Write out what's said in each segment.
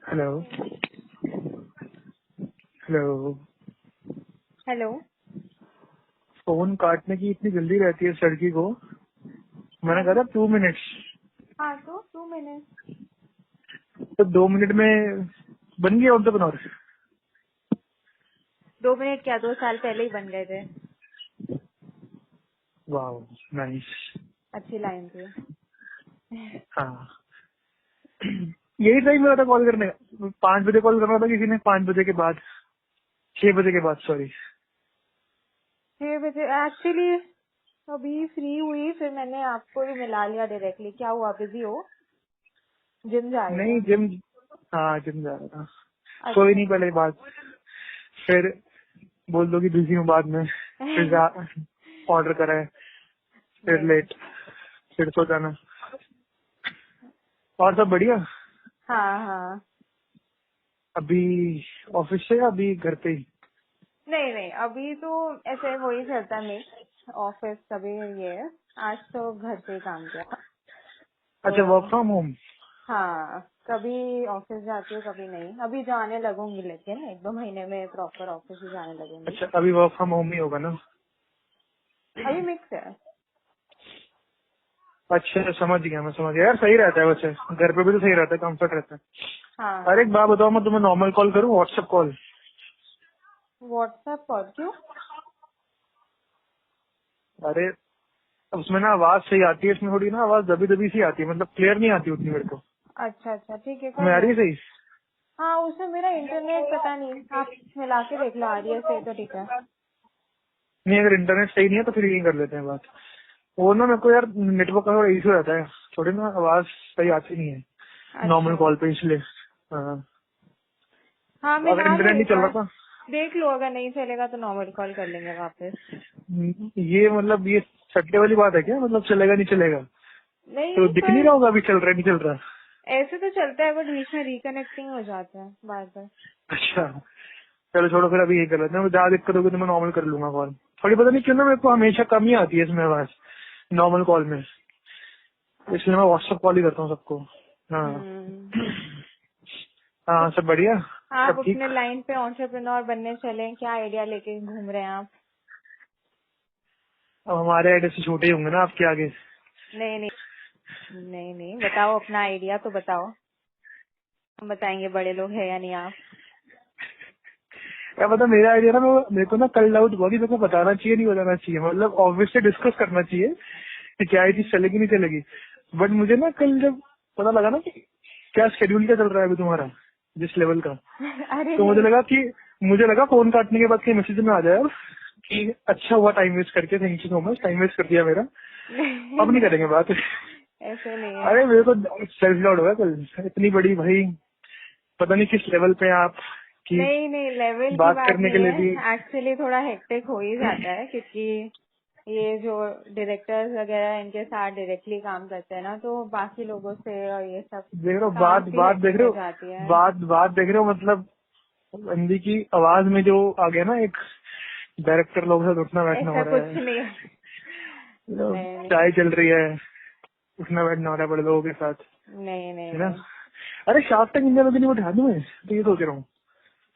Hello. Hello. Hello. Phone काटने की इतनी जल्दी रहती है इस लड़की को। मैंने हाँ कहा तो था 2 मिनट्स, हाँ तो 2 मिनट। तो 2 मिनट में बन गया एंटरप्रेन्योर। 2 मिनट क्या, 2 साल पहले ही बन गए थे। वाह, नाइस। अच्छी लाइन थी। हाँ, यही टाइम मेरा था कॉल करने का। 5 बजे कॉल करना था किसी ने, 5 बजे के बाद, 6 बजे के बाद, सॉरी। 6 बजे एक्चुअली अभी फ्री हुई, फिर मैंने आपको ही मिला लिया डायरेक्टली। क्या हुआ, बिजी हो? जिम जा रही नहीं, हो? जिम। हाँ, जिम जा रहा था। कोई अच्छा। नहीं, पहले बात, फिर बोल दो कि बिजी हूँ बाद में। फिर ऑर्डर करा है, फिर नहीं। लेट, फिर सो जाना। और सब बढ़िया। हाँ हाँ। अभी ऑफिस से या अभी घर पे ही? नहीं नहीं, अभी तो ऐसे वही चलता है मिक्स ऑफिस कभी। ये है, आज तो घर से ही काम किया अच्छा, तो। Work from home. हाँ, कभी ऑफिस जाती हूँ कभी नहीं। अभी जाने लगूंगी, लेकिन 1-2 महीने में प्रॉपर ऑफिस ही जाने लगूंगी। अच्छा, अभी वर्क फ्रॉम होम ही होगा ना? अभी मिक्स है। अच्छा, समझ गया, मैं समझ गया यार। सही रहता है वैसे, घर पे भी तो सही रहता है, कंफर्ट रहता है। हाँ अरे हाँ। एक बात बताओ, मैं तुम्हें नॉर्मल कॉल करूँ, व्हाट्सएप कॉल? व्हाट्सएप पर क्यों? अरे उसमें ना आवाज सही आती है, इसमें थोड़ी ना आवाज दबी दबी सी आती है, मतलब क्लियर नहीं आती उतनी मेरे को। अच्छा अच्छा, ठीक है, कर तुम्हें आ रही लो। है सही? हाँ, उसमें मेरा इंटरनेट पता नहीं, आप मिला के देख लो। आ रही है सही तो ठीक है। नहीं, अगर इंटरनेट सही नहीं है तो फिर यही कर लेते हैं बात। वो ना मेरे को यार नेटवर्क का थोड़ा इशू रहता है, थोड़ी ना आवाज सही आती नहीं है नॉर्मल अच्छा। कॉल पे, इसलिए। हाँ, हाँ, अगर मिला लो इंटरनेट नहीं एक चल बार। रहा था। देख लो, अगर नहीं चलेगा तो नॉर्मल कॉल कर लेंगे वापस। ये मतलब ये सट्टे वाली बात है क्या? मतलब चलेगा नहीं चलेगा? तो नहीं दिख नहीं पर रहा होगा अभी चल रहा है नहीं चल रहा? ऐसे तो चलता है, बट बीच में रिकनेक्टिंग हो जाता है बार बार। अच्छा, चलो छोड़ो, फिर अभी यही कर लेते हैं। ज्यादा दिक्कत होगी तो मैं नॉर्मल कर लूंगा कॉल। थोड़ी पता नहीं क्यों ना मेरे को हमेशा कम ही आती है इसमें आवाज, नॉर्मल कॉल में। इसलिए मैं व्हाट्सएप कॉल ही करता हूँ सबको। हाँ। हम्म। हाँ, सब बढ़िया। आप सब ठीक। अपने लाइन पे एंटरप्रेन्योर बनने चले, क्या आइडिया लेके घूम रहे हैं आप? अब हमारे आइडिया से छोटे ही होंगे ना आपके आगे। नहीं नहीं। नहीं नहीं, बताओ अपना आइडिया तो बताओ। हम बताएंगे बड़े लोग हैं या नहीं आप। क्या पता, मेरा आइडिया ना, मेरे को ना कल डाउट हुआ कि मेरे को बताना चाहिए नहीं बताना चाहिए, मतलब ऑब्वियसली डिस्कस करना चाहिए कि क्या ये चीज चलेगी नहीं चलेगी। बट मुझे ना कल जब पता लगा ना कि क्या शेड्यूल क्या चल रहा है अभी तुम्हारा, जिस लेवल का, अरे तो नहीं। मुझे लगा फोन काटने के बाद कहीं मैसेज में आ जाए कि अच्छा हुआ टाइम वेस्ट करके, thank you so much, time waste कर दिया मेरा, नहीं अब नहीं नहीं, करेंगे बात। ऐसे नहीं है। अरे मेरे को सेल्फ डाउट हुआ कल, इतनी बड़ी भाई, पता नहीं किस लेवल पे आप की नहीं नहीं, लेवल की बात बात करने के नहीं लिए भी। है। एक्चुअली थोड़ा हेक्टिक हो ही जाता है, क्योंकि ये जो डायरेक्टर्स वगैरह इनके साथ डायरेक्टली काम करते हैं ना, तो बाकी लोगों से और ये सब देख रहे हो काम बात की बात देख हेक्टिक रहे हो हो, जाती है। बात देख रहे हो, मतलब बंदी की आवाज में जो आ गया ना, एक डायरेक्टर लोग से उठना बैठना हो ऐसा रहा कुछ है। नहीं है। नहीं नहीं चाय चल रही है, उठना बैठना हो रहा है बड़े लोगों के साथ, नहीं नहीं है ना? नहीं। अरे शार्क टैंक इंडिया में भी नहीं उठा दूं मैं, तो ये सोच रहा हूँ।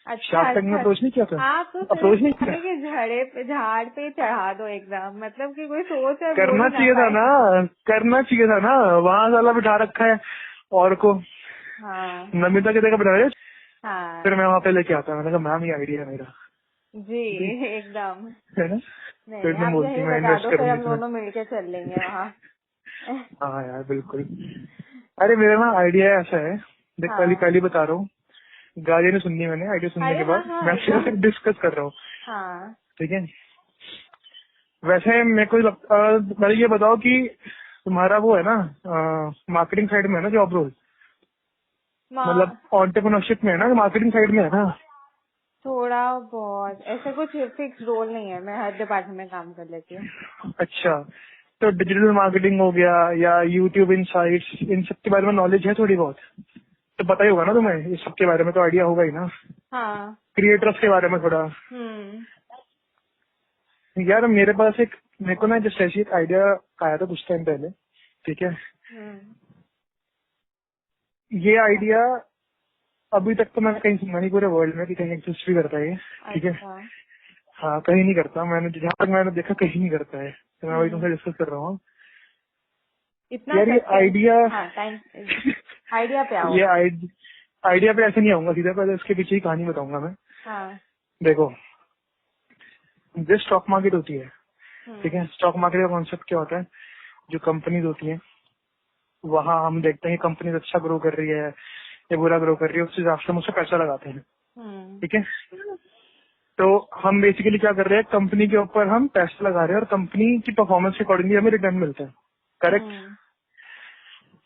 अच्छा शार्क टैंक में अच्छा। अप्रोच नहीं किया था? आप तो अप्रोच सिर्फ नहीं किया? पानी के झाड़े पे झाड़ पे चढ़ा दो एकदम, मतलब कि कोई सोच और बोल करना ही ना चाहिए था पाए। ना, करना चाहिए था ना। वहां साला बिठा रखा है और को, हाँ नमिता की जगह बिठा रहे। फिर हाँ। मैं वहां पे लेके आता, मैंने कहा मैम ये आइडिया है मेरा, जी ठीक एकदम। है ना? नहीं तो नहीं, एकदम आप बोलती यही मैं बता इन्वेस्ट दो, फिर करूंगी हम इसमें। दोनों मिलके चल लेंगे वहाँ। हाँ यार बिल्कुल। अरे मेरा ना आइडिया ऐसा है, देख पहली हाँ। पहली बता रहा हूँ, गाली नहीं सुननी मैंने, आइडिया सुनने अरे के हाँ बाद हाँ मैं सिर्फ एकदम। डिस्कस कर रहा हूँ, हाँ। ठीक है? वैसे मेरे को पहले ये बताओ कि तुम्हारा वो है ना, मार्केटिंग साइड में है ना जॉब रोल, मतलब माँ। ऑन्टरप्रेन्योरशिप में है ना, मार्केटिंग साइड में है ना? थोड़ा बहुत ऐसे कुछ फिक्स रोल नहीं है, मैं हर डिपार्टमेंट में काम कर लेती हूँ। अच्छा, तो डिजिटल मार्केटिंग हो गया या यूट्यूब इनसाइट्स, इन सब के बारे में नॉलेज है थोड़ी बहुत? तो पता ही होगा ना तुम्हें, इस सब के बारे में तो आइडिया होगा ही ना, हाँ। क्रिएटर्स के बारे में थोड़ा। हम्म। यार मेरे पास एक, मेरे को ना जस्ट ऐसी एक आइडिया आया था कुछ टाइम पहले, ठीक है? हम्म। ये आइडिया अभी तक तो मैंने कहीं सुना नहीं पूरे वर्ल्ड में कि कहीं एग्जिस्ट भी करता है ये, ठीक है। अच्छा। हाँ कहीं नहीं करता, मैंने जहाँ तक मैंने देखा कहीं नहीं करता है, तो मैं वही तुमसे डिस्कस कर रहा हूँ इतना यार। ये आइडिया हाँ टाइम आइडिया पे आओ। ये आइडिया पे ऐसे नहीं आऊंगा सीधा, पहले इसके पीछे ही कहानी बताऊंगा मैं। हाँ। देखो, जो स्टॉक मार्केट होती है, ठीक है, स्टॉक मार्केट का कॉन्सेप्ट क्या होता है, जो कंपनीज होती है वहाँ हम देखते हैं कंपनी अच्छा ग्रो कर रही है या बुरा ग्रो कर रही है, उस हिसाब से हम उससे पैसा लगाते हैं, ठीक है। तो हम बेसिकली क्या कर रहे हैं, कंपनी के ऊपर हम पैसा लगा रहे हैं और कंपनी की परफॉर्मेंस के अकॉर्डिंगली हमें रिटर्न मिलता है, करेक्ट।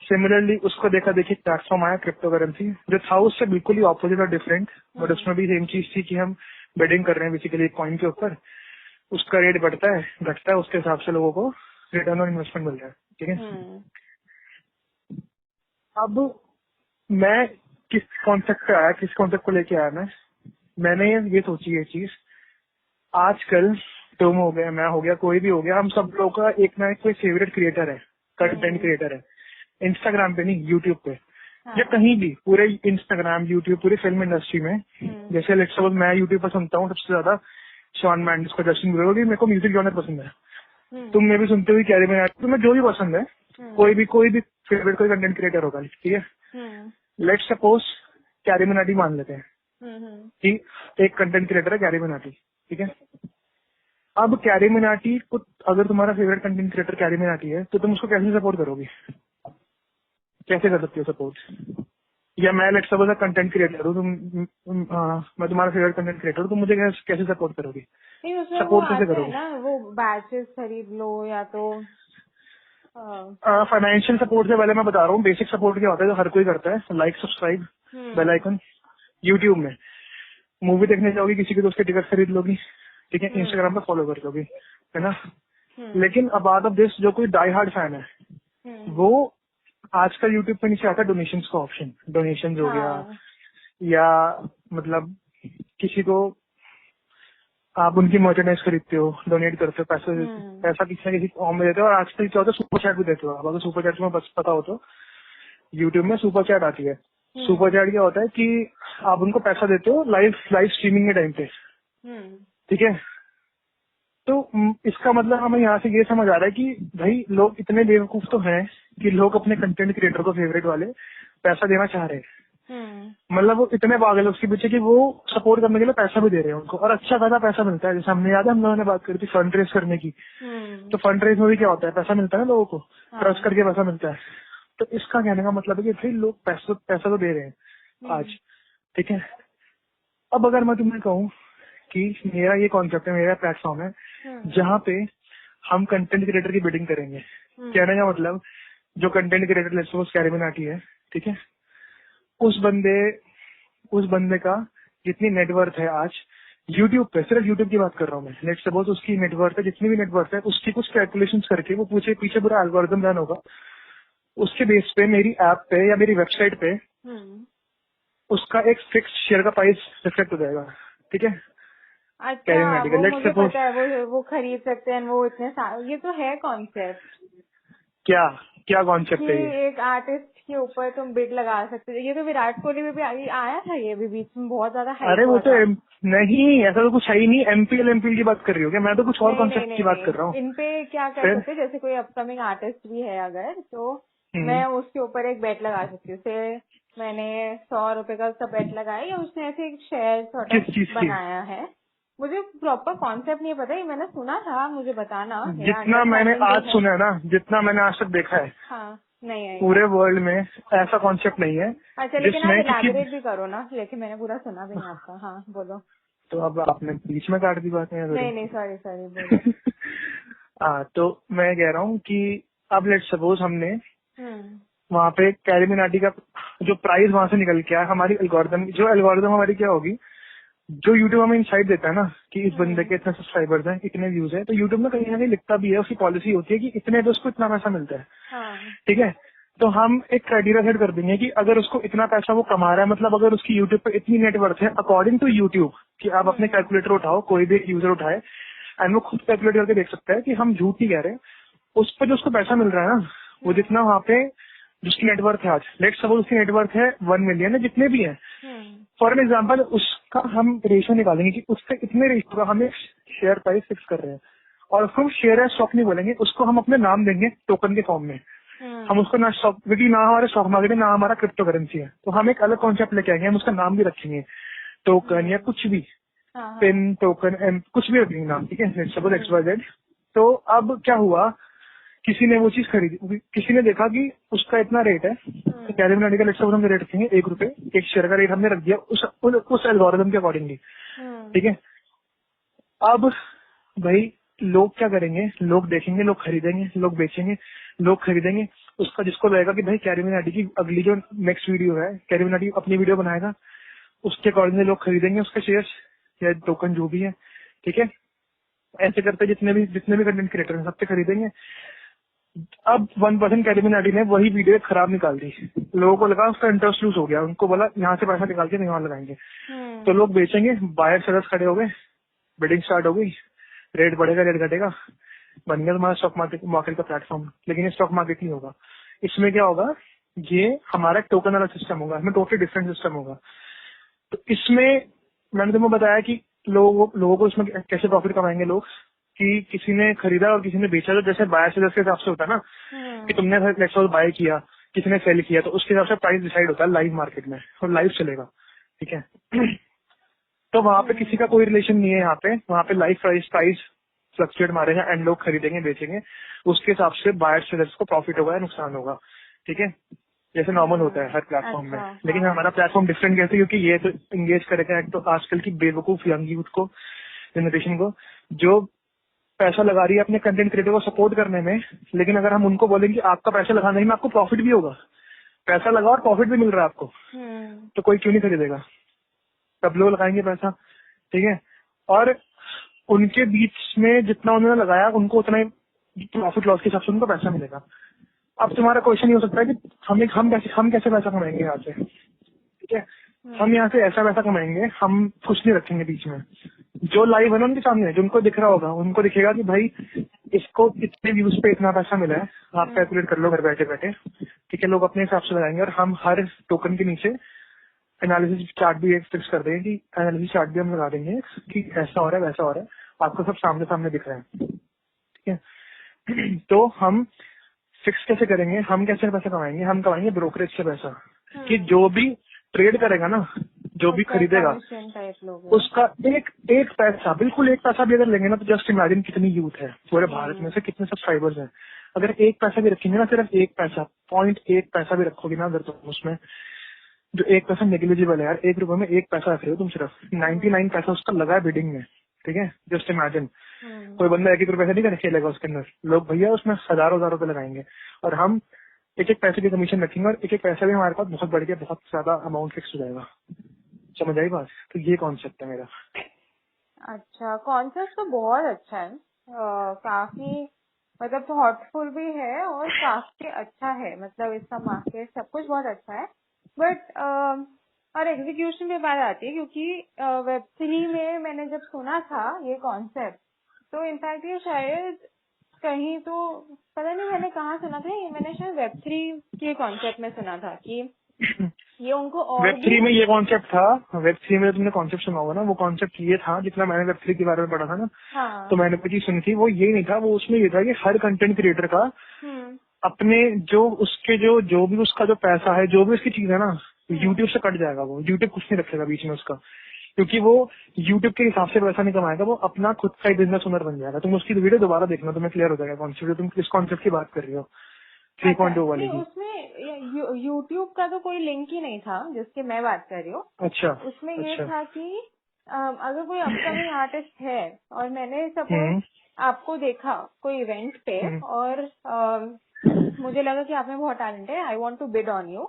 सिमिलरली उसको देखा देखिए प्लेटफॉर्म आया क्रिप्टो करेंसी, जो था उससे बिल्कुल ही ऑपोजिट और डिफरेंट, बट उसमें भी सेम चीज थी कि हम बेडिंग कर रहे हैं बेसिकली एक कॉइन के ऊपर, उसका रेट बढ़ता है घटता है, उसके हिसाब से लोगों को रिटर्न और इन्वेस्टमेंट मिल रहा है, ठीक है। अब मैं किस कॉन्सेप्ट पे आया, किस कॉन्सेप्ट को लेके आया मैंने ये सोची ये चीज, आजकल तुम हो गया, मैं हो गया, कोई भी हो गया, हम सब लोगों का एक ना एक कोई फेवरेट क्रिएटर है, कंटेंट क्रिएटर है, इंस्टाग्राम पे नहीं यूट्यूब पे या कहीं भी, पूरे इंस्टाग्राम यूट्यूब पूरी फिल्म इंडस्ट्री में। जैसे लेट्स सपोज मैं यूट्यूब पर सुनता हूँ सबसे ज्यादा शॉन मेंडिस को, जस्टिन बीबर, मेरे को म्यूजिक जॉनर पसंद है, तुम में भी सुनते हुए कैरी मिनाटी, तुम्हें जो भी पसंद है, कोई भी फेवरेट कोई कंटेंट क्रिएटर होगा, ठीक है। लेट्स सपोज कैरी मिनाटी मान लेते हैं कि एक कंटेंट क्रिएटर है कैरी मिनाटी, ठीक है। अब कैरी मिनाटी को, अगर तुम्हारा favourite content creator carry Minati है तो तुम उसको कैसे सपोर्ट करोगे, कैसे कर सकते हो सपोर्ट। या मैं लेट्स सपोज कंटेंट क्रिएटर हूँ, मैं तुम्हारा फेवरेट कंटेंट क्रिएटर हूँ, तुम मुझे कैसे सपोर्ट करोगे, सपोर्ट कैसे करोगे ना, वो बैचेस खरीद लो या तो फाइनेंशियल सपोर्ट से पहले मैं बता रहा हूँ बेसिक सपोर्ट क्या होता है जो हर कोई करता है, like subscribe bell icon. YouTube में मूवी देखने जाओगी, किसी की दोस्त की टिकट खरीद लोगी, ठीक है, इंस्टाग्राम पे फॉलो कर लोगी, है ना। लेकिन अब आउट ऑफ दिस जो कोई डाई हार्ड फैन है वो आजकल यूट्यूब पे नीचे आता है डोनेशन का ऑप्शन, डोनेशन हो गया, या मतलब किसी को आप उनकी मर्चेंडाइज खरीदते हो, डोनेट करते हो, पैसा किसी न किसी फॉर्म में देते हो, और आजकल क्या होता है सुपर चैट भी देते हो आप, अगर सुपर चैट में बस पता हो तो यूट्यूब में सुपर चैट आती है। सुपर चैट क्या होता है कि आप उनको पैसा देते हो लाइव स्ट्रीमिंग के टाइम पे, ठीक है। तो इसका मतलब हमें यहाँ से ये समझ आ रहा है कि भाई लोग इतने बेवकूफ तो हैं कि लोग अपने कंटेंट क्रिएटर को फेवरेट वाले पैसा देना चाह रहे हैं, मतलब वो इतने पागल है उसके पीछे कि वो सपोर्ट करने के लिए पैसा भी दे रहे हैं उनको, और अच्छा खासा पैसा मिलता है। जैसे हमने याद है हम लोगों ने बात करी थी फंड रेज करने की, तो फंड रेज में भी क्या होता है, पैसा मिलता है ना लोगों को, ट्रस्ट करके पैसा मिलता है। तो इसका कहने का मतलब है कि भाई लोग पैसा तो दे रहे हैं आज, ठीक है। अब अगर मैं तुम्हें कहूँ कि मेरा ये कॉन्सेप्ट है, मेरा प्लेटफॉर्म है जहाँ पे हम कंटेंट क्रिएटर की बिडिंग करेंगे, कहने का मतलब जो content creator let's suppose carry Minati है, ठीक है, उस बंदे का जितनी नेटवर्थ है आज यूट्यूब पे, सिर्फ यूट्यूब की बात कर रहा हूँ मैं, लेट्स सपोज उसकी नेटवर्थ है, जितनी भी नेटवर्थ है उसकी कुछ कैलकुलेशन करके वो पीछे पूरा एल्गोरिथम रन होगा, उसके बेस पे मेरी ऐप पे या मेरी वेबसाइट पे उसका एक फिक्स शेयर का प्राइस रिफ्लेक्ट हो जाएगा, ठीक है। अच्छा, वो मुझे पता है, वो खरीद सकते हैं, वो इतने ये तो है कॉन्सेप्ट। क्या कॉन्सेप्ट है ये? एक आर्टिस्ट के ऊपर तुम बिड लगा सकते हो, ये तो विराट कोहली में भी आया था, ये भी बीच में बहुत ज्यादा हाइप। अरे वो तो नहीं, ऐसा तो कुछ है ही नहीं। एमपीएल की बात कर रही हो क्या? मैं तो कुछ और कॉन्सेप्ट की बात कर रहा हूँ। इन पे क्या कर सकते हैं, जैसे कोई अपकमिंग आर्टिस्ट भी है अगर, तो मैं उसके ऊपर एक बेट लगा सकती हूँ। मैंने 100 रुपए का उसका बेट लगाया, या उसने ऐसे एक शेयर सॉर्ट ऑफ बनाया है। मुझे प्रॉपर कॉन्सेप्ट नहीं पता, ये मैंने सुना था, मुझे बताना। जितना मैंने आज सुना है ना, जितना मैंने आज तक देखा है, हाँ, नहीं है पूरे वर्ल्ड में ऐसा कॉन्सेप्ट नहीं है। अच्छा, लेकिन आप इलैबोरेट भी करो ना, लेकिन मैंने पूरा सुना भी नहीं आपका। हाँ बोलो। तो अब आपने बीच में काट दी बात है। नहीं सॉरी बोलो। हाँ, तो मैं कह रहा हूँ कि अब लेट्स सपोज हमने वहाँ पे कैरी मिनाटी का जो प्राइस वहाँ से निकल के आया, हमारी एल्गोरिथम हमारी क्या होगी, जो यूट्यूब हमें इनसाइट देता है ना कि इस बंदे के इतने सब्सक्राइबर्स हैं, इतने व्यूज हैं, तो यूट्यूब में कहीं ना कहीं लिखता भी है, उसकी पॉलिसी होती है कि इतने पे उसको इतना पैसा मिलता है, ठीक है। तो हम एक क्राइटेरिया सेट कर देंगे कि अगर उसको इतना पैसा वो कमा रहा है, मतलब अगर उसकी यूट्यूब पे इतनी नेटवर्थ है अकॉर्डिंग टू यूट्यूब, कि आप अपने कैलकुलेटर उठाओ, कोई भी यूजर उठाए एंड वो खुद कैलकुलेट करके देख सकता है कि हम झूठ नहीं कह रहे, उस पर जो उसको पैसा मिल रहा है ना, वो जितना वहाँ पे जिसकी नेटवर्थ है आज, लेट्स सपोज उसकी नेटवर्थ है 1 मिलियन है, जितने भी है, फॉर एन एग्जाम्पल उसका हम रेशियो निकालेंगे कि उससे इतने रेशियो का हम एक शेयर प्राइस फिक्स कर रहे हैं, और उसको हम शेयर या स्टॉक नहीं बोलेंगे, उसको हम अपने नाम देंगे टोकन के फॉर्म में। हम उसको ना स्टॉक, क्योंकि ना हमारे स्टॉक मार्केट है ना हमारा क्रिप्टो करेंसी है, तो हम एक अलग कॉन्सेप्ट लेके आएंगे, हम उसका नाम भी रखेंगे टोकन या कुछ भी, पिन टोकन कुछ भी रखेंगे नाम, ठीक है, सपोज XYZ। तो अब क्या हुआ, किसी ने वो चीज खरीदी, किसी ने देखा कि उसका इतना रेट है, तो कैलिमिनाटी का लेट्स सपोज हम रेट रखेंगे ₹1, एक शेयर का रेट हमने रख दिया उस एल्गोरिथम के अकॉर्डिंगली, ठीक है। अब भाई लोग क्या करेंगे, लोग देखेंगे, लोग खरीदेंगे, लोग बेचेंगे, लोग खरीदेंगे, उसका जिसको लगेगा कि भाई कैलिमिनाटी की अगली जो नेक्स्ट वीडियो है, कैलिमिनाटी अपनी वीडियो बनाएगा, उसके अकॉर्डिंगली लोग खरीदेंगे उसके शेयर्स या टोकन जो भी है, ठीक है। ऐसे करते जितने भी कंटेंट क्रिएटर हैं सबसे खरीदेंगे। अब 1% कैलिमिनाटी ने वही वीडियो खराब निकाल दी, लोगों को लगा उसका इंटरेस्ट लूज हो गया, उनको बोला यहाँ से पैसा निकाल के नहीं वहां लगाएंगे, तो लोग बेचेंगे, बायर सेलर्स खड़े हो गए, बिडिंग स्टार्ट हो गई, रेट बढ़ेगा रेट घटेगा, बन गया तुम्हारा स्टॉक मार्केट का प्लेटफॉर्म। लेकिन ये स्टॉक मार्केट नहीं होगा, इसमें क्या होगा, ये हमारा टोकन वाला सिस्टम होगा, इसमें टोटली डिफरेंट सिस्टम होगा। तो इसमें मैंने तुम्हें बताया कि लोगों को इसमें कैसे प्रॉफिट कमाएंगे लोग, कि किसी ने खरीदा और किसी ने बेचा, तो जैसे बायर सेलर्स के हिसाब से होता है ना, कि तुमने बाय किया, किसी ने सेल किया, तो उसके हिसाब से प्राइस डिसाइड होता है लाइव मार्केट में, और लाइव चलेगा, ठीक है। तो वहां पे किसी का कोई रिलेशन नहीं है, यहाँ पे वहां पे लाइव प्राइस फ्लक्चुएट मारेगा एंड लोग खरीदेंगे बेचेंगे, उसके हिसाब से बायर सेलर्स को प्रॉफिट होगा या नुकसान होगा, ठीक है, जैसे नॉर्मल होता है हर प्लेटफॉर्म में। लेकिन हमारा प्लेटफॉर्म डिफरेंट कैसे, क्योंकि ये तो इंगेज करेगा एक तो आजकल की बेवकूफ यंग यूथ को, जनरेशन को, जो पैसा लगा रही है अपने कंटेंट क्रिएटर को सपोर्ट करने में। लेकिन अगर हम उनको बोलेंगे आपका पैसा लगाने में आपको प्रॉफिट भी होगा, पैसा लगाओ और प्रॉफिट भी मिल रहा है आपको, तो कोई क्यों नहीं खरीदेगा, सब लोग लगाएंगे पैसा, ठीक है। और उनके बीच में जितना उन्होंने लगाया उनको उतना ही प्रॉफिट लॉस के हिसाब से उनको पैसा मिलेगा। अब तुम्हारा क्वेश्चन ये हो सकता है कि हम कैसे पैसा कमाएंगे यहाँ से, ठीक है। हम यहाँ से ऐसा पैसा कमाएंगे, हम कुछ नहीं रखेंगे बीच में, जो लाइव है ना उनके सामने, जो उनको दिख रहा होगा, उनको दिखेगा कि भाई इसको इतने व्यूज पे इतना पैसा मिला है, आप कैलकुलेट कर लो घर बैठे बैठे, ठीक है। लोग अपने हिसाब से लगाएंगे, और हम हर टोकन के नीचे एनालिसिस चार्ट भी एक फिक्स कर देंगे, कि एनालिसिस चार्ट भी हम लगा देंगे कि ऐसा हो रहा है वैसा हो रहा है, आपको सब सामने सामने दिख रहा है, ठीक है। तो हम फिक्स कैसे करेंगे, हम कैसे पैसा कमाएंगे, हम कमाएंगे ब्रोकरेज से पैसा, कि जो भी ट्रेड करेगा ना, जो भी खरीदेगा, उसका एक पैसा, बिल्कुल एक पैसा भी अगर लेंगे ना, तो जस्ट इमेजिन कितनी यूथ है पूरे भारत में से, कितने सब्सक्राइबर्स हैं, अगर एक पैसा भी रखेंगे ना, सिर्फ एक पैसा, 0.1 पैसा भी रखोगे ना अगर तुम उसमें, जो एक पैसा नेग्लिजिबल है यार, ₹1 में एक पैसा रख रहे हो तुम, सिर्फ 99 पैसा उसका लगा है बिडिंग में, ठीक है। जस्ट इमेजिन कोई बंदा ₹1 से नहीं खेलेगा उसके अंदर, लोग भैया उसमें हजारों रुपए लगाएंगे, और हम एक एक पैसे की कमीशन रखेंगे, और एक एक पैसा भी हमारे पास बहुत बढ़ गया, बहुत ज्यादा अमाउंट फिक्स हो जाएगा। समझ आई बात? तो ये कॉन्सेप्ट है मेरा। अच्छा, कॉन्सेप्ट तो बहुत अच्छा है, काफी मतलब थॉटफुल भी है और काफी अच्छा है, मतलब इसका मार्केट सब कुछ बहुत अच्छा है। बट और एग्जीक्यूशन पे बात आती है, क्योंकि Web3 में मैंने जब सुना था ये कॉन्सेप्ट, तो इनफैक्ट ये शायद कहीं तो पता नहीं मैंने कहाँ सुना था, ये मैंने शायद Web3 के कॉन्सेप्ट में सुना था कि ये उनको और Web3 में ये कॉन्सेप्ट था, Web3 में तुमने कॉन्सेप्ट सुना होगा ना, वो कॉन्सेप्ट ये था, जितना मैंने Web3 के बारे में पढ़ा था ना, हाँ। तो मैंने कोई चीज सुनी थी, वो ये नहीं था, वो उसमें ये था कि हर कंटेंट क्रिएटर का अपने जो भी उसका जो पैसा है, जो भी उसकी चीज है ना, यूट्यूब से कट जाएगा, वो यूट्यूब कुछ नहीं रखेगा बीच में उसका, क्योंकि वो यूट्यूब के हिसाब से पैसा नहीं कमाएगा, वो अपना खुद का ही बिजनेस ओनर बन जाएगा। तुम उसकी वीडियो दोबारा देखना, तुम्हें क्लियर हो जाएगा कॉन्सेप्ट, तुम किस कॉन्सेप्ट की बात कर रही हो, 3.2 वाली की। उसमें यूट्यूब का तो कोई लिंक ही नहीं था जिसकी मैं बात कर रही हूँ। अच्छा, उसमें ये था कि अगर कोई अपकमिंग आर्टिस्ट है और मैंने सपोज आपको देखा कोई इवेंट पे, और मुझे लगा कि आप में बहुत टैलेंट है, I want to bid on you,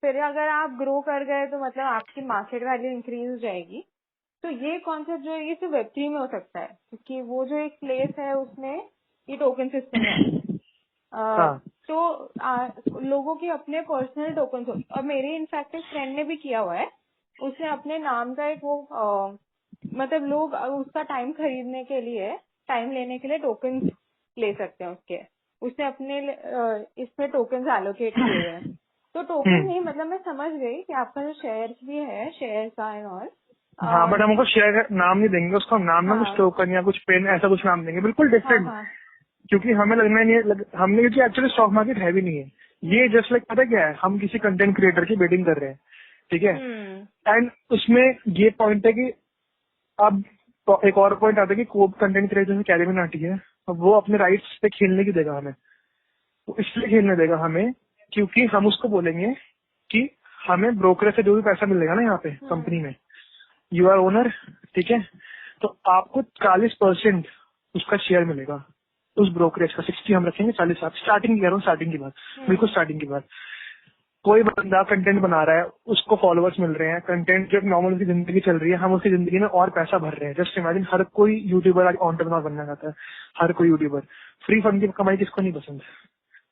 फिर अगर आप ग्रो कर गए तो मतलब आपकी मार्केट वैल्यू इंक्रीज हो जाएगी। तो ये कॉन्सेप्ट जो है ये सिर्फ Web3 में हो सकता है, क्योंकि वो जो एक प्लेस है उसमें ये टोकन सिस्टम है। तो लोगों के अपने पर्सनल टोकन हो, और मेरे इनफैक्ट एक फ्रेंड ने भी किया हुआ है, उसने अपने नाम का एक वो मतलब लोग उसका टाइम खरीदने के लिए, टाइम लेने के लिए टोकन ले सकते हैं उसके, उसने अपने इसमें टोकन एलोकेट किए हुए हैं। तो टोकन नहीं, मतलब मैं समझ गई कि आपका जो शेयर भी है, शेयर का एंड ऑल। हाँ, बट हमको शेयर का नाम नहीं देंगे, उसका नाम ना कुछ हाँ टोकन या कुछ पेन ऐसा कुछ नाम देंगे, बिल्कुल हाँ डिफरेंट। हाँ। क्योंकि हमें लगना नहीं है हमने, क्योंकि एक्चुअली स्टॉक मार्केट है भी नहीं है ये। जस्ट लाइक पता क्या है, हम किसी कंटेंट क्रिएटर की बिडिंग कर रहे हैं, ठीक है। एंड उसमें ये पॉइंट है कि अब तो एक और पॉइंट आता है कि कोप कंटेंट क्रिएटर में कैरिबिन आती है, अब वो अपने राइट्स पे खेलने की देगा हमें। वो इसलिए खेलने देगा हमें क्योंकि हम उसको बोलेंगे कि हमें ब्रोकर से जो भी पैसा मिलेगा ना यहाँ पे कंपनी में, यू आर ओनर, ठीक है, तो आपको 40% उसका शेयर मिलेगा उस ब्रोकरेज का। 60 हम रखेंगे, 40 आप। स्टार्टिंग की कह रहा हूँ, स्टार्टिंग की बात, बिल्कुल स्टार्टिंग की बात। कोई बंदा कंटेंट बना रहा है, उसको फॉलोअर्स मिल रहे हैं, कंटेंट जब नॉर्मल उसकी जिंदगी चल रही है, हम उसकी जिंदगी में और पैसा भर रहे हैं। जस्ट इमेजिन, हर कोई यूट्यूबर आज एंटरप्रेन्योर बनना चाहता है, हर कोई यूट्यूबर। फ्री फंड की कमाई किसको नहीं पसंद?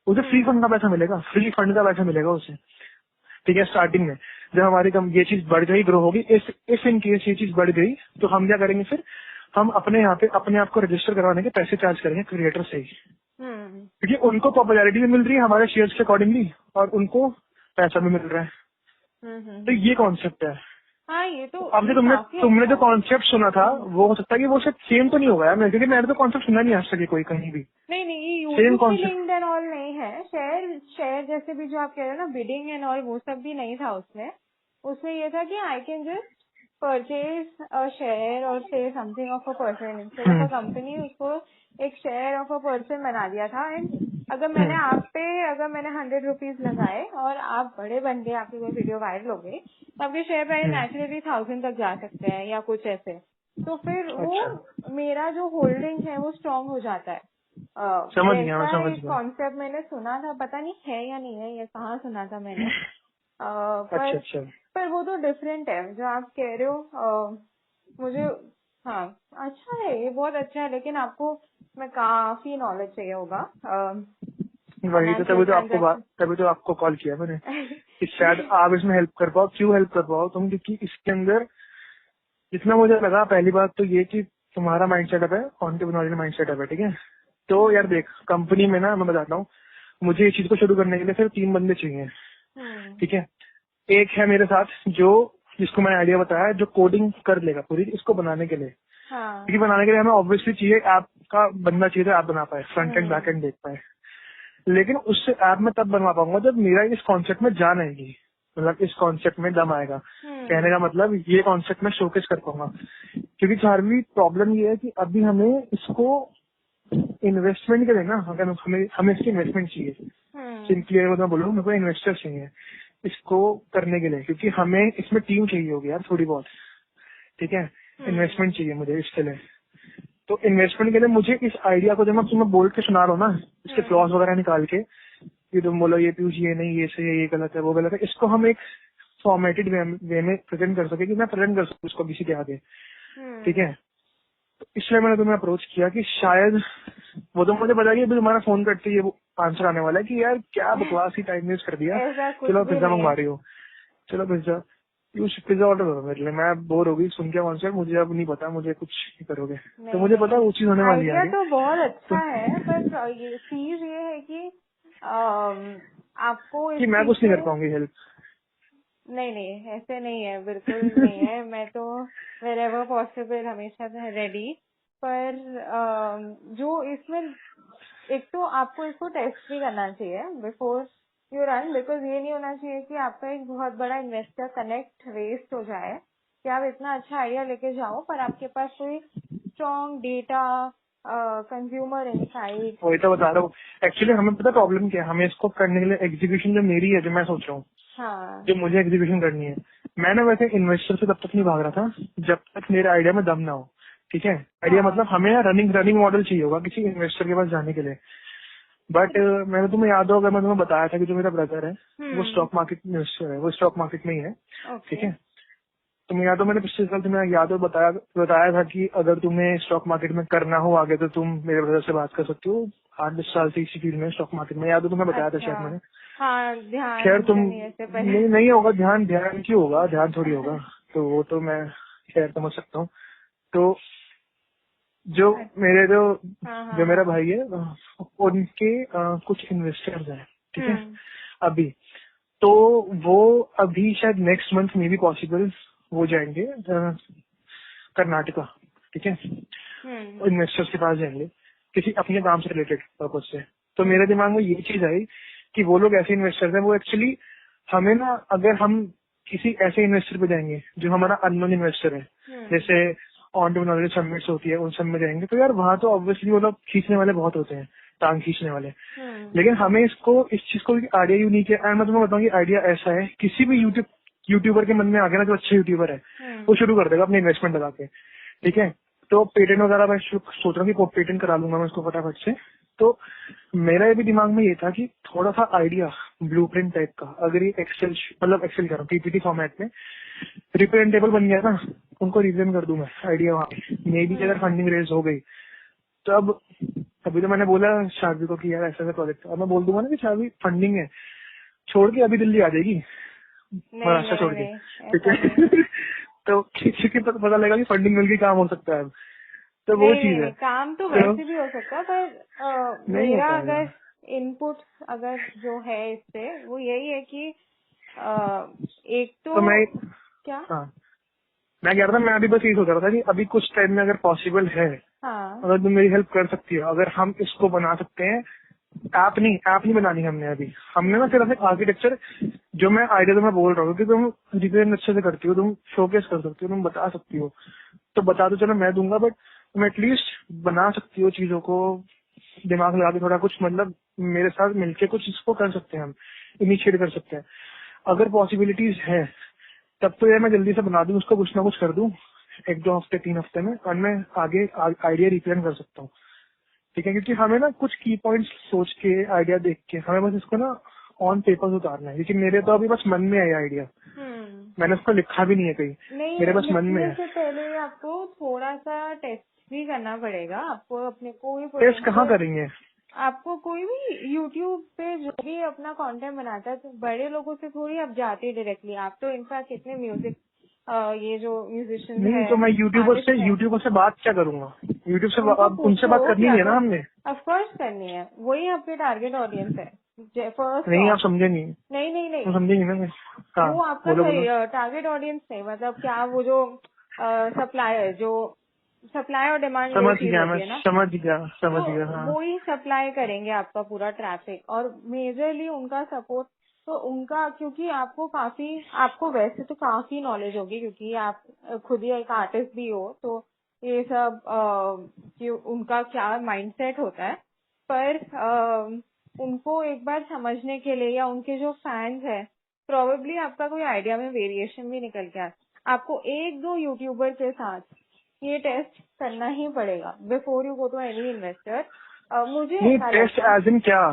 उसे फ्री फंड का पैसा मिलेगा, फ्री फंड का पैसा मिलेगा उसे, ठीक है। स्टार्टिंग में जब हमारी ये चीज बढ़ गई, ग्रो होगी, इफ इन केस ये चीज बढ़ गई, तो हम क्या करेंगे फिर? हम अपने यहाँ पे अपने आप को रजिस्टर करवाने के पैसे चार्ज करेंगे क्रिएटर से ही, क्योंकि उनको पॉपुलैरिटी भी मिल रही है हमारे शेयर्स के अकॉर्डिंगली और उनको पैसा भी मिल रहा है। तो ये कॉन्सेप्ट है। हाँ, ये तो अब जो ये तुमने काफी तुमने अच्छा जो है। कॉन्सेप्ट सुना था वो हो सकता है कि वो शायद सेम तो नहीं होगा यार, क्योंकि मैंने तो कॉन्सेप्ट सुना नहीं आज तक कोई कहीं भी नहीं नहीं, ये सेम यूट्यूब पे कॉन्सेप्ट। लिंक्ड एंड ऑल नहीं है। शेयर शेयर जैसे भी जो आप कह रहे हो ना, बिडिंग एंड ऑल, वो सब भी नहीं था उसमें। उसमें ये था कि I can just purchase a share और से something of a person instead of a company. उसको एक शेयर ऑफ अ पर्सन बना दिया था। एंड अगर मैंने आप पे, अगर मैंने 100 रुपीज लगाए और आप बड़े बन गए, आपकी कोई वीडियो वायरल हो गई, तो आपके शेयर प्राइस नेचुरली 1000 तक जा सकते हैं या कुछ ऐसे। तो फिर वो अच्छा, मेरा जो होल्डिंग है वो स्ट्रांग हो जाता है। समझ गया, मैं वैसा समझ एक गया। कॉन्सेप्ट मैंने सुना था, पता नहीं है या नहीं है, ये कहाँ सुना था मैंने। अच्छा पर अच्छा। पर वो तो डिफरेंट है जो आप कह रहे हो। मुझे, हाँ, अच्छा है, ये बहुत अच्छा है, लेकिन आपको मैं काफी नॉलेज चाहिए होगा वही तो, फाइनेंशियल ट्रांजैक्शन। तभी तो आपको कॉल किया मैंने कि शायद आप इसमें हेल्प कर पाओ। क्यों हेल्प कर पाओ तुम? क्योंकि इसके अंदर जितना मुझे लगा, पहली बात तो ये कि तुम्हारा माइंड सेटअप है, एंटरप्रेन्योरियल माइंड सेटअप है, ठीक है। तो यार देख, कंपनी में ना मैं बताता हूँ, मुझे इस चीज को शुरू करने के लिए सिर्फ 3 बंदे चाहिए, ठीक है। एक है मेरे साथ जो, जिसको मैंने आइडिया बताया, जो कोडिंग कर लेगा पूरी इसको बनाने के लिए। हाँ। क्योंकि बनाने के लिए हमें ऑब्वियसली चाहिए ऐप का बंदा चाहिए, ऐप बना पाए, फ्रंट एंड बैक एंड देख पाए। लेकिन उससे ऐप में तब बनवा पाऊंगा जब मेरा इस कॉन्सेप्ट में जान आएगी, मतलब इस कॉन्सेप्ट में दम आएगा। कहने का मतलब ये कॉन्सेप्ट में शोकेस कर पाऊंगा। क्योंकि चारवी प्रॉब्लम ये है कि अभी हमें इसको इन्वेस्टमेंट के लिए ना, अगर हमें हमें इसकी इन्वेस्टमेंट चाहिए। सिंपली अगर मैं बोलूँ, मेरे को इन्वेस्टर चाहिए इसको करने के लिए, क्योंकि हमें इसमें टीम चाहिए होगी यार थोड़ी बहुत, ठीक है। इन्वेस्टमेंट चाहिए मुझे इसके लिए। तो इन्वेस्टमेंट के लिए मुझे इस आइडिया को, जब मैं तुम्हें बोल के सुना रहा हूँ ना, इसके फ्लॉज वगैरह निकाल के, कि तुम बोलो ये पीयूष ये नहीं, ये सही है, ये गलत है, वो गलत है, इसको हम एक फॉर्मेटेड वे में प्रेजेंट कर सके, कि मैं प्रेजेंट कर सकूँ इसको किसी के आगे, ठीक है। तो इसलिए मैंने तुम्हें अप्रोच किया कि शायद वो तो मुझे बताइए, अभी तुम्हारा फोन करते ही वो आंसर आने वाला है कि यार क्या बकवास ही टाइम वेस्ट कर दिया, ऐसा कुछ चलो भी पिज्जा नहीं मंगवा है। रही हो, चलो पिज्जा, पीयूष पिज्जा ऑर्डर करो मेरे लिए, मैं बोर हो गई सुन के कॉन्सेप्ट, मुझे अब नहीं पता मुझे कुछ ही करोगे, तो नहीं मुझे पता नहीं, वो चीज होने वाली है आइडिया आगे। तो बहुत तो अच्छा है, पर ये चीज ये है कि आपको इस कि मैं कुछ नहीं पीछे, कर पाऊंगी हेल्प। नहीं नहीं, ऐसे नहीं है, बिल्कुल नहीं है। मैं तो wherever पॉसिबल हमेशा रेडी। पर जो इसमें, एक तो आपको इसको टेस्ट भी करना चाहिए बिफोर यू रन, बिकॉज ये नहीं होना चाहिए कि आपका एक बहुत बड़ा इन्वेस्टर कनेक्ट वेस्ट हो जाए कि आप इतना अच्छा आइडिया लेके जाओ पर आपके पास कोई स्ट्रॉन्ग डेटा, कंज्यूमर इंसाइट। वही तो बता रहा हूँ। एक्चुअली हमें पता प्रॉब्लम क्या है, हमें इसको करने के लिए एग्जीक्यूशन जो मेरी है, जो मैं सोच रहा हूँ, हाँ जो मुझे एग्जीक्यूशन करनी है, मैंने वैसे इन्वेस्टर से तब तक नहीं भाग रहा था जब तक मेरे आइडिया में दम ना हो, ठीक है। आइडिया हाँ। मतलब हमें रनिंग मॉडल चाहिए होगा किसी इन्वेस्टर के पास जाने के लिए। बट मैंने तुम्हें याद होगा, मैं तुम्हें बताया था कि जो मेरा ब्रदर है वो स्टॉक मार्केट इन्वेस्टर है, वो स्टॉक मार्केट में ही है, ठीक ओके। है। तुम्हें याद हो, मैंने पिछले साल तुम्हें याद हो बताया था कि अगर तुम्हें स्टॉक मार्केट में करना हो आगे तो तुम मेरे ब्रदर से बात कर सकते हो, 8-10 साल से इसी फील्ड में स्टॉक मार्केट में। याद हो, तुम्हें बताया था अच्छा, शायद मैंने। हाँ, ध्यान खैर तुम, से नहीं ऐसे पहले। नहीं नहीं होगा ध्यान, ध्यान क्यों होगा, ध्यान थोड़ी होगा, तो वो तो मैं खैर समझ सकता हूँ। तो जो मेरे हाँ हाँ जो मेरा हाँ। भाई है, उनके कुछ इन्वेस्टर्स हैं, ठीक है। अभी तो वो अभी शायद नेक्स्ट मंथ में भी पॉसिबल हो जाएंगे कर्नाटका, ठीक है। इन्वेस्टर्स के पास जाएंगे किसी अपने काम से रिलेटेड पर्पज से। तो मेरे दिमाग में ये चीज आई कि वो लोग ऐसे इन्वेस्टर्स हैं, वो एक्चुअली हमें ना, अगर हम किसी ऐसे इन्वेस्टर पे जाएंगे जो हमारा अननोन इन्वेस्टर है, जैसे एंटरप्रेन्योरियल समिट्स होती है उन सब में जाएंगे, तो यार वहाँ तो ऑब्वियसली वो लोग खींचने वाले बहुत होते हैं, टांग खींचने वाले। लेकिन हमें इस चीज को आइडिया यूनिक है। एंड मैं तुम्हें बताऊँ आइडिया ऐसा है, किसी भी यूट्यूबर के मन में आ गया ना, जो अच्छा यूट्यूबर है वो शुरू कर देगा अपने इन्वेस्टमेंट लगा के, ठीक है। तो पेटेंट वगैरह मैं सोच रहा हूँ कि पेटेंट करा लूंगा मैं उसको फटाफट से। तो मेरा ये भी दिमाग में ये था कि थोड़ा सा आइडिया ब्लूप्रिंट टाइप का, अगर ये एक्सेल कह रहा हूँ पीपीटी फॉर्मेट में रिप्रेजेंटेबल बन गया ना, उनको रिप्रेजेंट कर दूं मैं आइडिया वहाँ पे। मे बी अगर फंडिंग रेज हो गई तो अब अभी तो मैंने बोला शादी को कि यार ऐसा ऐसा प्रोजेक्ट, अब मैं बोल दूंगा ना कि शादी फंडिंग है, छोड़ के अभी दिल्ली आ जाएगी महाराष्ट्र छोड़ के, ठीक है। तो किसी के पता लगेगा कि फंडिंग मिल के काम हो सकता है अब। तो वो चीज है, काम तो वैसे भी हो सकता है, पर मेरा अगर इनपुट अगर जो है इससे वो यही है कि एक तो मैं क्या, हाँ मैं कह रहा था, मैं अभी बस यही सोच रहा था कि अभी कुछ टाइम में अगर पॉसिबल है, अगर तुम मेरी हेल्प कर सकती हो, अगर हम इसको बना सकते हैं, ऐप नहीं बनानी हमने अभी, हमने ना सिर्फ एक आर्किटेक्चर, जो मैं आइडिया तुम्हें बोल रहा हूँ कि तुम रिप्रेजेंट अच्छे से करती हो, तुम शोकेस कर सकती हो, तुम बता सकती हो, तो बता दो, चलो मैं दूंगा, बट तुम एटलीस्ट बना सकती हो चीजों को, दिमाग लगा के थोड़ा कुछ, मतलब मेरे साथ मिलके कुछ इसको कर सकते हैं, हम इनिशिएट कर सकते हैं। अगर पॉसिबिलिटीज है तब तो यार मैं जल्दी से बना दूं उसको, कुछ ना कुछ कर दूं 1-2 हफ्ते 3 हफ्ते में, और मैं आगे आइडिया रिप्रेजेंट कर सकता हूँ, ठीक है। क्योंकि हमें ना कुछ की पॉइंट्स सोच के, आइडिया देख के, हमें बस इसको ना ऑन पेपर उतारना है। क्योंकि मेरे तो अभी बस मन में है आइडिया, मैंने उसको लिखा भी नहीं है कहीं, मेरे बस मन में है। से पहले आपको थोड़ा सा टेस्ट भी करना पड़ेगा, आपको अपने को ही टेस्ट कहाँ करेंगे? आपको कोई भी यूट्यूब पे जो भी अपना कंटेंट बनाता है, तो बड़े लोगों से थोड़ी आप जाते डायरेक्टली, आप तो इनफैक्ट कितने म्यूजिक ये जो म्यूजिशियन नहीं है, तो मैं यूट्यूबर से बात क्या करूंगा? यूट्यूब से उनसे बात करनी है ना हमने, ऑफकोर्स करनी है, वही आपके टारगेट ऑडियंस है। फर्स्ट नहीं आप समझे नहीं, नहीं समझेंगे ना। हाँ, वो आपका टारगेट ऑडियंस नहीं, मतलब क्या वो जो सप्लायर, जो सप्लाई और डिमांड समझ गया मैं, समझ गया हाँ। वो ही सप्लाई करेंगे आपका पूरा ट्रैफिक, और मेजरली उनका सपोर्ट तो उनका, क्योंकि आपको वैसे तो काफी नॉलेज होगी, क्योंकि आप खुद ही एक आर्टिस्ट भी हो, तो ये सब कि उनका क्या माइंडसेट होता है, पर उनको एक बार समझने के लिए, या उनके जो फैंस है, प्रोबेबली आपका कोई आइडिया में वेरिएशन भी निकल के आए, आपको 1-2 यूट्यूबर के साथ ये टेस्ट करना ही पड़ेगा before you go to any investor. मुझे टेस्ट एज इन क्या?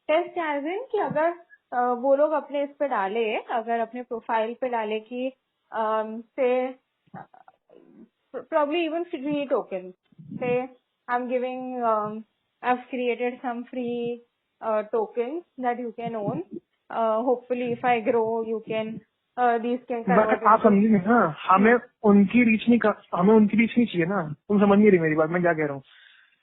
टेस्ट एज इन कि अगर वो लोग अपने इस पे डाले, अगर अपने प्रोफाइल पे डाले कि से probably even free tokens, say I'm giving I've created some free tokens that you can own, hopefully if I grow you can these can convert आप समझी नहीं ना, हमें उनकी रीच नहीं चाहिए ना, तुम समझ नहीं रही मेरी बात, मैं क्या कह रहा हूँ।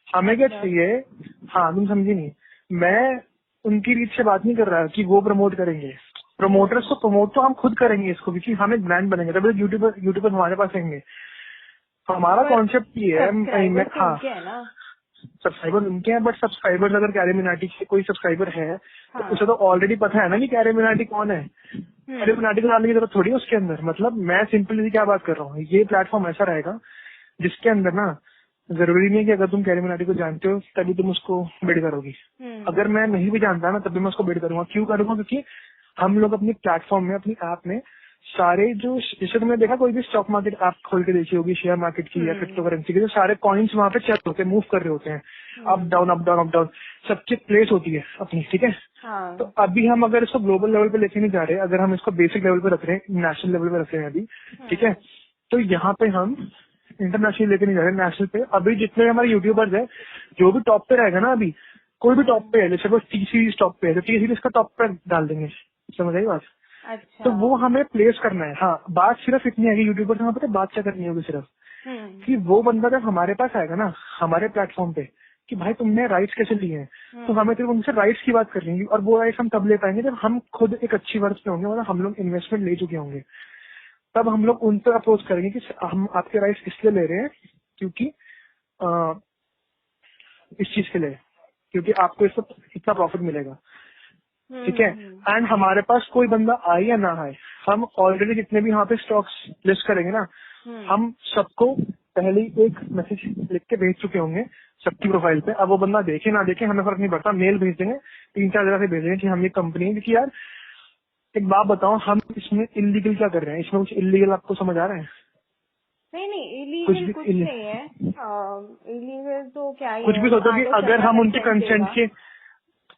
हमें क्या चाहिए, हाँ तुम समझी नहीं, मैं उनकी रीच से बात नहीं कर रहा कि वो प्रमोट करेंगे, प्रमोटर्स को प्रमोट तो हम खुद करेंगे इसको, क्योंकि हम एक ब्रांड बनेंगे, तभी यूट्यूबर हमारे पास आएंगे। हमारा कॉन्सेप्ट ये है, हाँ सब्सक्राइबर उनके हैं, बट सब्सक्राइबर्स अगर कैरी मिनाटी के कोई सब्सक्राइबर है तो उसे तो ऑलरेडी पता है ना कि कैरी मिनाटी कौन है, कैरी मिनाटी को डालने की जरूरत थोड़ी है उसके अंदर। मतलब मैं सिंपली क्या बात कर रहा हूँ, ये प्लेटफॉर्म ऐसा रहेगा जिसके अंदर ना जरूरी नहीं है कि अगर तुम कैरी मिनाटी को जानते हो तभी तुम उसको बिड करोगी, अगर मैं नहीं भी जानता ना तभी मैं उसको बिड करूंगा। क्यों करूंगा? क्योंकि हम लोग अपनी प्लेटफॉर्म में, अपनी ऐप में सारे जो, जैसे तुमने देखा कोई भी स्टॉक मार्केट ऐप खोल के देखी होगी, शेयर मार्केट की या क्रिप्टो करेंसी के, जो सारे कॉइन्स वहाँ पे चल होते हैं, मूव कर रहे होते हैं, अप डाउन सबकी प्लेस होती है अपनी, ठीक है। तो अभी हम अगर इसको ग्लोबल लेवल पे लेके नहीं जा रहे, अगर हम इसको बेसिक लेवल पे रख रहे हैं, नेशनल लेवल पे रख रहे हैं अभी, ठीक है, तो यहाँ पे हम इंटरनेशनल लेके नहीं जा रहे, नेशनल पे। अभी जितने हमारे यूट्यूबर्स है, जो भी टॉप पे रहेगा ना, अभी कोई भी टॉप पे है, जैसे टी सीरीज टॉप पे है, तो टी सीरीज का टॉप पे डाल देंगे, समझ आई बात? अच्छा। तो वो हमें प्लेस करना है। हाँ, बात सिर्फ इतनी है कि यूट्यूबर से हमें पता बात क्या करनी होगी, सिर्फ कि वो बंदा जब हमारे पास आएगा ना, हमारे प्लेटफॉर्म पे, कि भाई तुमने राइट्स कैसे लिए हैं, तो हमें तो उनसे राइट्स की बात करनी है, और वो राइट्स हम तब ले पाएंगे जब हम खुद एक अच्छी वर्ष में होंगे, मतलब हम लोग इन्वेस्टमेंट ले चुके होंगे, तब हम लोग उन पर अप्रोच करेंगे कि हम आपके राइट्स इसलिए ले रहे हैं क्योंकि इस चीज के लिए, क्योंकि आपको इससे इतना प्रॉफिट मिलेगा, ठीक है। एंड हमारे पास कोई बंदा आए या ना आए, हम ऑलरेडी जितने भी यहाँ पे स्टॉक्स लिस्ट करेंगे ना, हम सबको पहले ही एक मैसेज लिख के भेज चुके होंगे सबकी प्रोफाइल पे। अब वो बंदा देखे ना देखे हमें फर्क नहीं पड़ता, मेल भेज देंगे 3-4 जगह से भेज देंगे कि हम ये कंपनी है, क्योंकि यार एक बात बताओ, हम इसमें इलीगल क्या कर रहे हैं, इसमें कुछ इलीगल आपको समझ आ रहा है? नहीं, इलीगल कुछ नहीं है। इलीगल तो क्या ही कुछ भी सोचो कि अगर हम उनके कंसेंट के,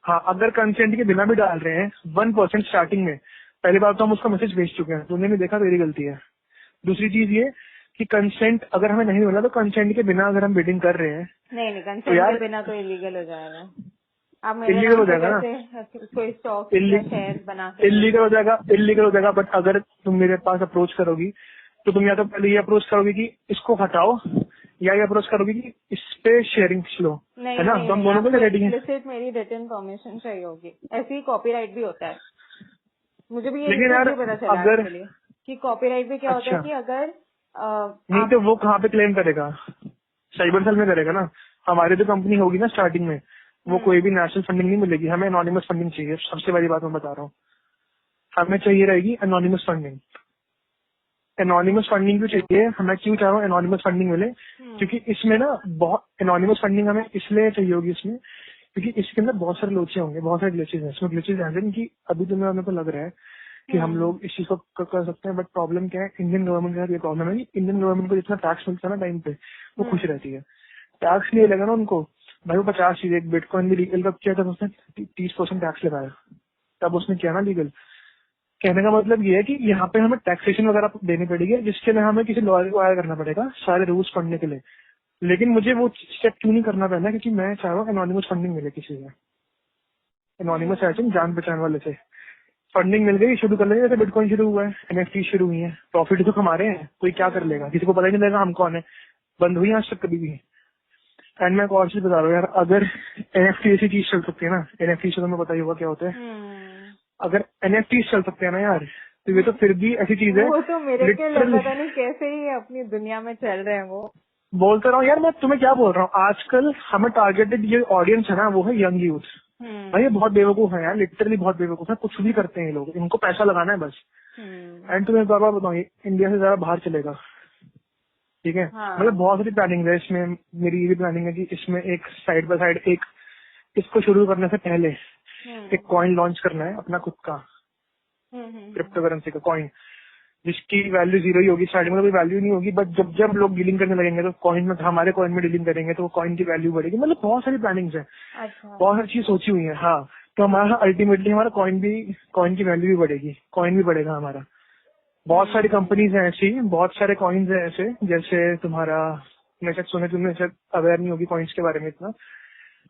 हाँ अगर कंसेंट के बिना भी डाल रहे हैं 1% स्टार्टिंग में, पहली बार तो हम उसका मैसेज भेज चुके हैं, तुमने नहीं देखा तो मेरी गलती है। दूसरी चीज ये कि कंसेंट अगर हमें नहीं मिला तो कंसेंट के बिना अगर हम बिडिंग कर रहे हैं, नहीं कंसेंट के बिना तो इलीगल हो जाएगा। आप इलीगल हो जाएगा ना, कोई स्टॉक या शेयर बना के इलीगल हो जाएगा। बट अगर तुम मेरे पास अप्रोच करोगी तो तुम या तो पहले ये अप्रोच करोगे कि इसको हटाओ, या ये अप्रोच करोगे कि इस पे शेयरिंग लो, है ना, तो हम दोनों को रेडी हैं। मेरी रिटन परमिशन चाहिए होगी, ऐसे ही कॉपीराइट भी होता है। मुझे भी ये लेकिन यार पता चला अगर कि कॉपीराइट में क्या होता है कि अगर नहीं तो वो कहाँ पे क्लेम करेगा, साइबर सेल में करेगा ना। हमारी जो कंपनी होगी ना स्टार्टिंग में, वो कोई भी नेशनल फंडिंग नहीं मिलेगी, हमें एनोनिमस फंडिंग चाहिए। सबसे बड़ी बात मैं बता रहा हूँ, हमें चाहिए रहेगी एनोनिमस फंडिंग। एनोनिमस फंडिंग क्यों चाहिए, हमें क्यों चाह रहा हूँ एनोनिमस फंडिंग मिले, क्योंकि इसमें ना बहुत एनोनिमस फंडिंग हमें इसलिए चाहिए होगी इसमें, क्योंकि इसके अंदर बहुत सारे लोचे होंगे, बहुत सारे ग्लिचेज हैं इसमें। ग्लिचेज हैं कि अभी तो मेरे को लग रहा है कि हम लोग इस चीज को कर सकते हैं, बट प्रॉब्लम क्या है, इंडियन गवर्नमेंट के साथ ये प्रॉब्लम है कि इंडियन गवर्नमेंट को जितना टैक्स मिलता है ना टाइम पे, वो खुश रहती है। टैक्स नहीं लगा ना उनको, भाई वो 50 चीज, एक बिटकॉइन भी लीगल कब किया था उसने 30% टैक्स लगाया, तब उसने किया ना लीगल। कहने का मतलब ये है कि यहाँ पे हमें टैक्सेशन वगैरह देनी पड़ेगी, जिसके लिए हमें किसी लॉयर को हायर करना पड़ेगा सारे रूल्स पढ़ने के लिए। लेकिन मुझे वो स्टेप क्यों नहीं करना पड़ना, क्योंकि मैं चाह रहा हूँ एनोनिमस फंडिंग मिले किसी से, एनोनिमस एजेंट, जान पहचान वाले से फंडिंग मिल गई, शुरू कर लेंगे। जैसे बिटकॉइन शुरू हुआ है, एनएफटी शुरू हुई है, प्रॉफिट तो कमा रहे हैं, कोई क्या कर लेगा, किसी को पता ही नहीं लगेगा हम कौन है, बंद हुई आज तक कभी भी। एंड मैं एक और चीज बता रहा हूँ यार, अगर एनएफटी ऐसी चीज चल सकती है ना, एनएफटी से तुम्हें पता ही होगा क्या होता है, अगर एनएफटी चल सकते हैं ना यार, तो ये तो फिर भी ऐसी चीज है, वो तो मेरे के लिए पता नहीं कैसे ही अपनी दुनिया में चल रहे हैं। वो बोलता रहा हूँ यार, मैं तुम्हें क्या बोल रहा हूँ, आजकल हमें टारगेटेड ये ऑडियंस है ना, वो है यंग यूथ। भाई ये बहुत बेवकूफ है यार, लिटरली बहुत बेवकूफ है, कुछ भी करते हैं ये लोग, इनको पैसा लगाना है बस। एंड तुम्हें बार बार बताऊँ, इंडिया से ज्यादा बाहर चलेगा, ठीक है। मतलब बहुत सारी प्लानिंग है इसमें, मेरी ये भी प्लानिंग है कि इसमें एक साइड बाय साइड एक इसको शुरू करने से पहले एक कॉइन लॉन्च करना है अपना खुद का, क्रिप्टो करेंसी का कॉइन, जिसकी वैल्यू जीरो ही होगी, स्टार्टिंग में कोई वैल्यू नहीं होगी, बट जब जब लोग डीलिंग करने लगेंगे तो कॉइन में, हमारे कॉइन में डीलिंग करेंगे तो कॉइन की वैल्यू बढ़ेगी। मतलब बहुत सारी प्लानिंग्स है, बहुत सारी चीज सोची हुई है। हाँ, तो हमारा अल्टीमेटली हमारा कॉइन की वैल्यू भी बढ़ेगी, कॉइन भी बढ़ेगा हमारा। बहुत सारी कंपनीज हैं ऐसी, बहुत सारे कॉइन्स हैं ऐसे, जैसे तुम्हारा, मैं शायद सुने, तुमने शायद अवेयर नहीं होगी कॉइन्स के बारे में इतना,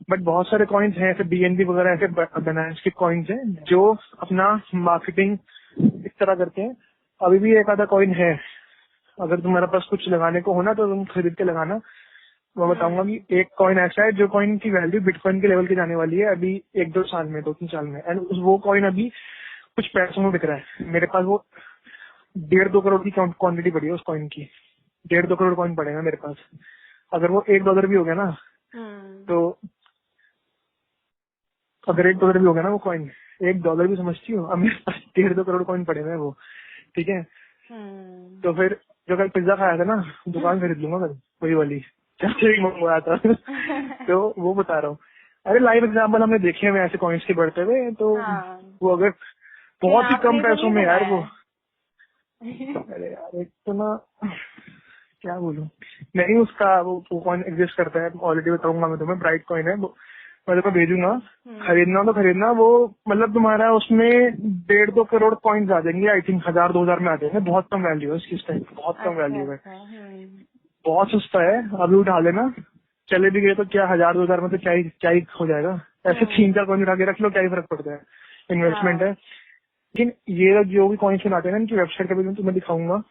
बट बहुत सारे कॉइन्स हैं ऐसे, बीएनबी वगैरह ऐसे बनाएंस के कॉइन्स हैं जो अपना मार्केटिंग इस तरह करते हैं। अभी भी एक आधा कॉइन है, अगर तुम्हारे पास कुछ लगाने को हो ना तो तुम खरीद के लगाना। मैं बताऊंगा कि एक कॉइन ऐसा है जो कॉइन की वैल्यू बिटकॉइन के लेवल की जाने वाली है अभी 1-2 साल में, 2-3 साल में। एंड वो कॉइन अभी कुछ पैसों में बिक रहा है। मेरे पास वो 1.5-2 करोड़ की क्वांटिटी पड़ी है उस कॉइन की, 1.5-2 करोड़ कॉइन पड़ेगा मेरे पास। अगर वो $1 भी हो गया ना, तो अगर $1 भी हो गया ना वो कॉइन, $1 भी समझती हो, अब मेरे पास 1.5-2 करोड़ कॉइन पड़े हुए हैं वो, ठीक है। तो फिर जो कल पिज्जा खाया था ना, दुकान खरीद लूंगा कल, वही वाली चाचा ही मंगवाया था तो वो बता रहा हूँ। अरे लाइव एग्जाम्पल हमने देखे हुए ऐसे कॉइन्स के बढ़ते हुए, तो वो अगर बहुत ही कम पैसों में यार वो, अरे यार एक तो ना क्या बोलूं, नहीं उसका वो कॉइन एग्जिस्ट करता है, ऑलरेडी बताऊंगा मैं तुम्हें, ब्राइट कॉइन है, मैं तो भेजूंगा, खरीदना तो खरीदना। वो मतलब तुम्हारा उसमें 1.5-2 करोड़ कॉइन्स आ जाएंगे, आई थिंक 1000-2000 में आ जाएंगे। बहुत कम वैल्यू है उसकी, बहुत कम वैल्यू है, बहुत सस्ता है। अभी उठा लेना, चले भी गए तो क्या 1000-2000 में तो क्या ही हो जाएगा। ऐसे 3-4 कॉइन उठा के रख लो, क्या ही फर्क पड़ता है, इन्वेस्टमेंट है। लेकिन ये जो भी कॉइन्स बनाते हैं ना, इनकी वेबसाइट का भी मैं तुम्हें दिखाऊंगा।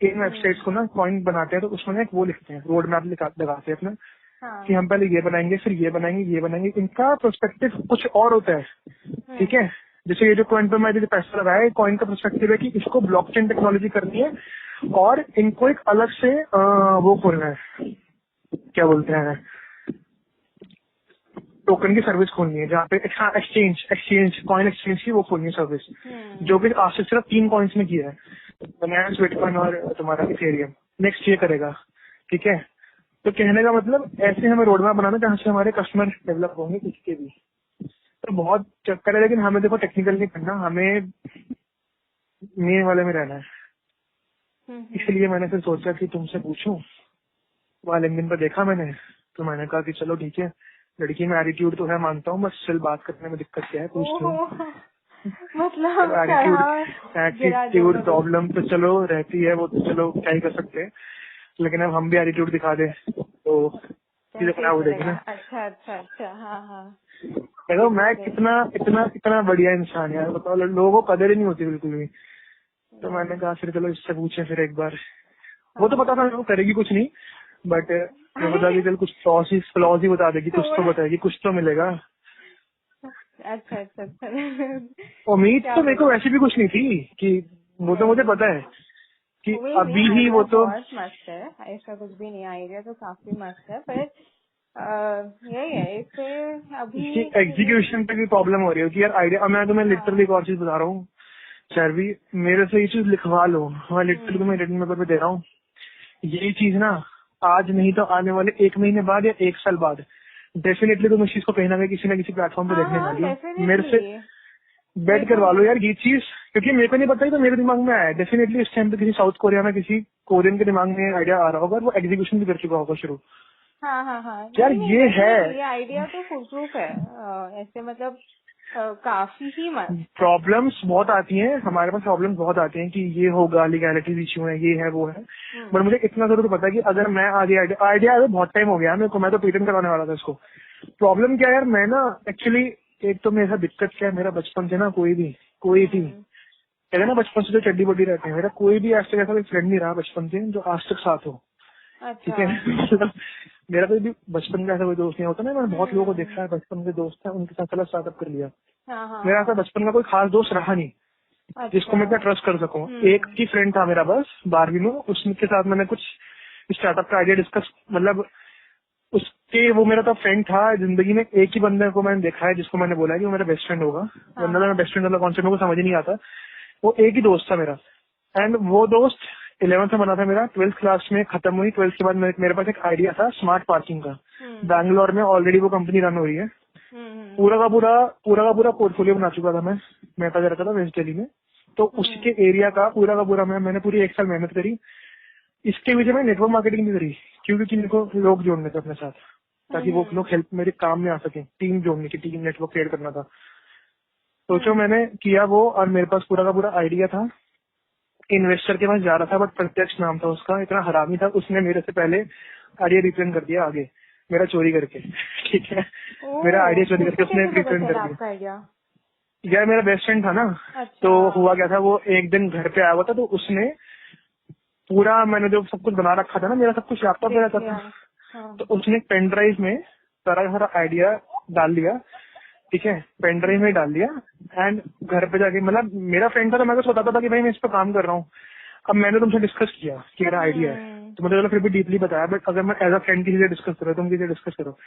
इन वेबसाइट्स को ना कॉइन बनाते हैं तो उसमें एक वो लिखते हैं, रोड मैप लगाते हैं अपना कि हम पहले ये बनाएंगे, फिर ये बनाएंगे, ये बनाएंगे। इनका पर्सपेक्टिव कुछ और होता है। ठीक है, जैसे ये जो कॉइन पर मैंने जो पैसा लगाया है, कॉइन का पर्सपेक्टिव है कि इसको ब्लॉकचेन टेक्नोलॉजी करनी है और इनको एक अलग से वो खोलना है, क्या बोलते हैं, टोकन की सर्विस खोलनी है, जहाँ पे एक्सचेंज कॉइन एक्सचेंज की वो खोलनी है सर्विस, जो कि आज से सिर्फ 3 कॉइन्स में किया है, बाइनेंस, बिटकॉइन और तुम्हारा इथेरियम। नेक्स्ट ये करेगा। ठीक है, तो कहने का मतलब ऐसे हमें रोड मैप बनाना जहाँ से हमारे कस्टमर डेवलप होंगे किसके भी। तो बहुत चक्कर है, लेकिन हमें देखो टेक्निकल नहीं करना, हमें मेन वाले में रहना है। इसलिए मैंने फिर सोचा कि तुमसे पूछूं, वहाँ लिंक्डइन पर देखा मैंने, तो मैंने कहा कि चलो ठीक है, लड़की में एटीट्यूड तो है मानता हूँ, बस स्टिल बात करने में दिक्कत क्या है पूछती हूँ। मतलब एटीट्यूड प्रॉब्लम तो चलो रहती है, वो तो चलो क्या ही कर सकते हैं, लेकिन अब हम भी एटीट्यूड दिखा दे तो चीजें खराब हो जाएगी ना। अच्छा। हाँ। देखो मैं कितना इतना इतना बढ़िया इंसान यार, बताओ, लोगों को कदर ही नहीं होती बिल्कुल भी। तो मैंने कहा फिर चलो इससे पूछे फिर एक बार। वो तो पता था वो करेगी कुछ नहीं, बट ये बता दी चल कुछ फ्लॉज ही बता देगी, कुछ तो बताएगी, कुछ तो मिलेगा। अच्छा। उम्मीद तो मेरे को वैसे भी कुछ नहीं थी कि वो तो मुझे पता है कि अभी ही वो तो बहुत मस्त है, ऐसा कुछ भी नहीं, आइडिया तो काफी मस्त है, पर यही है इससे अभी एग्जीक्यूशन पे भी प्रॉब्लम हो रही है कि यार आइडिया, मैं तुम्हें लिटरली एक और चीज बता रहा हूँ चार्वी, मेरे से ये चीज लिखवा लो, मैं लिटरली तुम्हें रिटन पेपर पे दे रहा हूँ, यही चीज ना आज नहीं तो आने वाले 1 महीने बाद या 1 साल बाद डेफिनेटली तुम इस चीज को कहीं ना कहीं किसी न किसी प्लेटफॉर्म पे देखने वाली हो। मेरे से बेट करवा लो यार ये चीज, क्योंकि मेरे को नहीं पता, तो मेरे दिमाग में आया डेफिनेटली इस टाइम पे किसी साउथ कोरिया में किसी कोरियन के दिमाग में आइडिया आ रहा होगा, वो एग्जीक्यूशन भी कर चुका होगा शुरू। हाँ यार ये है, ये आइडिया तो फुल प्रूफ है, ऐसे मतलब काफी ही मस्त। प्रॉब्लम्स बहुत आती हैं हमारे पास, प्रॉब्लम्स बहुत आती हैं कि ये होगा, लीगैलिटीज इश्यू है, ये है वो है, बट मुझे इतना जरूर पता है कि अगर मैं आगे आइडिया बहुत टाइम हो गया मेरे को, मैं तो पेटेंट करवाने वाला था इसको। प्रॉब्लम क्या है यार, मैं ना एक्चुअली एक तो मेरा दिक्कत क्या है, मेरा बचपन से ना कोई भी कहते हैं ना बचपन से जो चड्डी बड्डी रहते हैं, मेरा कोई भी आज तक ऐसा कोई फ्रेंड नहीं रहा बचपन से जो आज तक साथ हो। ठीक है, मतलब मेरा कोई भी बचपन का ऐसा कोई दोस्त नहीं होता ना, मैंने बहुत लोगों को देखा है बचपन के दोस्त है, उनके साथ चला स्टार्टअप कर लिया। मेरा ऐसा बचपन का कोई खास दोस्त रहा नहीं जिसको मैं इतना ट्रस्ट कर सकूं। एक ही फ्रेंड था मेरा बस 12वीं में, उसके साथ मैंने कुछ स्टार्टअप का आइडिया डिस्कस, मतलब उसके वो मेरा तो फ्रेंड था जिंदगी में, एक ही बंदे को मैंने देखा है जिसको मैंने बोला कि वो मेरा बेस्ट फ्रेंड होगा, वरना मेरा बेस्ट फ्रेंड वाला कॉन्सेप्ट मेरे को समझ ही नहीं आता। वो एक ही दोस्त था मेरा, एंड वो दोस्त 11th में बना था मेरा, 12th क्लास में खत्म हुई। 12th के बाद मेरे पास एक आइडिया था स्मार्ट पार्किंग का, बैंगलोर में ऑलरेडी वो कंपनी रन हो रही है, पूरा का पूरा पोर्टफोलियो बना चुका था मैं मेहता रहता था वेस्ट दिल्ली में, तो उसके एरिया का पूरा मैंने पूरी 1 साल मेहनत करी। इसके बीच में नेटवर्क मार्केटिंग भी करी, क्योंकि मेरे को लोग जोड़ने थे अपने साथ, ताकि वो लोग हेल्प मेरे काम में आ सके, टीम जोड़ने की, टीम नेटवर्क क्रिएट करना था। सोचो मैंने किया वो, और मेरे पास पूरा का पूरा आइडिया था। इन्वेस्टर के पास जा रहा था, बट प्रत्यक्ष नाम था उसका, इतना हरामी था, उसने मेरे से पहले आइडिया रिप्रेजेंट कर दिया आगे, मेरा चोरी करके। ठीक है, मेरा आइडिया चोरी करके उसने रिप्रेजेंट कर दिया। यार मेरा बेस्ट फ्रेंड था ना, तो हुआ क्या था, वो एक दिन घर पे आया हुआ था, तो उसने पूरा, मैंने जो सब कुछ बना रखा था ना, मेरा सब कुछ लैपटॉप पे रहता था, तो उसने पेन ड्राइव में सारा आइडिया डाल दिया। ठीक है, पेन ड्राइव में डाल दिया, एंड घर पे जाके, मतलब मेरा फ्रेंड था तो मैं तो बताता था कि भाई मैं इस पर काम कर रहा हूँ। अब मैंने तुमसे डिस्कस किया कि मेरा आइडिया है, तो मुझे फिर भी डीपली बताया, बट अगर मैं एज अ फ्रेंड किसी से डिस्कस करो, तुम किसी से डिस्कस करो,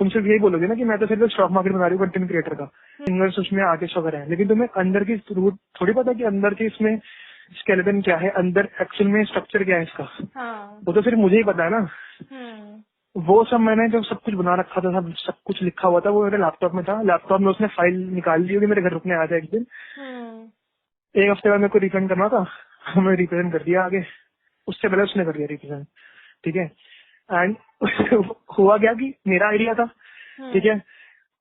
तुम सिर्फ यही बोलोगे ना कि मैं तो सिर्फ स्टॉक मार्केट बना रही हूँ कंटेंट क्रिएटर का, इन्वेस्ट उसमें आर्टिस्ट वगैरह है, लेकिन तुम्हें अंदर की रूट थोड़ी पता कि अंदर की इसमें स्केलेटन क्या है, अंदर एक्चुअल में स्ट्रक्चर क्या है इसका। वो तो सिर्फ मुझे ही पता है ना। वो सब मैंने जो सब कुछ बना रखा था, सब कुछ लिखा हुआ था, वो मेरे लैपटॉप में था। लैपटॉप में उसने फाइल निकाल ली होगी, मेरे घर रुकने आया था एक दिन, 1 हफ्ते बाद मेरे को रिप्रेजेंट करना था, मैं रिप्रेजेंट कर दिया आगे, उससे पहले उसने कर दिया रिप्रेजेंट। ठीक है, एंड हुआ क्या कि मेरा आइडिया था, ठीक है,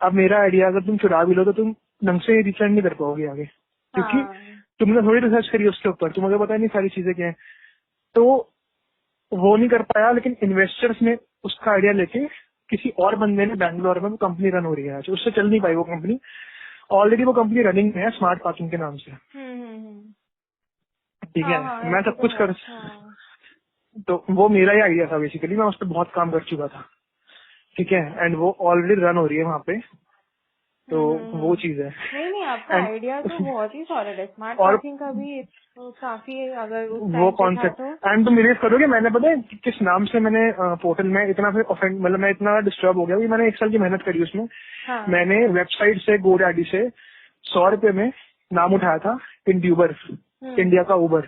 अब मेरा आइडिया अगर तुम चुरा भी लो तो तुम ढंग से रिप्रेजेंट नहीं कर पाओगे आगे, क्योंकि तुमने थोड़ी रिसर्च करी उसके ऊपर, तुम्हें पता नहीं सारी चीजें क्या है, तो वो नहीं कर पाया। लेकिन इन्वेस्टर्स ने उसका आइडिया लेके किसी और बंदे ने, बैंगलोर में वो कंपनी रन हो रही है आज, उससे चल नहीं पाई वो कंपनी, ऑलरेडी वो कंपनी रनिंग में है स्मार्ट पार्किंग के नाम से। ठीक है, मैं सब कुछ कर, तो वो मेरा ही आइडिया था बेसिकली, मैं उस पर बहुत काम कर चुका था। ठीक है, एंड वो ऑलरेडी रन हो रही है वहाँ पे, तो वो चीज है। नहीं आपका आइडिया तो बहुत ही सॉलिड है, स्मार्ट और पार्किंग का भी तो काफी, अगर उस वो टाइम पे था कॉन्सेप्ट तो। एंड तुम बिलीव करोगे, मैंने पता है किस नाम से मैंने पोर्टल में इतना फिर ऑफेंड, मतलब मैं इतना डिस्टर्ब हो गया कि मैंने 1 साल की मेहनत करी उसमें। हाँ। मैंने वेबसाइट से GoDaddy से 100 रुपए में नाम उठाया था इंड्यूबर, इंडिया का उबर,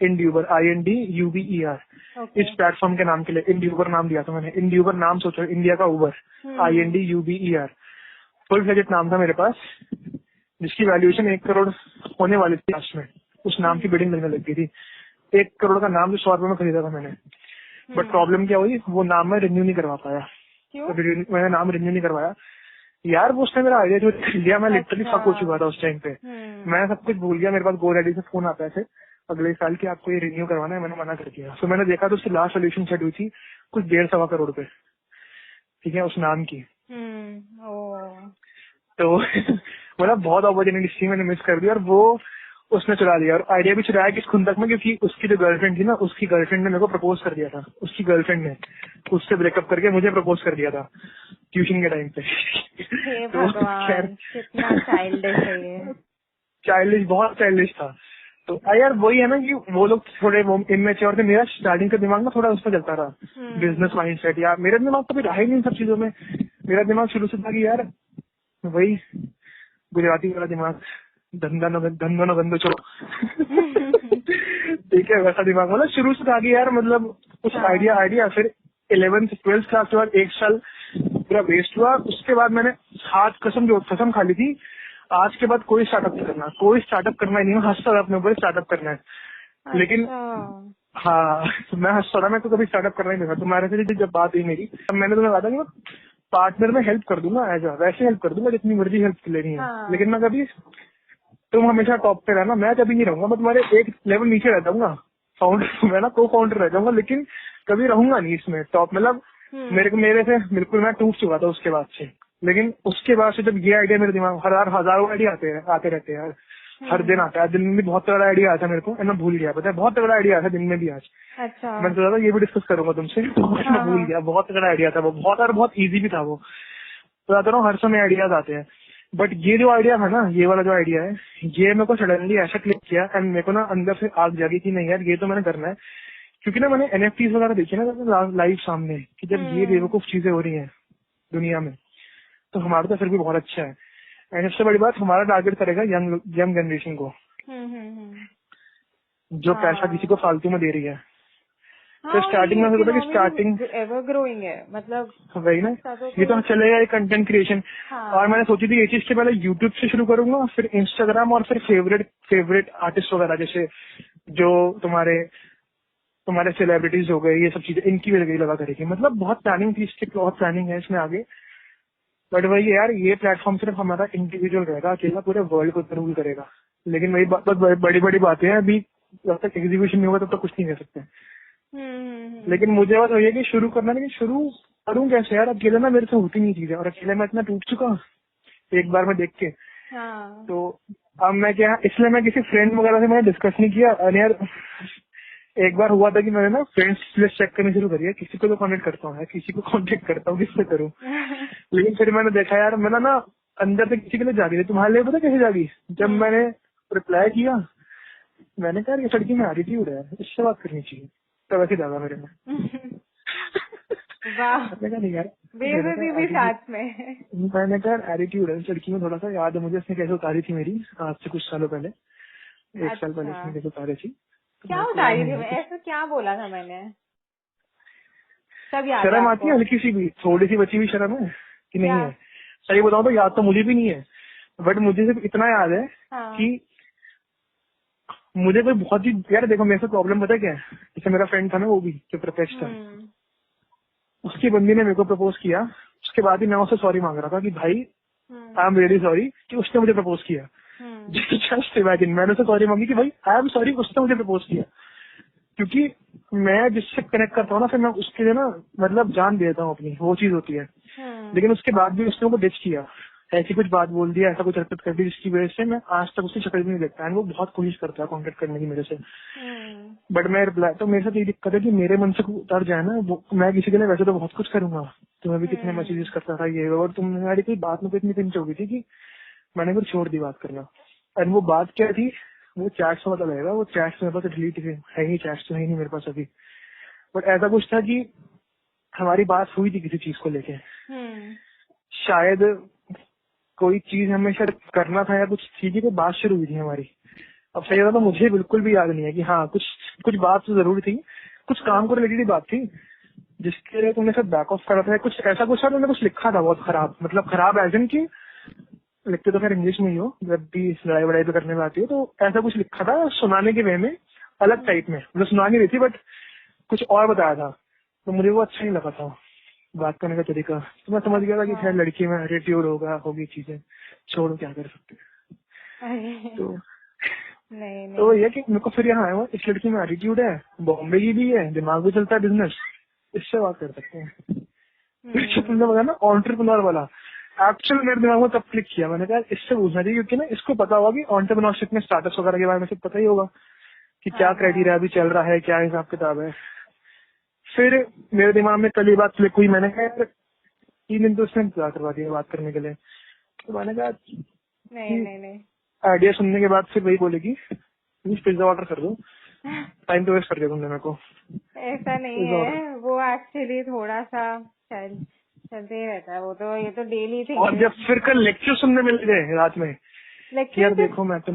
इंड्यूबर INDUBER, ओके। इस प्लेटफॉर्म के नाम के लिए इंड्यूबर नाम दिया था मैंने। इंड्यूबर नाम सोचो, इंडिया का उबर, INDUBER, फुल फ्लेजेड नाम था मेरे पास, जिसकी वैल्यूएशन 1 करोड़ होने वाली थी लास्ट में। उस नाम की बिडिंग लगने लग गई थी। 1 करोड़ का नाम जो 100 रुपए में खरीदा था मैंने। बट प्रॉब्लम क्या हुई, वो नाम मैं रिन्यू नहीं करवा पाया। क्यों? तो मैंने नाम रिन्यू नहीं करवाया यार, वो उसने मेरा आइडिया जो लिया, मैं लिटरली अच्छा। फक हो चुका था उस टाइम पे। मैं सब कुछ भूल गया। मेरे पास GoDaddy से फोन आता है अगले साल की, आपको ये रिन्यू करवाना है, मैंने मना कर दिया। तो मैंने देखा तो उसकी लास्ट सोल्यूशन सेट हुई थी कुछ 1.5-1.25 करोड़ रुपए, ठीक है, उस नाम की। तो मतलब बहुत अपॉर्चुनिटी थी, मैंने मिस कर दी, और वो उसने चुरा लिया। और आइडिया भी चुराया किस खुंदक में, क्योंकि उसकी जो गर्लफ्रेंड थी ना, उसकी गर्लफ्रेंड ने मेरे को प्रपोज कर दिया था। उसकी गर्लफ्रेंड ने उससे ब्रेकअप करके मुझे प्रपोज कर दिया था ट्यूशन के टाइम पे। हे तो भगवान, कितना चाइल्डिश है ये। चाइल्डिश, बहुत चाइल्डिश था। तो यार वही है ना कि वो लोग थोड़े वो इमेच्योर थे। मेरा स्टार्टिंग का दिमाग ना थोड़ा उस पर चलता रहा, बिजनेस माइंडसेट। यार मेरा दिमाग कभी रहा ही नहीं सब चीजों में। मेरा दिमाग शुरू से था कि यार वही गुजराती वाला दिमाग, धंधा न गंदो छोड़ो। ठीक है, वैसा दिमाग मतलब शुरू से था कि यार मतलब कुछ आइडिया। फिर 11th 12th क्लास के बाद 1 साल पूरा वेस्ट हुआ। उसके बाद मैंने हाथ कसम खा ली थी, आज के बाद कोई स्टार्टअप नहीं करना, कोई स्टार्टअप करना ही नहीं। हंसता था अपने ऊपर, स्टार्टअप करना है। लेकिन हाँ, मैं हंसता था, मैं तो कभी स्टार्टअप करना ही नहीं था। तुम्हारे से जब बात हुई मेरी, तब मैंने तुम्हें कहा था कि मैं पार्टनर में हेल्प कर दूंगा, एज वैसे हेल्प कर दूंगा जितनी मर्जी हेल्प लेनी है। लेकिन मैं कभी, तुम हमेशा टॉप पे रहना, मैं कभी नहीं रहूंगा। मैं तुम्हारे एक लेवल नीचे रह जाऊंगा, फाउंडर मैं ना को फाउंडर रह जाऊंगा, लेकिन कभी रहूंगा नहीं इसमें टॉप। मतलब मेरे से बिल्कुल मैं टूट चुका था उसके बाद से। लेकिन उसके बाद से जब ये आइडिया मेरे दिमाग, हजारों आइडिया आते रहते हैं, हर दिन आता है। दिन में भी बहुत तगड़ा आइडिया आता है मेरे को, मैं भूल गया। पता है, बहुत तगड़ा आइडिया आता है दिन में भी आज। अच्छा। मैं सोचा था ये भी डिस्कस करूंगा तुमसे, मैं भूल गया। बहुत तगड़ा आइडिया था वो, बहुत इजी भी था वो। तो आता हूँ, हर समय आइडियाज आते हैं। बट ये जो आइडिया था ना, ये वाला जो आइडिया है, ये मेरे को सडनली ऐसा क्लिक किया एंड मेरे को ना अंदर से आग जागी कि नहीं यार ये तो मैंने करना है। क्योंकि ना मैंने NFTs वगैरह देखी ना लाइव सामने, कि जब ये बेवकूफ चीजें हो रही हैं दुनिया में, तो हमारा तो फिर भी बहुत अच्छा है। एंड सबसे बड़ी बात, हमारा टारगेट करेगा यंग जनरेशन को, जो पैसा किसी को फालतू में दे रही है। तो स्टार्टिंग में पता कि स्टार्टिंग एवर ग्रोइंग है, मतलब वही ना, ये तो चलेगा कंटेंट क्रिएशन। और मैंने सोची थी ये चीज के पहले यूट्यूब से शुरू करूंगा, फिर इंस्टाग्राम, और फिर फेवरेट आर्टिस्ट वगैरह, जैसे जो तुम्हारे सेलिब्रिटीज हो गए, ये सब चीजें इनकी भी लगा करेगी। मतलब बहुत प्लानिंग थी इसकी, बहुत प्लानिंग है इसमें आगे। बट वही यार, ये प्लेटफॉर्म सिर्फ हमारा इंडिविजुअल रहेगा, अकेला पूरे वर्ल्ड को रूल करेगा। लेकिन वही बड़ी बड़ी बातें हैं, अभी जब तक एग्जीक्यूशन नहीं होगा तब तक कुछ नहीं कर सकते। लेकिन मुझे बस वही है कि शुरू करना, लेकिन शुरू करूँ कैसे यार, अकेले ना मेरे से होती नहीं चीजें, और अकेले मैं इतना टूट चुका एक बार में देख के। तो अब मैं क्या, इसलिए मैं किसी फ्रेंड वगैरह से मैंने डिस्कस नहीं किया। और यार एक बार हुआ था कि मैंने ना फ्रेंड्स लिस्ट चेक करनी शुरू करी है, किसी को तो कॉन्टेक्ट करता हूँ, किसी को कॉन्टेक्ट करता हूँ, किससे करूँ। लेकिन फिर मैंने देखा यार, मैंने ना अंदर से किसी के लिए जागी थी। तुम्हारे लिए पता कैसे जागी, जब मैंने रिप्लाई किया, मैंने कहा ये लड़की में एटीट्यूड है, इससे बात करनी चाहिए, तो वैसे जागा मेरे में। मैंने कहा नहीं यार, भी साथ में मैंने कहा एटीट्यूड है इस लड़की में थोड़ा सा। याद है मुझे, उसने कैसे उतारी थी मेरी, आज से कुछ सालों पहले, 1 साल पहले उसने कैसे उतारी थी। क्या उतारी थी, ऐसा क्या बोला था मैंने, सब याद है? शर्म आती है हल्की सी भी, थोड़ी सी बची हुई शर्म है कि नहीं है? सही बताऊं तो याद तो मुझे भी नहीं है, बट मुझे सिर्फ इतना याद है कि मुझे कोई बहुत ही, यार देखो मेरे से प्रॉब्लम पता क्या है, जैसे मेरा फ्रेंड था ना, वो भी जो प्रत्यक्ष था, उसकी बंदी ने मेरे को प्रपोज किया। उसके बाद ही मैं उससे सॉरी मांग रहा था कि भाई आई एम रियली सॉरी कि उसने मुझे प्रपोज किया। जस्ट इमेजिन, मैंने उससे सॉरी मांगी कि भाई आई एम सॉरी उसने मुझे प्रपोज किया। क्योंकि मैं जिससे कनेक्ट करता हूँ ना, फिर मैं उसके लिए ना मतलब जान देता हूँ अपनी, वो चीज होती है। लेकिन उसके बाद भी उसने वो डिच किया ऐसी कुछ बात बोल दिया, ऐसा कुछ हरकत कर दी जिसकी वजह से मैं आज तक उसकी शक्ल भी नहीं देखता। एंड वो बहुत कोशिश करता है कॉन्टेक्ट करने की मेरे से, बट मैं रिप्लाई, तो मेरे साथ ये दिक्कत है कि मेरे मन से उतर जाए ना वो, मैं किसी के लिए वैसे तो बहुत कुछ करूंगा, तुम्हें भी कितने मैसेजेस करता था ये, और तुम्हारी कोई बात में इतनी पिंच हो गई थी कि मैंने फिर छोड़ दी बात करना। एंड वो बात क्या थी, वो चैट से पता लगेगा, वो चैट मेरे पास डिलीट है ही, चैट तो है ही नहीं मेरे पास अभी, बट ऐसा कुछ था कि हमारी बात हुई थी किसी चीज को लेके, शायद कोई चीज हमें शायद करना था या कुछ चीज की बात शुरू हुई थी हमारी। अब सही होता तो मुझे बिल्कुल भी याद नहीं है कि हाँ कुछ बात तो जरूर थी, कुछ काम को रिलेटेड बात थी जिसके लिए तुमने सब बैक ऑफ करा था, कुछ ऐसा कुछ था, तुमने कुछ लिखा था बहुत खराब, मतलब खराब एज इन की लिखते तो खैर इंग्लिश में ही हो, जब भी लड़ाई वड़ाई पे करने में आती हो, तो ऐसा कुछ लिखा था सुनाने के वे में, अलग टाइप में, मतलब सुना नहीं रही थी बट कुछ और बताया था, तो मुझे वो अच्छा नहीं लगा था बात करने का तरीका। तो मैं समझ गया था कि खैर लड़की में एटीट्यूड होगी चीजें, छोड़ो क्या कर सकते हैं। तो नहीं। तो ये कि मेरे को फिर यहाँ आया हुआ, इस लड़की में एटीट्यूड है, बॉम्बे की भी है, दिमाग भी चलता है बिजनेस, इससे बात कर सकते हैं। फिर तुमने बताया ना एंटरप्रेन्योर वाला, एक्चुअल मेरे दिमाग में तब क्लिक किया, मैंने कहा इससे पूछना चाहिए, क्योंकि ना इसको पता होगा कि एंटरप्रेन्योरशिप में स्टार्टअप्स वगैरह के बारे में सब पता ही होगा कि क्या क्राइटेरिया अभी चल रहा है, क्या हिसाब किताब है। फिर मेरे दिमाग में कल ये बात क्लिक हुई, मैंने कहा 3 दिन तो उसने इंतजार करवा दिया बात करने के लिए, तो मैंने कहा नहीं। आइडिया सुनने के बाद फिर वही बोलेगी प्लीज पिज्जा ऑर्डर कर दो, टाइम तो वेस्ट कर दिया तुमने मेरे को। ऐसा नहीं है, वो एक्चुअली थोड़ा सा चलते ही रहता है वो, तो ये तो डेली थी। और जब फिर कल लेक्चर सुनने मिल गए रात में, यार देखो मैं तो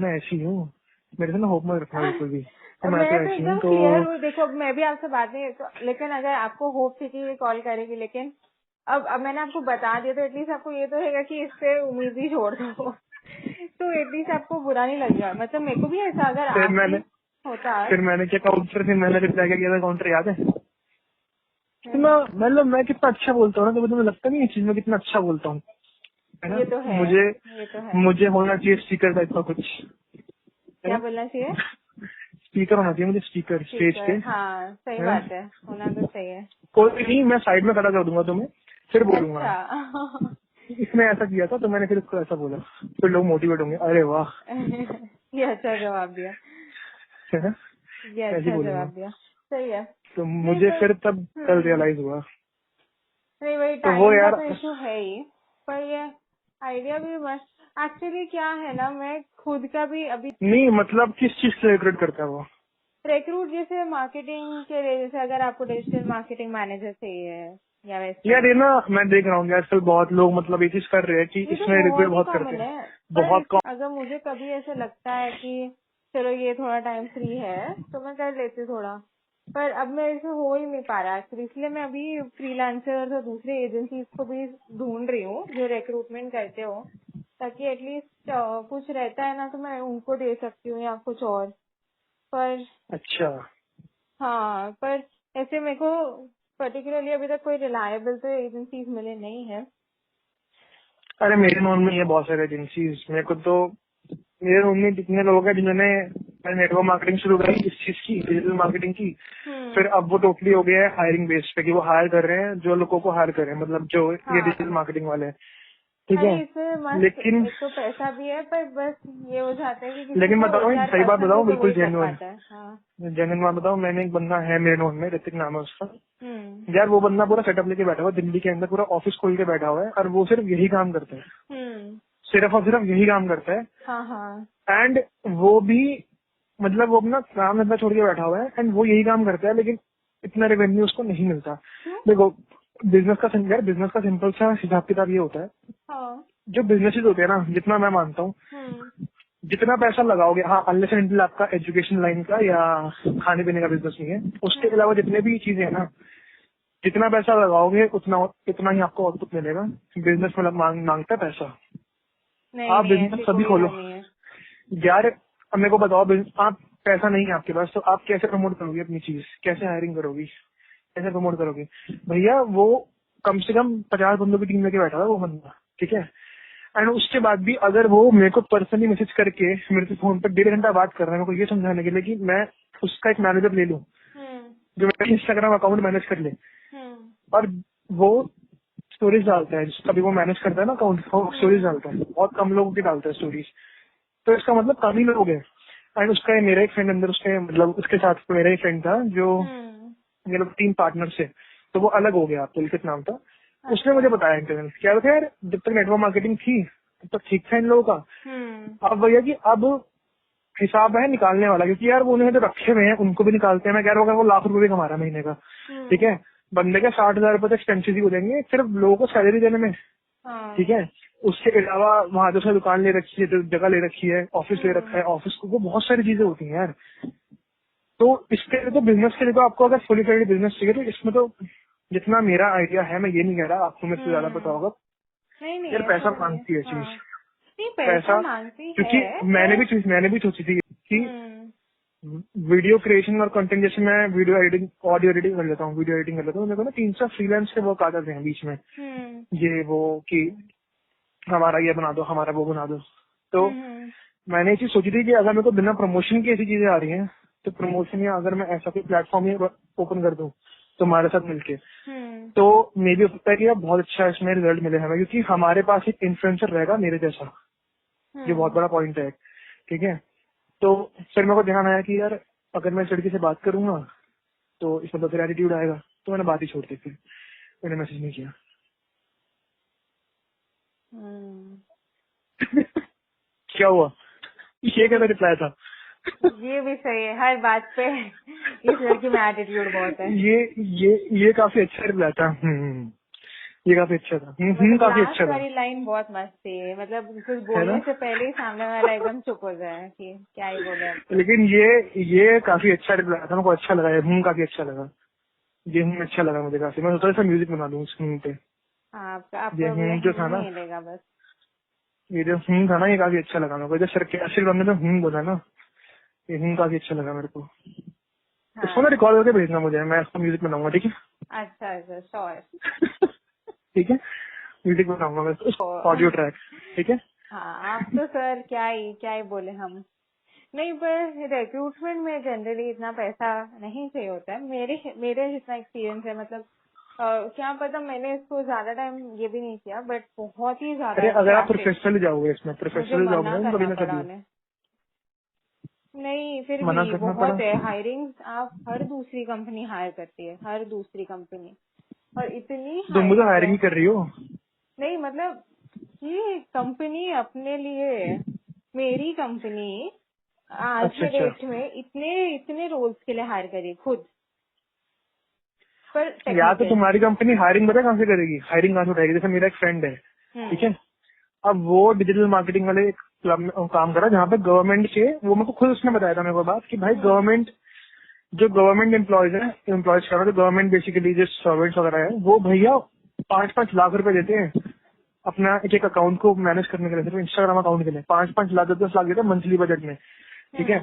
ना ऐसी हूँ, मेरे से ना होप मत रखना बिल्कुल भी, मैं तो एकदम क्लियर हूँ। देखो मैं भी आपसे बात नहीं तो, लेकिन अगर आपको होप थी कि ये कॉल करेगी, लेकिन अब मैंने आपको बता दिया तो एटलीस्ट आपको ये तो है कि इससे उम्मीद ही छोड़ दो। तो एटलीस्ट आपको बुरा नहीं लगेगा, मतलब मेरे को भी ऐसा अगर आप होता। फिर मैंने क्या काउंटर, फिर मैंने रिप्लाई किया था काउंटर, याद है? मतलब मैं कितना अच्छा बोलता हूँ ना, तो तुम्हें लगता नहीं इस चीज में कितना अच्छा बोलता हूँ, है ना? ये तो है, मुझे होना चाहिए स्पीकर टाइप का कुछ, क्या बोलना चाहिए, स्पीकर होना चाहिए मुझे, स्पीकर स्टेज पे। हाँ सही बात है, होना तो चाहिए। कोई नहीं, मैं साइड में खड़ा कर दूंगा तुम्हें, फिर बोलूंगा अच्छा। इसने ऐसा किया था, तो मैंने फिर उसको ऐसा बोला, फिर लोग मोटिवेट होंगे, अरे वाह ये अच्छा जवाब दिया, है ना? ये अच्छा जवाब दिया, सही है। तो मुझे फिर तब कल रियलाइज हुआ, नहीं वही तो वो टाइम यार का तो इशू है ही, पर ये आइडिया भी बस एक्चुअली क्या है ना, मैं खुद का भी अभी नहीं, मतलब किस चीज से रिक्रूट करता है वो? रिक्रूट जैसे मार्केटिंग के लिए, जैसे अगर आपको डिजिटल मार्केटिंग मैनेजर चाहिए या वैसे। यार ये ना मैं देख रहा हूँ आजकल बहुत लोग मतलब ये चीज कर रहे हैं कि इसमें रिक्रूट बहुत करते हैं, बहुत। अगर मुझे कभी ऐसे लगता है कि चलो ये थोड़ा टाइम फ्री है तो मैं कर लेती हूँ थोड़ा, पर अब मेरे से हो ही नहीं पा रहा है, इसलिए मैं अभी फ्रीलांसर और दूसरे एजेंसीज को भी ढूंढ रही हूँ जो रिक्रूटमेंट करते हो, ताकि एटलीस्ट कुछ रहता है ना तो मैं उनको दे सकती हूँ या कुछ और। पर अच्छा हाँ, पर ऐसे मेरे को पर्टिकुलरली अभी तक कोई रिलायबल तो एजेंसीज मिले नहीं है। अरे मेरे नोन में ये बहुत सारे एजेंसीज, मेरे को तो मेरे नोन में कितने लोग हैं जिन्होंने नेटवर्क मार्केटिंग शुरू करी इस चीज की, डिजिटल मार्केटिंग की, फिर अब वो टोटली हो गया है हायरिंग बेस पे कि वो हायर कर रहे हैं जो लोगों को हायर कर रहे हैं, मतलब जो ये डिजिटल मार्केटिंग वाले हैं, ठीक है। लेकिन एक तो पैसा भी है, पर बस ये हो जाता है कि लेकिन बताओ सही बात बताओ, बिल्कुल जेन्युइन बात बताओ, मैंने एक बंदा है मेरे नोन में, ऋतिक नाम है उसका, यार वो बंदा पूरा सेटअप लेके बैठा हुआ दिल्ली के अंदर, पूरा ऑफिस खोल के बैठा हुआ है और वो सिर्फ यही काम करता है, सिर्फ और सिर्फ यही काम करता है। एंड वो भी मतलब वो अपना काम धंधा छोड़ के बैठा हुआ है एंड वो यही काम करता है, लेकिन इतना रेवेन्यू उसको नहीं मिलता। देखो बिजनेस का सिंपल सा हिसाब किताब ये होता है, जो बिजनेसेस होते हैं ना, जितना मैं मानता हूँ, जितना पैसा लगाओगे, हाँ अनलेस एंड अनटिल आपका एजुकेशन लाइन का या खाने पीने का बिजनेस नहीं है, उसके अलावा जितने भी चीजें हैं ना, जितना पैसा लगाओगे उतना ही आपको आउटपुट मिलेगा। बिजनेस मतलब मांगता है पैसा, आप बिजनेस सभी खोलो यार। अब मेरे को बताओ, आप पैसा नहीं है आपके पास तो आप कैसे प्रमोट करोगे अपनी चीज, कैसे हायरिंग करोगी, कैसे प्रमोट करोगे? भैया वो कम से कम 50 बंदों की टीम लेके बैठा था वो बंदा, ठीक है। एंड उसके बाद भी अगर वो मेरे को पर्सनली मैसेज करके मेरे से फोन पर 1.5 घंटा बात कर रहा है, मेरे को ये समझाने के लिए कि मैं उसका एक मैनेजर ले लूं जो मेरा इंस्टाग्राम अकाउंट मैनेज कर ले, और वो स्टोरीज डालता है, कभी वो मैनेज करता है ना अकाउंट, स्टोरीज डालता है, बहुत कम लोगों की डालता है स्टोरीज। तो इसका मतलब कम ही लोग हैं। एंड उसका मेरा एक फ्रेंड अंदर, उसके मतलब उसके साथ मेरा ही फ्रेंड था जो, ये लोग 3 पार्टनर से, तो वो अलग हो गया, पुलकित नाम था। उसने मुझे बताया इंटरनेट क्या होता है यार, जब तक नेटवर्क मार्केटिंग थी तब तक ठीक था इन लोगों का। अब भैया कि अब हिसाब है निकालने वाला, क्योंकि यार वो उन्हें तो रखे हुए हैं, उनको भी निकालते हैं। मैं कह रहा हूँ वो लाख रुपए भी कमा रहा है महीने का, ठीक है, बंदे के 60,000 रुपए तक एक्सपेंसिव ही हो जाएंगे सिर्फ लोगों को सैलरी देने में, ठीक है। उसके अलावा वहां दूसरी दुकान ले रखी है, जगह ले रखी है, ऑफिस ले रखा है, ऑफिस को बहुत सारी चीजें होती हैं यार। तो इसके लिए तो बिजनेस के लिए तो आपको अगर फुली फ्लेज्ड बिजनेस चाहिए तो इसमें तो जितना मेरा आइडिया है, मैं ये नहीं कह रहा आपको मेरे से ज्यादा पता होगा, नहीं यार पैसा मांगती है चीज, नहीं पैसा मांगती क्योंकि है। मैंने भी सोची थी कि वीडियो क्रिएशन और कंटेंट, जैसे मैं वीडियो एडिटिंग ऑडियो एडिटिंग कर लेता हूँ, वीडियो एडिटिंग कर लेता हूँ, मेरे को ना 300 फ्रीलांस के वर्क आ जाते हैं बीच में, ये वो कि हमारा ये बना दो, हमारा वो बना दो। तो मैंने ये चीज सोची थी कि अगर मेरे को बिना प्रमोशन की ऐसी चीजें आ रही हैं तो प्रमोशन, या अगर मैं ऐसा कोई प्लेटफॉर्म ही ओपन कर दूं तुम्हारे साथ मिलके, तो मे भी हो सकता है कि अब बहुत अच्छा इसमें रिजल्ट मिले हमें, क्योंकि हमारे पास एक इन्फ्लुएंसर रहेगा मेरे जैसा, ये बहुत बड़ा पॉइंट है, ठीक है। तो फिर मेरे को ध्यान आया कि यार अगर मैं इस लड़की से बात करूंगा तो इसमें तो फिर एटीट्यूड आएगा, तो मैंने बात ही छोड़ दी, फिर मैंने मैसेज नहीं किया। क्या हुआ, ये क्या रिप्लाई था? ये भी सही है, हर बात पे इस लड़की में एटीट्यूड बहुत है। ये काफी अच्छा रिप्लाई था। ये काफी अच्छा था। काफी अच्छा था। वाली लाइन बहुत मस्त थी, मतलब कुछ बोलने से पहले ही सामने वाला एकदम चुप हो जाए कि क्या ही बोले। लेकिन ये काफी अच्छा रिप्लाई था, मेरे को अच्छा लगा, ये काफी अच्छा लगा, ये अच्छा लगा मुझे काफी। मैं सोचा था म्यूजिक बना लूँ उस पे। ये जो था ना, बस ये जो था ना, ये काफी अच्छा लगा मेरे को। जब सरकास्टिक बंदे ने बोला ना, ये काफी अच्छा लगा मेरे को। इसको ना रिकॉर्ड करके भेजना मुझे, मैं इसका म्यूजिक बनाऊंगा, ठीक है? अच्छा श्योर। ठीक है, म्यूजिक बनाऊंगा मैं ऑडियो ट्रैक, ठीक है। हाँ आप तो सर क्या ही बोले हम। नहीं, पर रिक्रूटमेंट में जनरली इतना पैसा नहीं चाहिए होता है, मेरे जितना एक्सपीरियंस है। मतलब क्या पता, मैंने इसको ज्यादा टाइम ये भी नहीं किया, बट बहुत ही ज्यादा। अरे अगर आप प्रोफेशनल जाओगे इसमें, प्रोफेशनल जाओगे ना कभी ना कभी नहीं, फिर भी बहुत है हायरिंग। आप हर दूसरी कंपनी हायर करती है, हर दूसरी कंपनी, और इतनी तो मुझे हायरिंग कर रही हो। नहीं मतलब ये कंपनी अपने लिए, मेरी कंपनी आज के डेट में इतने रोल्स के लिए हायर करी खुद। पर या तो तुम्हारी कंपनी हायरिंग पता कहाँ से करेगी, हायरिंग कहाँ से उठाएगी? जैसे मेरा एक फ्रेंड है, ठीक है, अब वो डिजिटल मार्केटिंग वाले एक क्लब में काम कर रहा है जहाँ पे गवर्नमेंट के, वो मेरे को खुद उसने बताया था मेरे को बात कि भाई गवर्नमेंट, जो गवर्नमेंट एम्प्लॉयज है, एम्प्लॉयज कर रहा है, गवर्नमेंट बेसिकली जो सर्वेंट्स वगैरह है, वो भैया 5-5 लाख रुपए देते हैं अपना एक अकाउंट को मैनेज करने के लिए, सिर्फ इंस्टाग्राम अकाउंट के लिए 5-5 लाख 10-10 लाख देते हैं मंथली बजट में, ठीक है।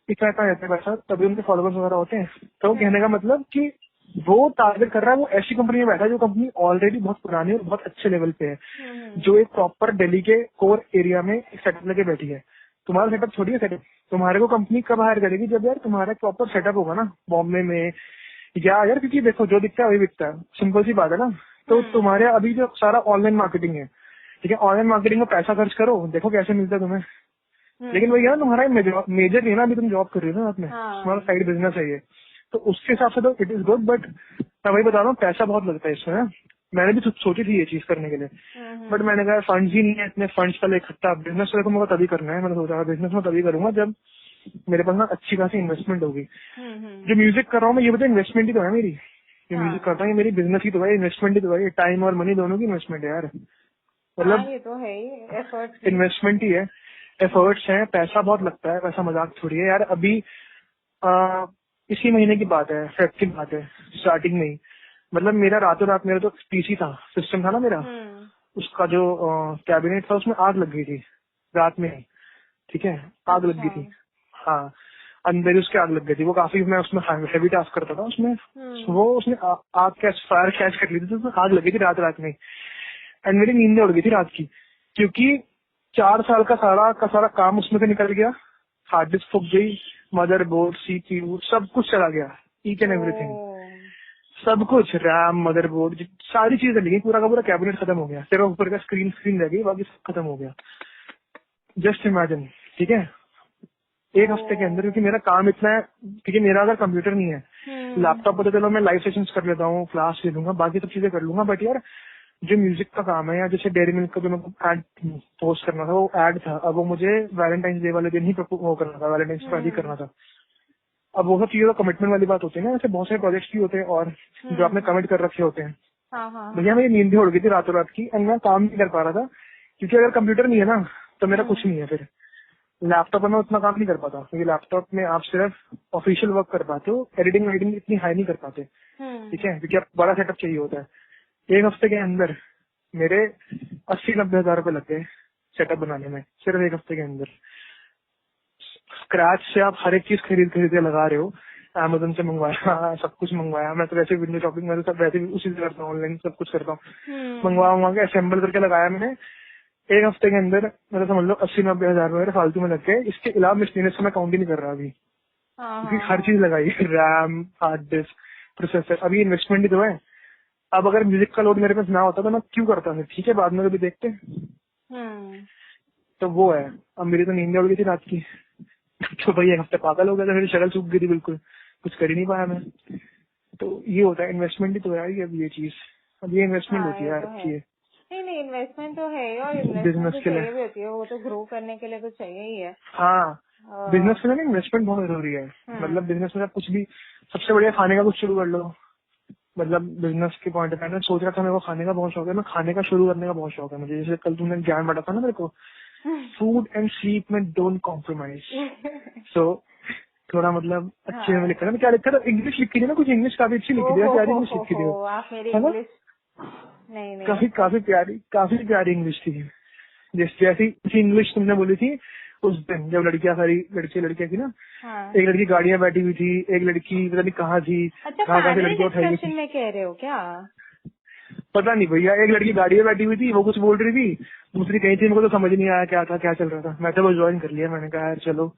इतना रहता है पैसा, तभी उनके फॉलोवर्स वगैरह होते हैं। तो कहने का मतलब कि वो टारगेट कर रहा है, वो ऐसी कंपनी में बैठा है जो कंपनी ऑलरेडी बहुत पुरानी और बहुत अच्छे लेवल पे है, जो एक प्रॉपर दिल्ली के कोर एरिया में सेटअप लेके बैठी है। तुम्हारा सेटअप छोड़िए सेटअप, तुम्हारे को कंपनी कब हायर करेगी? जब यार तुम्हारा प्रॉपर सेटअप होगा ना बॉम्बे में, या यार क्योंकि देखो जो दिखता है वही बिकता है, सिंपल सी बात है ना। तो तुम्हारे अभी जो सारा ऑनलाइन मार्केटिंग है, ठीक है, ऑनलाइन मार्केटिंग में पैसा खर्च करो, देखो कैसे मिलता है तुम्हें। लेकिन वही है ना, तुम्हारा मेजर नहीं है ना, अभी तुम जॉब कर रही हो ना आपने, तुम्हारा साइड बिजनेस है ये, तो उसके हिसाब से तो इट इज गुड। बट मैं वही बता रहा हूँ, पैसा बहुत लगता है इसमें। मैंने भी सोची थी ये चीज करने के लिए, बट मैंने कहा फंड्स ही नहीं है इतने, फंड्स का इकट्ठा। बिजनेस को मेरे को तभी करना है, मैंने सोचा बिजनेस में तभी करूंगा जब मेरे पास ना अच्छी खासी इन्वेस्टमेंट होगी। जो म्यूजिक कर रहा हूँ मैं, ये बताया इन्वेस्टमेंट ही तो है मेरी, जो म्यूजिक करता हूँ ये मेरी बिजनेस ही तो है, इन्वेस्टमेंट ही तो है, टाइम और मनी दोनों की इन्वेस्टमेंट है यार। मतलब ये तो है ही, एफर्ट इन्वेस्टमेंट ही है, एफर्ट्स हैं, पैसा बहुत लगता है, पैसा मजाक थोड़ी है यार। अभी इसी महीने की बात है, फेब की बात है, स्टार्टिंग में ही मतलब मेरा रातों रात, मेरा तो पीसी था, सिस्टम था ना मेरा, उसका जो कैबिनेट था उसमें आग लग गई थी रात में ही, ठीक है, आग लग गई थी। हाँ, अंदर ही उसके आग लग गई थी। वो काफी, मैं उसमें हेवी टास्क करता था उसमें, वो उसने आग कैच, फायर कैच कर ली थी, तो उसमें आग लगी थी रात में। एंड मेरी नींदें उड़ गई थी रात की, क्योंकि 4 साल का सारा काम उसमें से निकल गया। हार्ड डिस्क फूक गई, मदरबोर्ड, सीपीयू सब कुछ चला गया, ईच एंड एवरीथिंग सब कुछ, रैम, मदरबोर्ड, सारी चीजें लगी, पूरा का पूरा कैबिनेट खत्म हो गया, सिर्फ ऊपर का स्क्रीन रह गई, बाकी सब खत्म हो गया। जस्ट इमेजिन, ठीक है, एक हफ्ते के अंदर, क्योंकि मेरा काम इतना है, क्योंकि मेरा अगर कंप्यूटर नहीं है, लैपटॉप पर तो चलो मैं लाइव सेशंस कर लेता हूँ, क्लास ले लूंगा, बाकी सब चीजें कर लूंगा, बट यार जो म्यूजिक का काम है, या जैसे डेयरी मिल्क का जो मेरे को एड पोस्ट करना था, वो एड था, अब वो मुझे वैलेंटाइंस डे वाले दिन ही वो करना था, वैलेंटाइंस पर ही करना था। अब वो सब चीजों का कमिटमेंट वाली बात होती है ना, ऐसे बहुत सारे प्रोजेक्ट्स भी होते हैं और जो आपने कमिट कर रखे होते हैं। भैया मेरी नींद भी उड़ गई थी रातों रात की, एंड मैं काम नहीं कर पा रहा था, क्योंकि अगर कंप्यूटर नहीं है ना तो मेरा कुछ नहीं है, फिर लैपटॉप में मैं उतना काम नहीं कर पाता, क्योंकि लैपटॉप में आप सिर्फ ऑफिशियल वर्क कर पाते हो, एडिटिंग वेडिटिंग इतनी हाई नहीं कर पाते, ठीक है, क्योंकि आप बड़ा सेटअप चाहिए होता है। एक हफ्ते के अंदर मेरे 80-90 हजार रुपए लग गए सेटअप बनाने में, सिर्फ एक हफ्ते के अंदर। स्क्रैच से आप हर एक चीज खरीद के लगा रहे हो, अमेजोन से मंगवाया, सब कुछ मंगवाया, मैं तो वैसे विंडो शॉपिंग में तो सब वैसे भी उसी से करता हूँ, ऑनलाइन सब कुछ करता हूँ, मंगवा के असेंबल करके लगाया मैंने। एक हफ्ते के अंदर मतलब समझ लो 80-90 हजार मेरे फालतू में लग गए। इसके अलावा मिसलेनियस से मैं काउंट ही नहीं कर रहा अभी, क्योंकि हर चीज लगाई, रैम, हार्ड डिस्क, प्रोसेसर, अभी इन्वेस्टमेंट ही तो है। अब अगर म्यूजिक का लोड मेरे पास ना होता तो मैं क्यों करता था, ठीक है बाद में कभी देखते। तो वो है, अब मेरी तो नींद उड़ गई थी रात की, तो भाई एक हफ्ते पागल हो गया था, मेरी शक्ल सूख गई थी बिल्कुल, कुछ कर ही नहीं पाया मैं। तो ये होता है, इन्वेस्टमेंट ही तो है अब ये चीज, अब ये इन्वेस्टमेंट होती है यार, नहीं इन्वेस्टमेंट तो है ही, और इन्वेस्टमेंट तो चाहिए भी होती है, वो तो ग्रो करने के लिए तो चाहिए ही है। हाँ, बिजनेस में ना इन्वेस्टमेंट बहुत जरूरी है। मतलब बिजनेस में आप कुछ भी, सबसे बढ़िया खाने का कुछ शुरू कर लो, मतलब बिजनेस के पॉइंट ऑफ व्यू सोच रहा था, मेरे को खाने का बहुत शौक है, मैं खाने का शुरू करने का बहुत शौक है मुझे। जैसे कल तुमने ज्ञान बांटा था ना मेरे को, फूड एंड स्लीप में डोंट कॉम्प्रोमाइज। सो थोड़ा मतलब अच्छे में लिखा था, क्या लिखा था, इंग्लिश लिखी थी ना, कुछ इंग्लिश काफी अच्छी लिखी थी, प्यारी इंग्लिश लिखी थी, नहीं काफी प्यारी इंग्लिश थी। जैसी इंग्लिश तुमने बोली थी उस दिन जब लड़कियां थी ना, एक लड़की गाड़ियां बैठी हुई थी, एक लड़की पता नहीं कहाँ थी, कहाँ से लड़कियां उठाई हुई थी, में कह रहे हो क्या? पता नहीं भैया, एक लड़की गाड़ियां बैठी हुई थी, वो कुछ बोल रही थी, दूसरी कहीं थी, मेरे को तो समझ नहीं आया क्या था, क्या चल रहा था। मैं तो वो ज्वाइन कर लिया, मैंने कहा यार चलो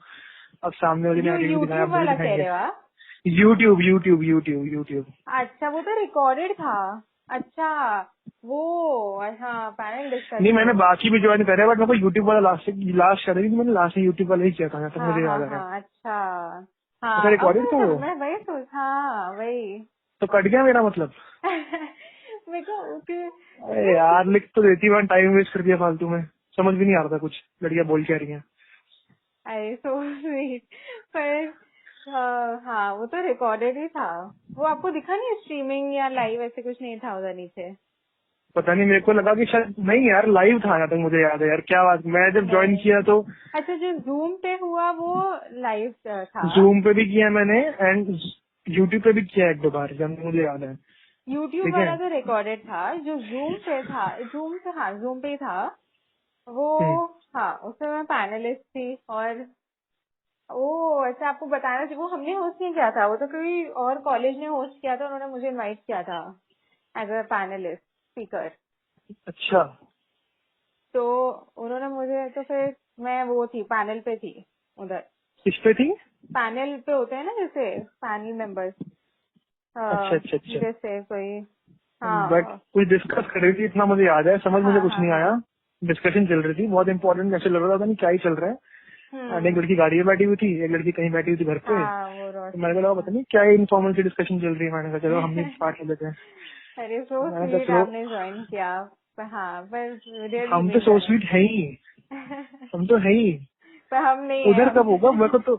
अब सामने वाली ने यूट्यूब। अच्छा वो तो रिकॉर्डेड था। अच्छा वो, हाँ पैनल डिस्कशन। नहीं मैंने बाकी भी ज्वाइन करे, बट मेरे को यूट्यूब वाला लास्ट कर रही थी, मैंने लास्ट यूट्यूब वाला ही किया था, तो मुझे याद आया। अच्छा हाँ रिकॉर्डेड था वो, मैं वही सोच, हाँ वही तो कट गया मेरा मतलब। मेरे को अरे यार लिख तो देती, मैं टाइम वेस्ट कर दिया फालतू में, समझ भी नहीं आ रहा था कुछ लड़कियां बोल क्या रही हैं। अरे सो स्वीट, पर हाँ वो तो रिकॉर्डेड ही था। वो आपको दिखा नहीं स्ट्रीमिंग या लाइव, ऐसे कुछ नहीं था उधर नीचे? पता नहीं, मेरे को लगा कि शायद नहीं यार लाइव था, यहाँ तक मुझे याद है यार, क्या बात, मैं जब ज्वाइन किया तो। अच्छा जो जूम पे हुआ वो लाइव था? जूम पे भी किया मैंने, एंड यूट्यूब पे भी किया एक दो बार, जब मुझे याद है। यूट्यूब वाला तो रिकॉर्डेड था, जो जूम पे था, जूम पे था वो। हाँ उसमें मैं पैनलिस्ट थी, और ओ अच्छा आपको बताना चाहिए, वो हमने होस्ट नहीं किया था, वो तो कोई और कॉलेज ने होस्ट किया था, उन्होंने मुझे इनवाइट किया था एज अ पैनलिस्ट स्पीकर। अच्छा, तो उन्होंने मुझे, तो फिर मैं वो थी, पैनल पे थी उधर। किस पे थी? पैनल पे होते हैं ना जैसे पैनल मेंबर्स, अच्छा। जैसे कोई, बट कुछ डिस्कस कर रही थी इतना मुझे याद है, समझ मुझे कुछ नहीं आया। डिस्कशन चल रही थी, बहुत इंपॉर्टेंट ऐसे लग रहा था, नहीं क्या ही चल रहा है। एक लड़की गाड़ी में बैठी हुई थी, एक लड़की कहीं बैठी हुई थी घर पे, तो मैंने कहा पता नहीं क्या इनफॉर्मल सी डिस्कशन चल रही है, मैंने कहा चलो हम भी पार्ट ले लेते हैं। अरे सो स्वीट आपने ज्वाइन किया। हाँ पर हम तो सो स्वीट है ही, हम तो है ही, पर हम नहीं उधर कब होगा मेरे को तो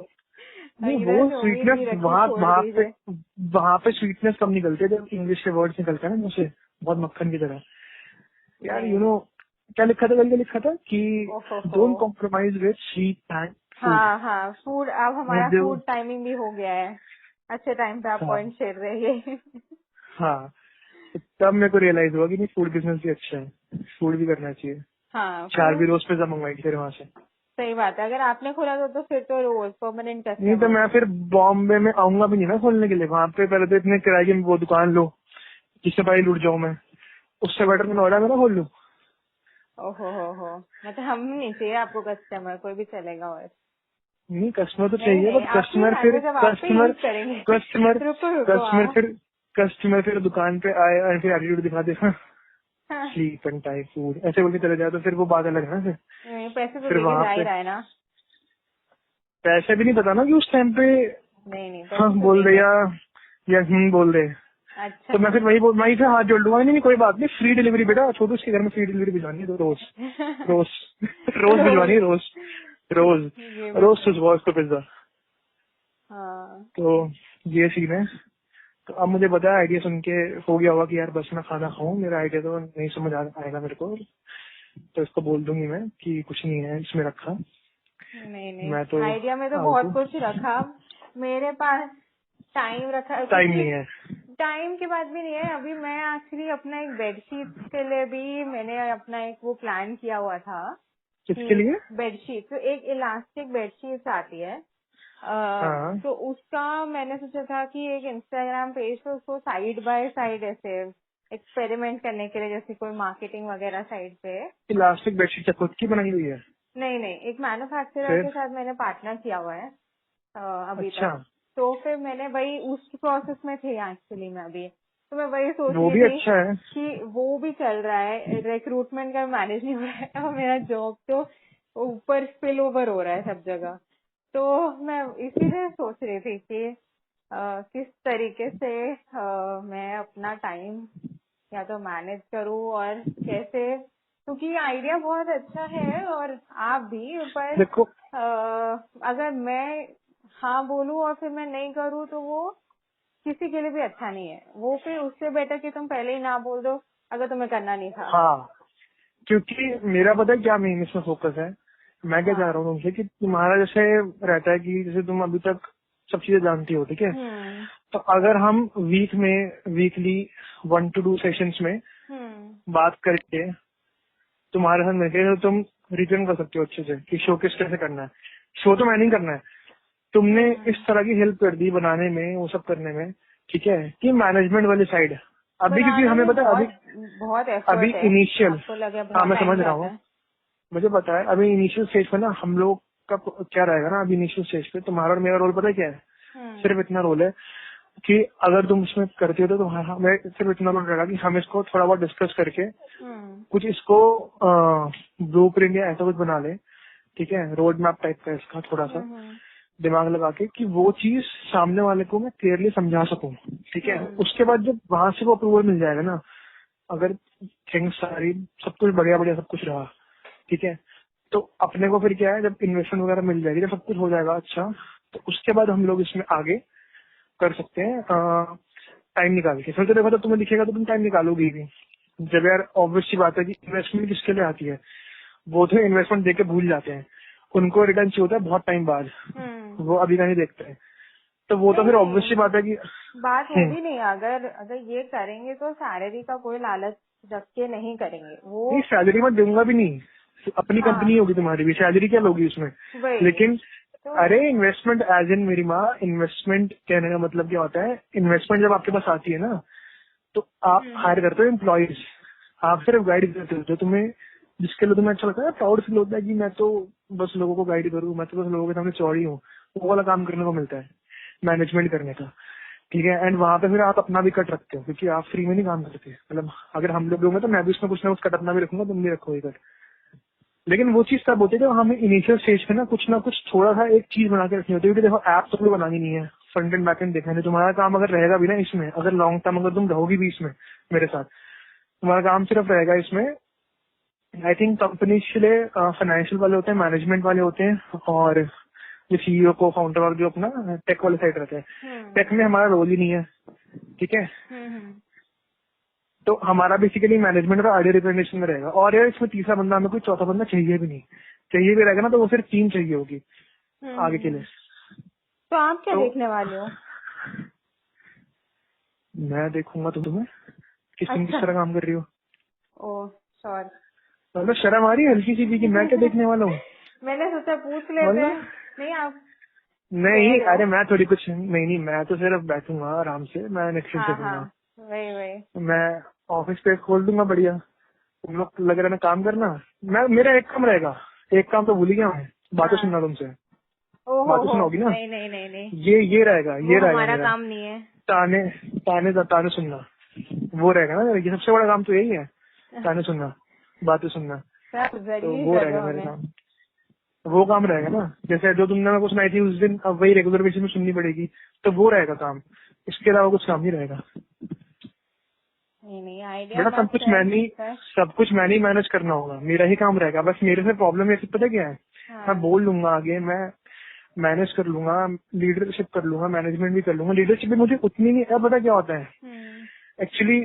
नहीं, वो स्वीटनेस वहाँ पे स्वीटनेस कम निकलते थे, इंग्लिश के वर्ड्स निकलते हैं ना मुझसे बहुत मक्खन की तरह यार। यू नो क्या लिखा था, क्या लिखा था कि don't compromise with sleep and food. Food, अब हमारा फूड टाइमिंग भी हो गया है, अच्छे टाइम पे आप पॉइंट शेयर रहिए। हाँ तब मेरे को रियलाइज हुआ कि नहीं फूड बिजनेस भी अच्छा है, फूड भी करना चाहिए। हाँ चार भी रोज पिज्जा मंगवाई फिर वहाँ से। सही बात है, अगर आपने खोला तो फिर तो रोज परमानेंट कस्टमर। नहीं तो मैं फिर बॉम्बे में आऊंगा भी नहीं ना खोलने के लिए, वहाँ पे पहले तो इतने किराए की वो दुकान लो जिससे पहले लुट जाऊँ मैं, उससे बेटर मैं नोएडा में ना खोल लूँ। ओहो मतलब हम नहीं चाहिए आपको कस्टमर, कोई भी चलेगा। और नहीं कस्टमर तो चाहिए, बट कस्टमर फिर कस्टमर फिर दुकान पे आए और फिर एटीट्यूड दिखा दे, हाँ, स्लीप एंड टाइम फूड ऐसे बोल के चले जाए, तो फिर वो बात अलग है ना। नहीं, पैसे तो फिर लेके वहां जा ही पे रहा है ना। पैसे भी नहीं पता ना कि उस टाइम पे नहीं हाँ पैसे तो बोल दे देंगे। या बोल दे, अच्छा। तो मैं फिर वहीं पे हाथ जोड़ लूंगा, नहीं कोई बात नहीं, फ्री डिलीवरी बेटा, छोटू उसके घर में फ्री डिलीवरी भिजवानी है तो रोज रोज रोज भिजवानी है, रोज रोज ये भी रोज सही। सुझाव उसको पिज्जा। हाँ। तो ये सीन है। तो अब मुझे पता है, आइडिया सुन के हो गया होगा कि यार बस मैं खाना खाऊं, मेरा आइडिया तो नहीं समझ आएगा मेरे को, तो इसको बोल दूंगी मैं कि कुछ नहीं है इसमें रखा, नहीं मैं तो आइडिया में तो बहुत फालतू, कुछ रखा। मेरे पास टाइम रखा टाइम क्योंकि नहीं है। टाइम की बात भी नहीं है। अभी मैं एक्चुअली अपना एक बेडशीट के लिए भी मैंने अपना एक वो प्लान किया हुआ था किसके कि लिए? बेडशीट, तो एक इलास्टिक बेडशीट आती है, हाँ तो उसका मैंने सोचा था कि एक इंस्टाग्राम पेज पे उसको साइड बाय साइड ऐसे एक्सपेरिमेंट करने के लिए, जैसे कोई मार्केटिंग वगैरह साइड पे। इलास्टिक बेडशीट क्या खुद की बनाई हुई है? नहीं, एक मैन्युफैक्चरर के फिर साथ मैंने पार्टनर किया हुआ है अभी अच्छा, तक। तो फिर मैंने वही उस प्रोसेस में थी एक्चुअली मैं अभी, तो मैं वही सोच वो रही भी थी अच्छा है। कि वो भी चल रहा है, रिक्रूटमेंट का मैनेज नहीं हो रहा है और मेरा जॉब तो ऊपर स्पिल ओवर हो रहा है सब जगह। तो मैं इसीलिए सोच रही थी कि किस तरीके से मैं अपना टाइम या तो मैनेज करूँ और कैसे, क्योंकि आइडिया बहुत अच्छा है और आप भी, पर देखो अगर मैं हाँ बोलूँ और फिर मैं नहीं करूँ तो वो किसी के लिए भी अच्छा नहीं है। वो फिर उससे बेटर कि तुम पहले ही ना बोल दो अगर तुम्हें करना नहीं था। हाँ, क्योंकि मेरा पता है क्या मेन इसमें फोकस है, मैं क्या चाह हाँ। रहा हूँ तुमसे कि तुम्हारा जैसे रहता है कि जैसे तुम अभी तक सब चीजें जानती हो, ठीक है, हम्म। तो अगर हम वीकली 1 to 2 सेशंस में हम्म। बात करके तुम्हारे साथ मिलकर, तो तुम रिटर्न कर सकते हो अच्छे से कि शो किस तरह से करना है। शो तो मैं नहीं करना है, तुमने इस हम्म। तरह की हेल्प कर दी बनाने में, वो सब करने में, ठीक है, कि मैनेजमेंट वाली साइड अभी, क्योंकि बनाने हमें में पता है अभी बहुत बहुत अभी एफर्ट है। इनिशियल, आपको लगे हाँ बहुत मैं टाइम समझ रहा जाता हूँ, है। मुझे पता है अभी इनिशियल स्टेज पे ना हम लोग का क्या रहेगा ना, अभी इनिशियल स्टेज पे तुम्हारा और मेरा रोल पता है क्या है, हम्म। सिर्फ इतना रोल है कि अगर तुम इसमें करते हो तो तुम्हारा हमें सिर्फ इतना रोल रहेगा कि हम इसको थोड़ा बहुत डिस्कस करके हम्म। कुछ इसको ब्लू प्रिंट या ऐसा कुछ बना ले, ठीक है, रोड मैप टाइप का इसका थोड़ा सा हम्म। दिमाग लगा के, कि वो चीज सामने वाले को मैं क्लियरली समझा सकूं, ठीक है। हम्म। उसके बाद जब वहां से वो अप्रूवल मिल जाएगा ना, अगर थिंग्स सारी सब कुछ बढ़िया बढ़िया सब कुछ रहा, ठीक है, तो अपने को फिर क्या है, जब इन्वेस्टमेंट वगैरह मिल जाएगी, जब सब कुछ हो जाएगा अच्छा, तो उसके बाद हम लोग इसमें आगे कर सकते हैं टाइम निकाल के। फिर तो देखो, तो तुम्हें दिखेगा तो तुम टाइम निकालोगी भी। जब यार ऑब्वियस सी बात है कि इन्वेस्टमेंट किसके लिए आती है, वो तो इन्वेस्टमेंट देके भूल जाते हैं, उनको रिटर्न चाहिए होता है बहुत टाइम बाद, हम्म। वो अभी का नहीं देखते हैं। तो वो तो फिर ऑब्वियस सी नहीं, बात है कि बात वो भी नहीं, अगर अगर ये करेंगे तो सैलरी का कोई लालच रख के नहीं करेंगे वो। नहीं सैलरी मैं दूंगा भी नहीं, अपनी हाँ, कंपनी होगी तुम्हारी भी, सैलरी क्या लोगी उसमें। वही लेकिन तो। अरे इन्वेस्टमेंट एज इन मेरी माँ, इन्वेस्टमेंट कहने का मतलब क्या होता है, इन्वेस्टमेंट जब आपके पास आती है ना, तो आप हायर हम्म। करते हो एम्प्लॉयज, आप सिर्फ गाइड करते हो जो तुम्हें, जिसके लिए तुम्हें अच्छा लगता है, प्राउड फील होता है कि मैं तो बस लोगों को गाइड करूँ, मैं तो बस लोगों के सामने चौड़ी हूँ, वो वाला काम करने को मिलता है, मैनेजमेंट करने का, ठीक है। एंड वहां पे फिर आप अपना भी कट रखते हो, क्योंकि आप फ्री में नहीं काम करते, मतलब अगर हम लोग होंगे तो मैं भी उसमें कुछ ना कुछ कट अपना भी रखूंगा, तुम भी रखोगे कट। लेकिन वो चीज तब होती है जब हमें इनिशियल स्टेज पे ना कुछ थोड़ा सा एक चीज बना के रखनी होती है, क्योंकि देखो ऐप तो कोई बनानी नहीं है, फ्रंट एंड बैक एंड देखना नहीं, तुम्हारा काम अगर रहेगा भी ना इसमें, अगर लॉन्ग टर्म अगर तुम रहोगी भी इसमें मेरे साथ, तुम्हारा काम सिर्फ रहेगा इसमें, आई थिंक कंपनी के लिए फाइनेंशियल वाले होते हैं, मैनेजमेंट वाले होते हैं, और जो सीईओ को फाउंडर और जो अपना टेक वाले साइड रहते हैं। हम्म। टेक में हमारा रोल ही नहीं है, ठीक है, हम्म। तो हमारा बेसिकली मैनेजमेंट और आइडिया रिप्रेजेंटेशन में रहेगा। और यार इसमें तीसरा बंदा, हमें कोई चौथा बंदा चाहिए भी नहीं, चाहिए भी रहेगा ना तो वो सिर्फ टीम चाहिए होगी आगे के लिए। तो आप क्या तो देखने वाले हो? मैं देखूंगा तो तुम्हें तुम किस अच्छा। तरह काम कर रही हो, ओ सॉरी। मतलब शर्म आ रही है हल्की सी भी कि मैं क्या देखने वाला हूँ, मैंने सोचा पूछ लेते हैं। मतलब नहीं, आप कह नहीं, रहे हो। अरे मैं थोड़ी कुछ नहीं, मैं तो सिर्फ बैठूंगा आराम से, मैं नेटफ्लिक्स हाँ हाँ, देखूंगा, वही। मैं ऑफिस पे खोल दूंगा बढ़िया, तुम लोग लग रहा है ना काम करना, मैं मेरा एक काम रहेगा, एक काम तो भूल ही गया मैं, बातें हाँ, सुनना तुमसे। बात तो सुना होगी ना। नहीं नहीं नहीं नहीं, ये रहेगा, ये रहेगा हमारा मेरा। काम नहीं है। ताने ताने सुनना, वो रहेगा ना। ये सबसे बड़ा काम तो यही है, ताने सुनना, बातें सुनना। तो वो रहेगा मेरे काम, वो काम रहेगा ना। जैसे जो तुमने मेरे को सुनाई थी उस दिन, अब वही रेगुलर बेसिस में सुननी पड़ेगी, तो वो रहेगा काम। इसके अलावा कुछ काम नहीं रहेगा। नहीं आइडिया बेटा सब कुछ मैंने ही मैनेज करना होगा, मेरा ही काम रहेगा। बस मेरे से प्रॉब्लम है, पता क्या है, मैं बोल लूंगा आगे, मैं मैनेज कर लूंगा, लीडरशिप कर लूंगा, मैनेजमेंट भी कर लूंगा। लीडरशिप भी मुझे उतनी नहीं है। पता क्या होता है एक्चुअली,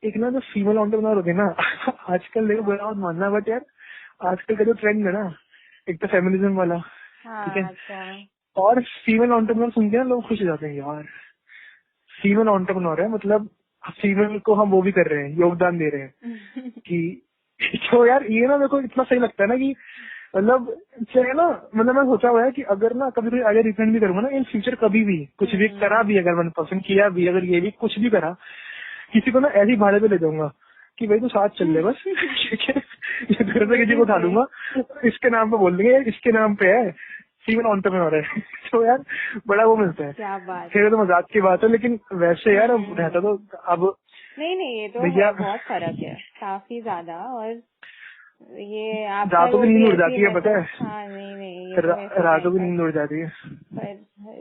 एक ना जो फीमेल एंटरप्रेन्योर होते हैं ना आजकल, देखो बुरा मत मानना, बट यार आजकल का जो ट्रेंड है ना, एक तो फेमिनिज्म वाला, ठीक है, और फीमेल एंटरप्रेन्योर सुन के ना लोग खुश हो जाते हैं यार, फीमेल एंटरप्रेन्योर है, मतलब फीमेल को हम वो भी कर रहे हैं, योगदान दे रहे हैं कि तो यार ये ना मेरे को इतना सही लगता है ना कि मतलब चाहे ना, मतलब मैं सोचा हुआ है कि अगर ना कभी कोई आगे रिप्रेजेंट भी करूंगा ना इन फ्यूचर, कभी भी कुछ भी करा भी, अगर 1% किया भी, अगर ये भी कुछ भी करा, किसी को ना ऐसी भाड़े पे ले जाऊंगा कि भाई तू साथ चल ले बस, ठीक है, घर से किसी को उठा दूंगा, इसके नाम पे बोल देंगे इसके नाम पे है, फीमेल एंटरप्रेन्योर है तो यार बड़ा वो मिलता है। क्या बात, फिर तो मजाक की बात है, लेकिन वैसे यार अब रहता तो अब नहीं ये तो है, बहुत फर्क है काफी ज्यादा। और ये आप रातों की नींद उड़ जाती है, पता है। हाँ नहीं ये तो रातों की नींद उड़ जाती है,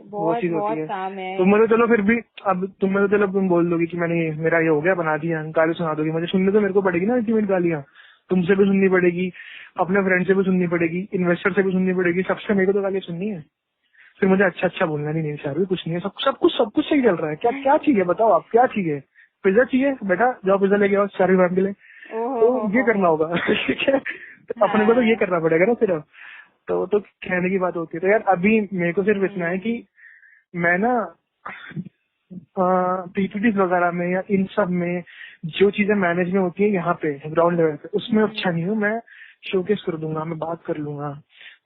बहुत बहुत काम है। तुम तो चलो फिर भी, अब तुम तो चलो तुम बोल दोगी कि मैंने मेरा ये हो गया, बना दिया, गाली सुना दोगी, मुझे सुनने तो मेरे को पड़ेगी ना अल्टीमेट गालियां, तुमसे भी सुननी पड़ेगी, अपने फ्रेंड से भी सुननी पड़ेगी, इन्वेस्टर से भी सुननी पड़ेगी, सबसे मेरे को तो गाली सुननी है। फिर मुझे अच्छा बोलना नहीं चाहिए, कुछ नहीं है, सब कुछ सही चल रहा है। क्या चाहिए बताओ, आप क्या चाहिए? पिज्जा चाहिए बेटा, जाओ पिज्जा लेके आओ चार मैम के लिए, तो ये करना होगा ठीक है, तो अपने को तो ये करना पड़ेगा ना सिर्फ, तो कहने की बात होती है। तो यार अभी मेरे को सिर्फ इतना है कि मैं ना पीपीटी वगैरह में या इन सब में जो चीजें मैनेज में होती है यहाँ पे ग्राउंड लेवल पे, उसमें अच्छा नहीं हूँ मैं। शोकेस कर दूंगा, मैं बात कर लूंगा,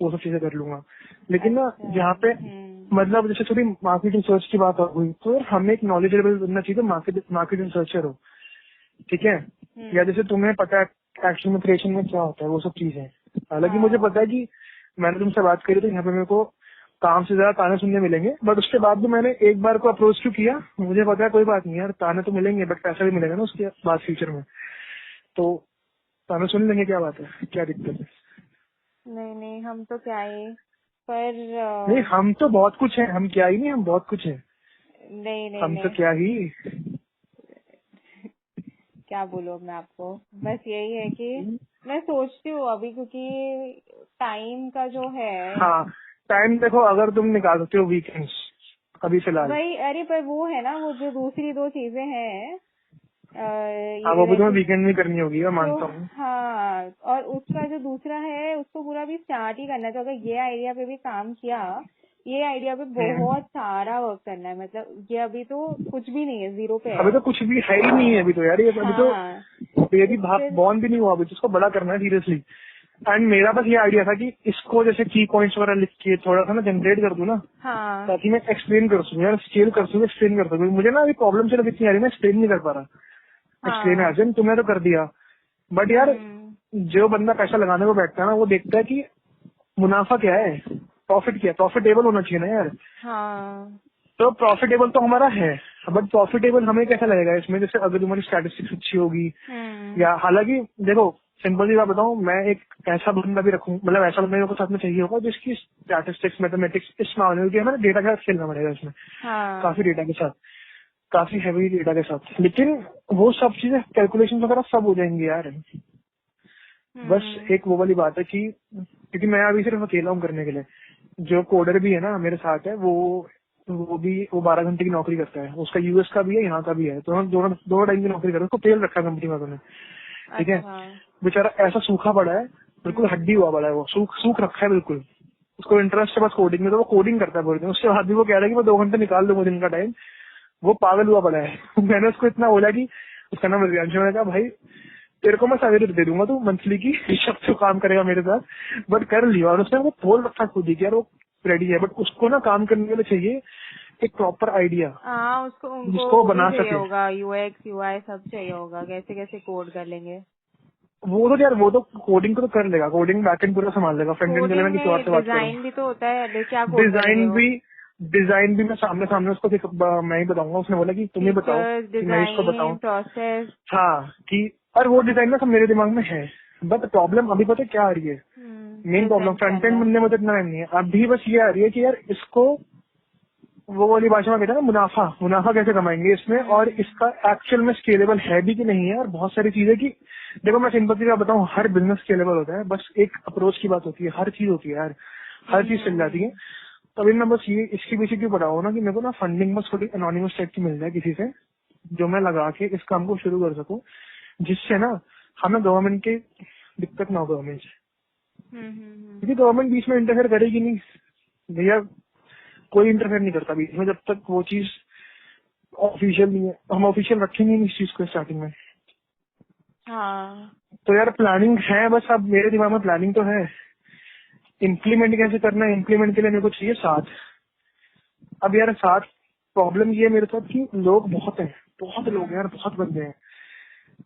वो सब चीजें कर लूंगा, लेकिन ना जहाँ पे मतलब जैसे थोड़ी मार्केट रिसर्च की बात हुई, तो हमें एक नॉलेजेबल बनना चाहिए, मार्केट रिसर्चर हो, ठीक है। या जैसे तुम्हें पता है एक्शन में क्रिएशन में क्या होता है, वो सब चीजें। हालांकि मुझे पता है कि मैंने तुमसे बात करी तो यहाँ पे मेरे को काम से ज्यादा ताने सुनने मिलेंगे, बट उसके बाद भी मैंने एक बार को अप्रोच क्यों किया, मुझे पता है कोई बात नहीं यार, ताने तो मिलेंगे बट पैसा भी मिलेगा ना उसके बाद फ्यूचर में, तो ताने सुन लेंगे, क्या बात है, क्या दिक्कत है। नहीं हम तो क्या ही, पर नहीं हम तो बहुत कुछ है, हम क्या ही नहीं, हम बहुत कुछ है। नहीं हम तो क्या ही, क्या बोलूं मैं आपको, बस यही है कि मैं सोचती हूँ अभी, क्योंकि टाइम का जो है, हाँ टाइम देखो, अगर तुम निकाल सकते हो वीकेंड्स अभी फिलहाल, भाई अरे पर वो है ना, वो जो दूसरी दो चीजें हैं, वो भी तुम्हें वीकेंड में करनी होगी, मैं मानता हूँ। हाँ, और उसका जो दूसरा है उसको पूरा भी स्टार्ट ही करना है। तो अगर ये आइडिया पे भी काम किया, ये आइडिया पे बहुत सारा वर्क करना है, मतलब ये अभी तो कुछ भी नहीं है, जीरो पे है, अभी तो कुछ भी है ही नहीं है अभी तो यार, ये अभी तो ये भी बॉन्ड भी नहीं हुआ अभी, तो इसको बड़ा करना है सीरियसली। एंड मेरा बस ये आइडिया था कि इसको जैसे की पॉइंट्स वगैरह लिख के थोड़ा सा ना जनरेट कर दूं ना, ताकि मैं एक्सप्लेन कर सकूं यार, स्केल कर सकूं, एक्सप्लेन कर सकूं। मुझे ना अभी प्रॉब्लम सिर्फ इतनी आ रही है, मैं एक्सप्लेन नहीं कर पा रहा। एक्सप्लेन एज तुमने तो कर दिया, बट यार जो बंदा पैसा लगाने को बैठता है ना, वो देखता है कि मुनाफा क्या है, प्रॉफिट क्या है, प्रॉफिटेबल होना चाहिए ना यार। तो प्रॉफिटेबल तो हमारा है, बट प्रॉफिटेबल हमें कैसा लगेगा इसमें, जैसे अगर तुम्हारी स्टैटिस्टिक्स अच्छी होगी, या हालांकि देखो सिंपल सी बात बताऊं, मैं एक ऐसा बंदा भी रखूं, मतलब ऐसा बंदा मेरे को साथ में चाहिए होगा जिसकी स्टैटिस्टिक्स मैथमेटिक्स इस मामले में, हमें डेटा के साथ खेलना पड़ेगा इसमें, काफी डेटा के साथ, काफी हैवी डेटा के साथ, लेकिन वो सब चीजें कैलकुलेशन वगैरह सब हो जाएंगी यार। बस एक वो वाली बात है कि क्योंकि मैं अभी सिर्फ अकेला हूँ करने के लिए, जो कोडर भी है ना मेरे साथ है, वो 12 घंटे की नौकरी करता है, उसका यूएस का भी है, यहाँ का भी है, तो दोनों टाइम की नौकरी करता है, उसको तेल रखा कंपनी वालों ने, ठीक है। बेचारा ऐसा सूखा पड़ा है, बिल्कुल हड्डी हुआ पड़ा है, वो सूख रखा है बिल्कुल, उसको इंटरेस्ट है बस कोडिंग में, तो वो कोडिंग करता है पूरे दिन, उसके बाद भी वो कह रहा है कि मैं 2 घंटे निकाल दूंगा दिन का टाइम, वो पागल हुआ पड़ा है मैंने उसको इतना बोला कि, उसका नाम रियांशु, मैंने कहा भाई तेरे को मैं सैलरी दे दूंगा, तू मंथली की सब तो काम करेगा मेरे साथ, बट कर लिया। और उसने वो बोल रखा खुद ही कि यार वो रेडी है, बट उसको ना काम करने के लिए चाहिए एक प्रॉपर आइडिया, उसको बना सके होगा, यूएक्स यूआई सब चाहिए होगा, कैसे कैसे कोड कर लेंगे। वो तो यार वो तो कोडिंग को तो कर लेगा, कोडिंग बैकएंड पूरा संभाल लेगा, फ्रंट एंड के लिए मैं कोडिंग किसी और में से बात डिजाइन करूँ। भी तो होता है, क्या कोड करेंगे डिजाइन वो? भी डिजाइन भी मैं सामने सामने उसको मैं ही बताऊंगा। उसने बोला कि तुम ही बताओ फीचर्स, कि मैं इसको बताऊं। Design, process. हाँ कि और वो डिजाइन ना सब मेरे दिमाग में है, बट प्रॉब्लम अभी पता है क्या आ रही है, मेन प्रॉब्लम प्रेजेंट के फ्रंट एंड अंदर। बनने में तो इतना टाइम नहीं है अभी, बस ये आ रही है कि यार इसको वो वाली भाषा में कहते हैं ना, मुनाफा मुनाफा कैसे कमाएंगे इसमें, और इसका एक्चुअल में स्केलेबल है भी कि नहीं है, और बहुत सारी चीजें की। देखो मैं सिंपल सी बात बताऊं, हर बिजनेस स्केलेबल होता है, बस एक अप्रोच की बात होती है, हर चीज होती है यार, हर चीज चल जाती है। तभी मैं बस ये इसके पीछे क्यों पड़ा हूँ ना कि मेरे को ना फंडिंग बस थोड़ी एनोनिमस टाइप की मिल जाए किसी से, जो मैं लगा के इस काम को शुरू कर सकूं, जिससे ना हमें गवर्नमेंट की दिक्कत ना हो गवर्नमेंट से, क्योंकि गवर्नमेंट बीच में इंटरफेयर करेगी नहीं भैया, कोई इंटरफेयर नहीं करता बीच में, जब तक वो चीज ऑफिशियल नहीं है। हम ऑफिशियल रखेंगे नहीं इस चीज को स्टार्टिंग में। हाँ। तो यार प्लानिंग है, बस अब मेरे दिमाग में प्लानिंग तो है, इम्प्लीमेंट कैसे करना है, इम्प्लीमेंट के लिए मेरे को चाहिए साथ। अब यार साथ प्रॉब्लम ये है मेरे साथ कि लोग बहुत हैं, बहुत लोग हैं यार, बहुत बंदे हैं,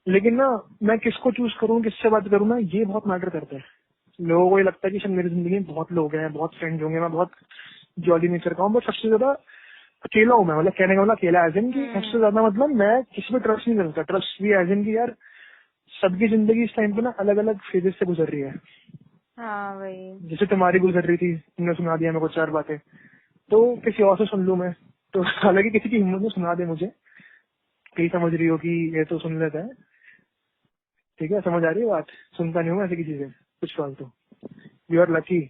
लेकिन ना मैं किसको चूज करूँ, किससे बात करूँ ना, ये बहुत मैटर करता है। लोगों को ये लगता है कि शायद मेरी जिंदगी में बहुत लोग हैं, बहुत फ्रेंड्स होंगे, मैं बहुत जॉली नेचर का हूँ, बट सबसे ज्यादा अकेला हूँ मैं, मतलब कहने का मतलब अकेला एज इन की, सबसे ज्यादा मतलब मैं किसी पे ट्रस्ट नहीं कर सकता। ट्रस्ट भी एज इन की यार सबकी जिंदगी इस टाइम पे ना अलग अलग फेजेस से गुजर रही है। हाँ वही। जैसे तुम्हारी गुजर रही थी, तुमने सुना दिया मेरे को 4 बातें, तो किसी और से सुन लूं मैं, तो हालांकि किसी की हिम्मत में सुना दे मुझे, कहीं समझ रही हो कि ये तो सुन लेता है, ठीक है, समझ आ रही है बात, सुनता नहीं हूँ ऐसी किसी से कुछ फालतू। यू आर लकी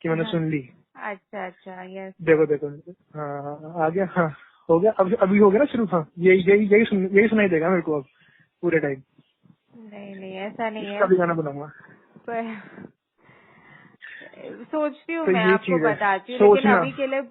कि मैंने हाँ। सुन ली। अच्छा अच्छा, यस। देखो देखो, हाँ आ गया, हाँ हो गया, अब अभी हो गया ना शुरू, हाँ यही सुनाई देगा मेरे को अब पूरे टाइम। नहीं नहीं, ऐसा नहीं इसका है। भी गाना बनाऊंगा। पर सोचती हूँ, तो मैं ये आपको चीज है, बताती हूँ, लेकिन सोचना। अभी के लिए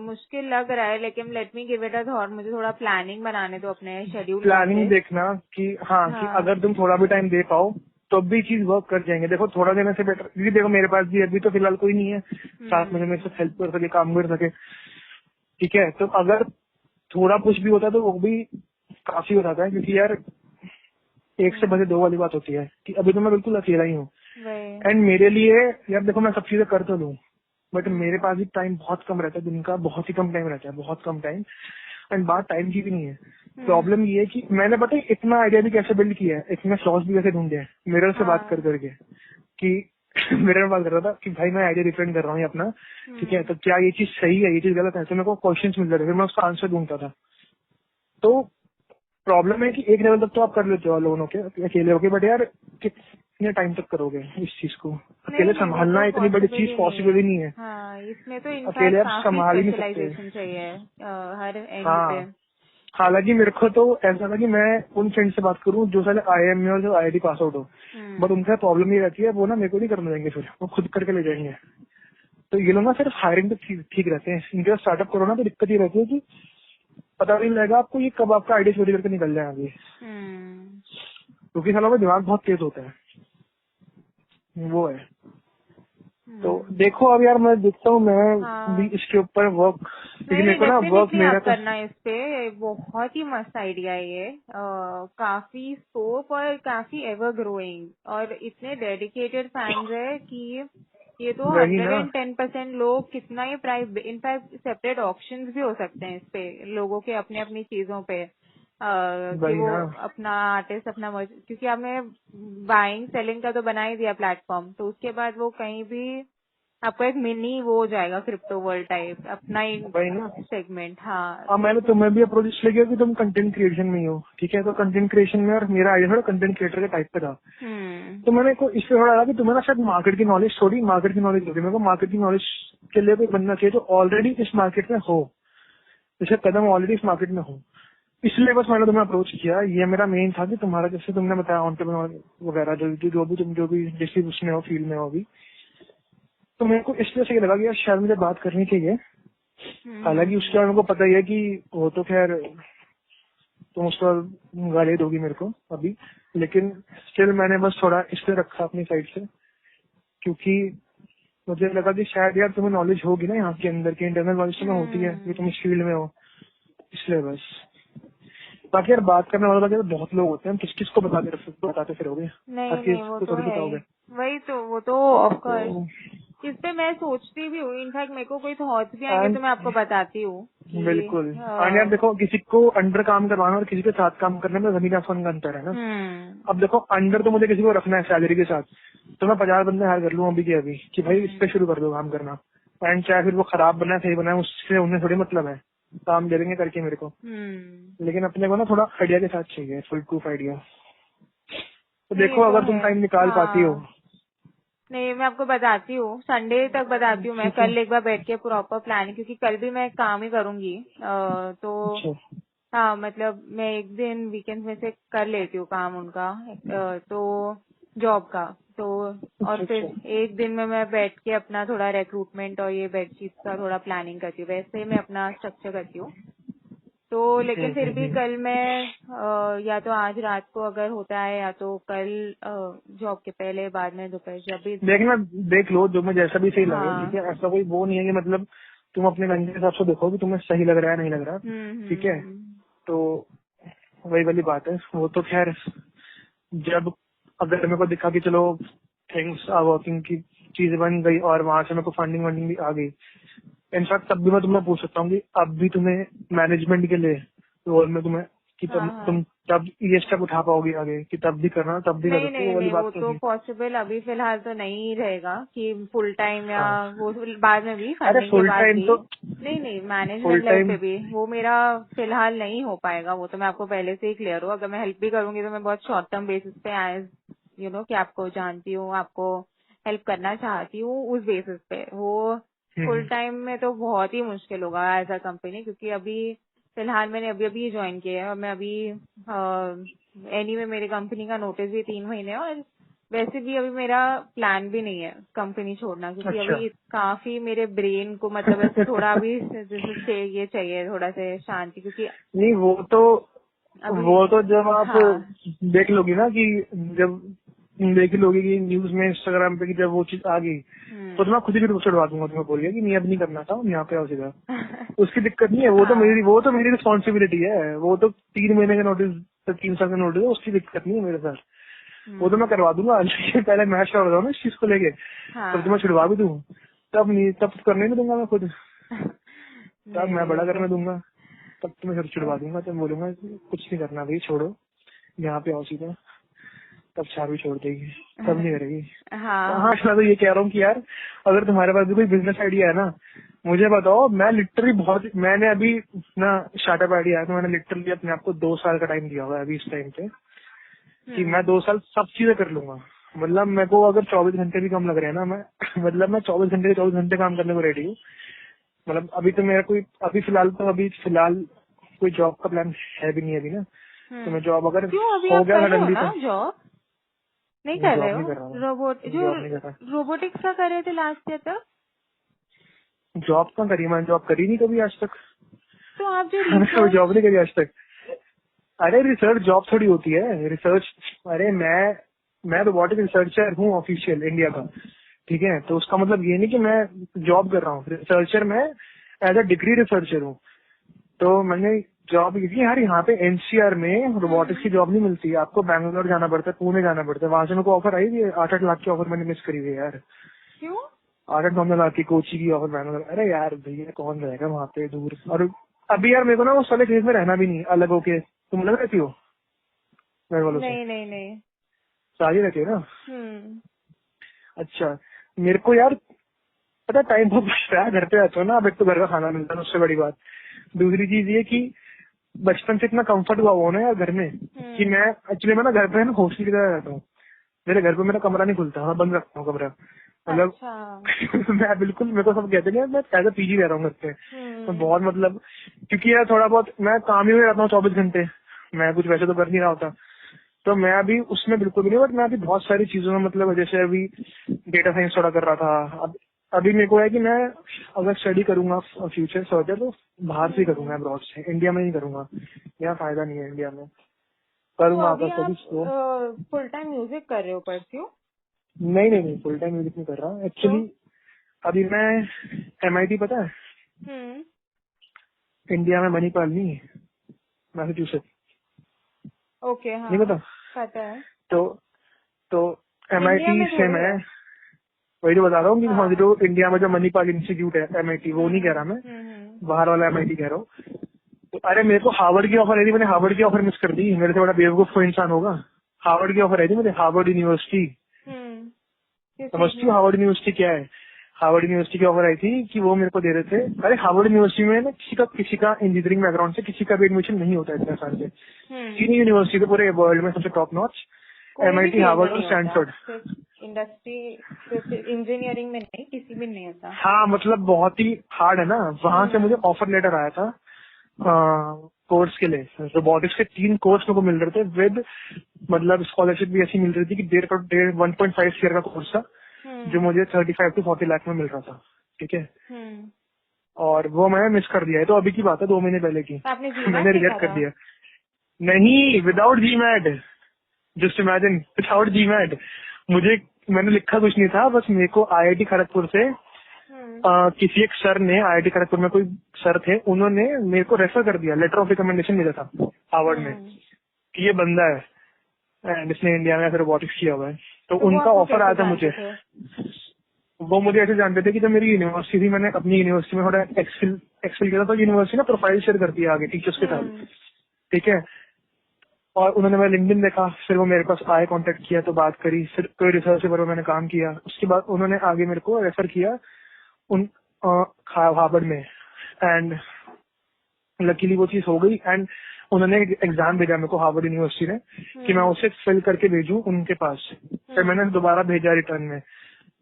मुश्किल लग रहा है, लेकिन let me give it a thought. मुझे थोड़ा प्लानिंग बनाने दो अपने शेड्यूल में प्लानिंग से। देखना कि हाँ कि हाँ। अगर तुम थोड़ा भी टाइम दे पाओ तो भी चीज वर्क कर जाएंगे। देखो थोड़ा देने से बेटर, क्योंकि देखो मेरे पास भी अभी तो फिलहाल कोई नहीं है साथ में जो मेरे साथ हेल्प कर सके, काम कर सके, ठीक है। तो अगर थोड़ा कुछ भी होता है तो वो भी काफी हो जाता है, क्योंकि यार 1 से बजे 2 वाली बात होती है कि अभी तो मैं बिल्कुल अकेला ही हूँ। वही। एंड मेरे लिए यार देखो मैं सब चीजें कर तो लूँ, बट मेरे पास भी टाइम बहुत कम रहता है, दिन का बहुत ही कम टाइम रहता है, बहुत कम टाइम। एंड बात टाइम की भी नहीं है, प्रॉब्लम ये है कि मैंने पता है इतना आइडिया भी कैसे बिल्ड किया है, इतने फ्लॉस भी कैसे ढूंढे हैं मिरर से बात कर हाँ। करके, कि मिरर में बात कर रहा था कि भाई मैं आइडिया डिफरेंट कर रहा हूँ ये अपना, ठीक है, तो क्या ये चीज सही है, ये चीज गलत है, तो मेरे को क्वेश्चंस मिल रहे थे, फिर मैं उसका आंसर ढूंढता था। तो प्रॉब्लम है कि एक लेवल तक तो आप कर लेते हो लोगों के अकेले होके, बट यार कितने टाइम तक करोगे इस चीज को, नहीं अकेले नहीं, वो संभालना तो इतनी बड़ी पॉसिबल चीज ही नहीं पॉसिबल है। ही नहीं है, हाँ, इसमें तो अकेले इनफैक्ट आप काफी संभाल ही नहीं सकते। स्पेशलाइजेशन चाहिए हर एंड पे। हाँ हालांकि मेरे को तो ऐसा था कि मैं उन फ्रेंड से बात करूं जो साले IIM में और जो IIT पास आउट हो, बट उनका प्रॉब्लम ये रहती है, वो ना मेरे को नहीं करने देंगे, फिर वो खुद करके ले जाएंगे। तो ये लोग ना सिर्फ हायरिंग पे ठीक रहते हैं, इनके स्टार्टअप करो ना तो दिक्कत ये रहती है कि पता नहीं लगेगा आपको ये कब आपका आइडिया चोरी करके निकल जाए आगे, क्योंकि सालों में दिमाग बहुत तेज होता है, वो है। तो देखो अब यार मैं देखता हूँ मैं भी हाँ। इसके ऊपर वर्क, क्योंकि नहीं मेरे नहीं, को ना वर्क डेफिनेटली मेरा आप तो, करना इस पे। बहुत ही मस्त आइडिया है ये। काफी स्कोप और काफी एवर ग्रोइंग, और इतने डेडिकेटेड फैंस है कि ये तो वही ना। 110% लोग कितना ही प्राइस, इनफैक्ट सेपरेट ऑप्शंस भी हो सकते हैं इस पे, लोगों के अपने अपनी चीजों पे। कि वही वो ना। अपना आर्टिस्ट अपना क्योंकि आपने बाइंग सेलिंग का तो बना ही दिया प्लेटफॉर्म, तो उसके बाद वो कहीं भी आपका एक मिनी वो हो जाएगा, क्रिप्टो वर्ल्ड टाइप अपना ही वही ना। सेगमेंट। हाँ अब मैंने तुम्हें भी अप्रोच इसलिए किया कि तुम कंटेंट क्रिएशन में ही हो, ठीक है, तो कंटेंट क्रिएशन में और मेरा आइडिया थोड़ा कंटेंट क्रिएटर के टाइप पे था, तो मैंने को इसलिए थोड़ा लगा कि तुम्हें ना शायद मार्केट की नॉलेज, थोड़ी मार्केट की नॉलेज होगी, मेरे को मार्केट की नॉलेज के लिए कोई बनना चाहिए जो ऑलरेडी इस मार्केट में हो, जैसे कदम ऑलरेडी इस मार्केट में हो, इसलिए बस मैंने तुम्हें अप्रोच किया। ये मेरा मेन था कि तुम्हारा, जैसे तुमने बताया एंटरप्रेन्योर वगैरह जो भी जिस उसमें हो, फील्ड में हो अभी, तो मेरे को इसलिए सही लगा कि यार शायद मुझे बात करनी चाहिए। हालांकि उसके बाद मेरे को पता ही है कि वो तो खैर तुम उसका गाली दोगी मेरे को अभी, लेकिन स्टिल मैंने बस थोड़ा इसलिए रखा अपनी साइड से, क्योंकि मुझे लगा कि शायद यार तुम्हें नॉलेज होगी ना यहाँ के अंदर की, इंटरनल नॉलेज तुम्हें होती है कि तुम इस फील्ड में हो, इसलिए बस। बाकी यार बात करने वाले बाकी बहुत लोग होते हैं, किस किस को बताते फिरोगे? नहीं हर चीज नहीं, वो को तो थोड़ी है ही, बताओगे। वही तो, वो तो ऑफकोर्स इस पे मैं सोचती भी हूँ। इनफैक्ट मेरे को कोई थॉट्स भी आएंगे And तो मैं आपको बताती हूँ कि बिल्कुल। और यार देखो, किसी को अंडर काम करवाना और किसी के साथ काम करने में जमीन आसमान का अंतर है ना। अब देखो, अंडर तो मुझे किसी को रखना है सैलरी के साथ, तो मैं 50 बंदे हायर कर लूँ अभी के अभी कि भाई इस पे शुरू कर दो काम करना। एंड चाहे फिर वो खराब बना सही बना, उससे उन्हें थोड़ी मतलब है, काम दे देंगे करके मेरे को। लेकिन अपने को ना थोड़ा आइडिया के साथ चाहिए, फुल प्रूफ आइडिया। तो नहीं, ये देखो तो अगर तुम है। टाइम निकाल पाती हो। हाँ, नहीं मैं आपको बताती हूँ, संडे तक बताती हूँ मैं। ठीक है। कल एक बार बैठ के प्रॉपर प्लान, क्योंकि कल भी मैं काम ही करूंगी तो अच्छा। हाँ, मतलब मैं एक दिन वीकेंड में से कर लेती हूँ काम उनका, तो जॉब का तो। और अच्छा। फिर अच्छा। एक दिन में मैं बैठ के अपना थोड़ा रिक्रूटमेंट और ये बेडशीट का थोड़ा प्लानिंग करती हूँ, वैसे ही मैं अपना स्ट्रक्चर करती हूँ। तो लेकिन फिर भी कल मैं या तो आज रात को अगर होता है, या तो कल जॉब के पहले बाद में दोपहर जब भी। देखना, देख लो जो मैं जैसा भी सही लगे, ठीक हाँ। है। ऐसा कोई वो नहीं है कि मतलब तुम अपने रंग के हिसाब से देखो कि तुम्हें सही लग रहा है नहीं लग रहा, ठीक है। तो वही वाली बात है, वो तो खैर जब अगर मेरे को दिखा कि चलो थिंग्स आर वर्किंग की चीज बन गई और वहां से मेरे को फंडिंग वंडिंग भी आ गई, इनफैक्ट तब भी मैं तुम्हें पूछ सकता हूँ कि अब भी तुम्हें मैनेजमेंट के लिए रोल में तुम्हें कि हाँ हाँ। तुम तब ये स्टेप उठा पाओगे आगे कि तब भी करना, तब भी कर नहीं सकते हो, नहीं वो वाली नहीं, वो बात तो तो थी। पॉसिबल अभी फिलहाल तो नहीं रहेगा कि फुल टाइम, या हाँ। वो बाद में भी, अरे फंडिंग के फुल बाद टाइम भी। तो नहीं नहीं, फुल मैनेजमेंट लेवल टाइम पे भी वो मेरा फिलहाल नहीं हो पाएगा। वो तो मैं आपको पहले से ही क्लियर हूँ। अगर मैं हेल्प भी करूंगी तो मैं बहुत शॉर्ट टर्म बेसिस पे, एज कि आपको जानती हूँ, आपको हेल्प करना चाहती हूँ उस बेसिस पे। वो फुल टाइम में तो बहुत ही मुश्किल होगा एज अ कंपनी, क्योंकि अभी फिलहाल मैंने अभी अभी ज्वाइन किया है, और मैं अभी एनीवे मेरी कंपनी का नोटिस भी 3 महीने है, और वैसे भी अभी मेरा प्लान भी नहीं है कंपनी छोड़ना, क्योंकि अच्छा। अभी काफी मेरे ब्रेन को मतलब ऐसे थोड़ा अभी जैसे ये चाहिए थोड़ा से शांति, क्योंकि नहीं अभी। वो तो जब आप हाँ। देख लोगी ना कि जब देख लोगी कि न्यूज में इंस्टाग्राम पे कि जब वो चीज आ गई, तो मैं खुद ही फिर चढ़वा दूंगा तुम्हें, बोलिए कि नहीं अब नहीं करना था, यहाँ पे आओ सीधा। उसकी दिक्कत नहीं है, हाँ। वो तो मेरी रिस्पॉन्सिबिलिटी है। वो तो 3 महीने का नोटिस, 3 साल का नोटिस है, उसकी दिक्कत नहीं है मेरे साथ। वो तो मैं करवा दूंगा, लेकिन पहले मैं श्योर हो जाऊँ ना इस चीज को लेके, तब तो मैं हाँ। छुड़वा भी दूँ। तब नहीं, तब तो करने नहीं दूंगा मैं खुद, तब नहीं मैं नहीं, वो बड़ा तो करने दूंगा, तब तो मैं फिर छुड़वा दूंगा। तब बोलूंगा कि कुछ नहीं करना भाई, छोड़ो यहाँ पे आओ सीधा, तब चार भी छोड़ देगी, तब नहीं करेगी। हाँ, हाँ। मैं तो ये कह रहा हूँ कि यार अगर तुम्हारे पास भी कोई बिजनेस आइडिया है ना, मुझे बताओ। मैं लिटरली मैंने अभी ना स्टार्टअप आइडिया है, तो मैंने लिटरली अपने आप को 2 साल का टाइम दिया हुआ है अभी इस टाइम पे, कि मैं 2 साल सब चीजें कर लूंगा। मतलब मेरे को अगर 24 घंटे भी कम लग रहे हैं ना, मैं मतलब मैं 24 घंटे काम करने को रेडी हूँ। मतलब अभी तो मेरा कोई अभी फिलहाल कोई जॉब का प्लान है भी नहीं अभी ना। तो मैं जॉब अगर क्यों, अभी हो आप गया कर रहे हो सडनली ना तो जॉब? नहीं कर रहे जॉब नहीं हो? कर रहा मैं, जो जॉब नहीं कर रहा। रोबोटिक्स का कर रहे थे लास्ट ईयर तक, जॉब कहाँ करी, मैं जॉब करी नहीं कभी आज तक। तो आप जो मैंने कभी रिसर्च। जॉब नहीं करी आज तक। अरे रिसर्च जॉब थोड़ी होती है रिसर्च। अरे मैं रोबोटिक रिसर्चर हूँ ऑफिशियल इंडिया का, ठीक है। तो उसका मतलब ये नहीं कि मैं जॉब कर रहा हूँ, रिसर्चर मैं एज अ डिग्री रिसर्चर हूँ। तो मैंने जॉब की यार, यहाँ पे एनसीआर में रोबोटिक्स की जॉब नहीं मिलती, आपको बैंगलोर जाना पड़ता है, पुणे जाना पड़ता है। वहां से मेरे को ऑफर आई थी 8-8 लाख की ऑफर, मैंने मिस करी हुई है यार। क्यों? 8-9 लाख की कोची की ऑफर बैंगलोर। अरे यार भैया कौन रहेगा वहाँ पे दूर। और अभी यार मेरे को ना उस वाले फेज में रहना भी नहीं, अलग होके। तुम अलग रहती हो मेरे वालों से? नहीं नहीं नहीं। सारी रहती है ना? हम्म। अच्छा। मेरे को यार पता टाइम बहुत बचता है, घर पे रहता हूँ ना। अब एक तो घर का खाना मिलता है, उससे बड़ी बात। दूसरी चीज ये कि बचपन से इतना कंफर्ट हुआ हो ना यार घर में, कि मैं एक्चुअली मैं ना घर पे ना हॉस्टल की तरह रहता हूँ। मेरे घर पे मेरा कमरा नहीं खुलता, मैं बंद रखता हूँ कमरा, मतलब अच्छा। मैं बिल्कुल, मेरे को सब कहते हैं मैं एज अ पीजी रह रहा हूँ घर पे। मैं बहुत मतलब, क्योंकि यार थोड़ा बहुत मैं काम ही में रहता हूँ 24 घंटे, मैं कुछ वैसे तो कर नहीं रहा होता। तो मैं अभी उसमें बिल्कुल भी नहीं, बट मैं अभी बहुत सारी चीजों में, मतलब जैसे अभी डेटा साइंस थोड़ा कर रहा था। अभी मेरे को है कि मैं अगर स्टडी करूंगा फ्यूचर फर्दर, तो बाहर से ही करूंगा, अब्रॉड से, इंडिया में नहीं करूंगा। यहाँ फायदा नहीं है इंडिया में, तो करूंगा अभी अगर कभी आप तो। फुल टाइम म्यूजिक कर रहे हो परस्यू? नहीं फुल टाइम म्यूजिक नहीं कर रहा तो। एक्चुअली। अभी मैं MIT पता है हम्म। इंडिया में, मणिपाल नहीं, मैसेच्यूसेट्स। ओके, हाँ नहीं पता? पता है। तो इंडिया में MIT से थोड़ी मैं है। वही तो बता रहा हूँ कि वहाँ हाँ। जो इंडिया में जो मणिपाल इंस्टीट्यूट है MIT, वो नहीं कह रहा मैं, बाहर वाला MIT कह रहा हूँ। तो अरे मेरे को हार्वर्ड की ऑफर आई थी, मैंने हार्वर्ड की ऑफर मिस कर दी। मेरे से बड़ा बेवकूफ कोई इंसान होगा। हार्वर्ड की ऑफर आई थी मुझे, हार्वर्ड यूनिवर्सिटी। किस चीज समझती हूँ में? हार्वर्ड यूनिवर्सिटी क्या है? हार्वर्ड यूनिवर्सिटी की ऑफर आई थी कि वो मेरे को दे रहे थे। अरे हार्वर्ड यूनिवर्सिटी में ना किसी का इंजीनियरिंग बैकग्राउंड से किसी का भी एडमिशन नहीं होता इतने साल से। तीन यूनिवर्सिटी तो पूरे वर्ल्ड में सबसे टॉप नॉच, कोई भी MIT, फील्ड में हार्वर्ड और नहीं होता, स्टैनफोर्ड। सिर्फ इंडस्ट्री, सिर्फ इंजीनियरिंग में नहीं, किसी में नहीं होता। हाँ मतलब बहुत ही हार्ड है ना। वहां से मुझे ऑफर लेटर आया था कोर्स के लिए। रोबोटिक्स के 3 कोर्स मेरे को मिल रहे थे विद, मतलब स्कॉलरशिप भी ऐसी मिल रही थी कि 1.5 ईयर का कोर्स था, जो मुझे 35 to 40 लाख में मिल रहा था। ठीक है, और वो मैंने मिस कर दिया है। तो अभी की बात है 2 महीने पहले की। तो आपने मैंने जीमैट लिखा रिजेक्ट कर था? दिया। नहीं, without GMAT, just imagine, without GMAT। मैंने लिखा कुछ नहीं था, बस मेरे को IIT खड़गपुर से किसी एक सर ने, IIT खड़गपुर में कोई सर थे, उन्होंने मेरे को रेफर कर दिया, लेटर ऑफ रिकमेंडेशन मिला था हार्वर्ड में कि ये बंदा है and इसने इंडिया में ऐसे रोबोटिक्स किया हुआ है। तो तो वो उनका आपको ऑफर कैसे आया था जानते मुझे। थे? वो मुझे ऐसे जानते थे कि जब मेरी यूनिवर्सिटी थी, मैंने अपनी यूनिवर्सिटी में थोड़ा एक्सफिल किया था, तो यूनिवर्सिटी ना प्रोफाइल शेयर करती है आगे टीचर्स के साथ। ठीक है, और उन्होंने मेरा लिंक्डइन देखा, फिर वो मेरे पास आए, कांटेक्ट किया, तो बात करी, फिर कोई रिसर्च पेपर में मैंने काम किया। उसके बाद उन्होंने आगे मेरे को रेफर किया उन हार्वर्ड में, एंड लकीली वो चीज हो गई। एंड उन्होंने एग्जाम भेजा मेरे को हार्वर्ड यूनिवर्सिटी ने कि मैं उसे फिल करके भेजूं उनके पास। फिर मैंने दोबारा भेजा रिटर्न में,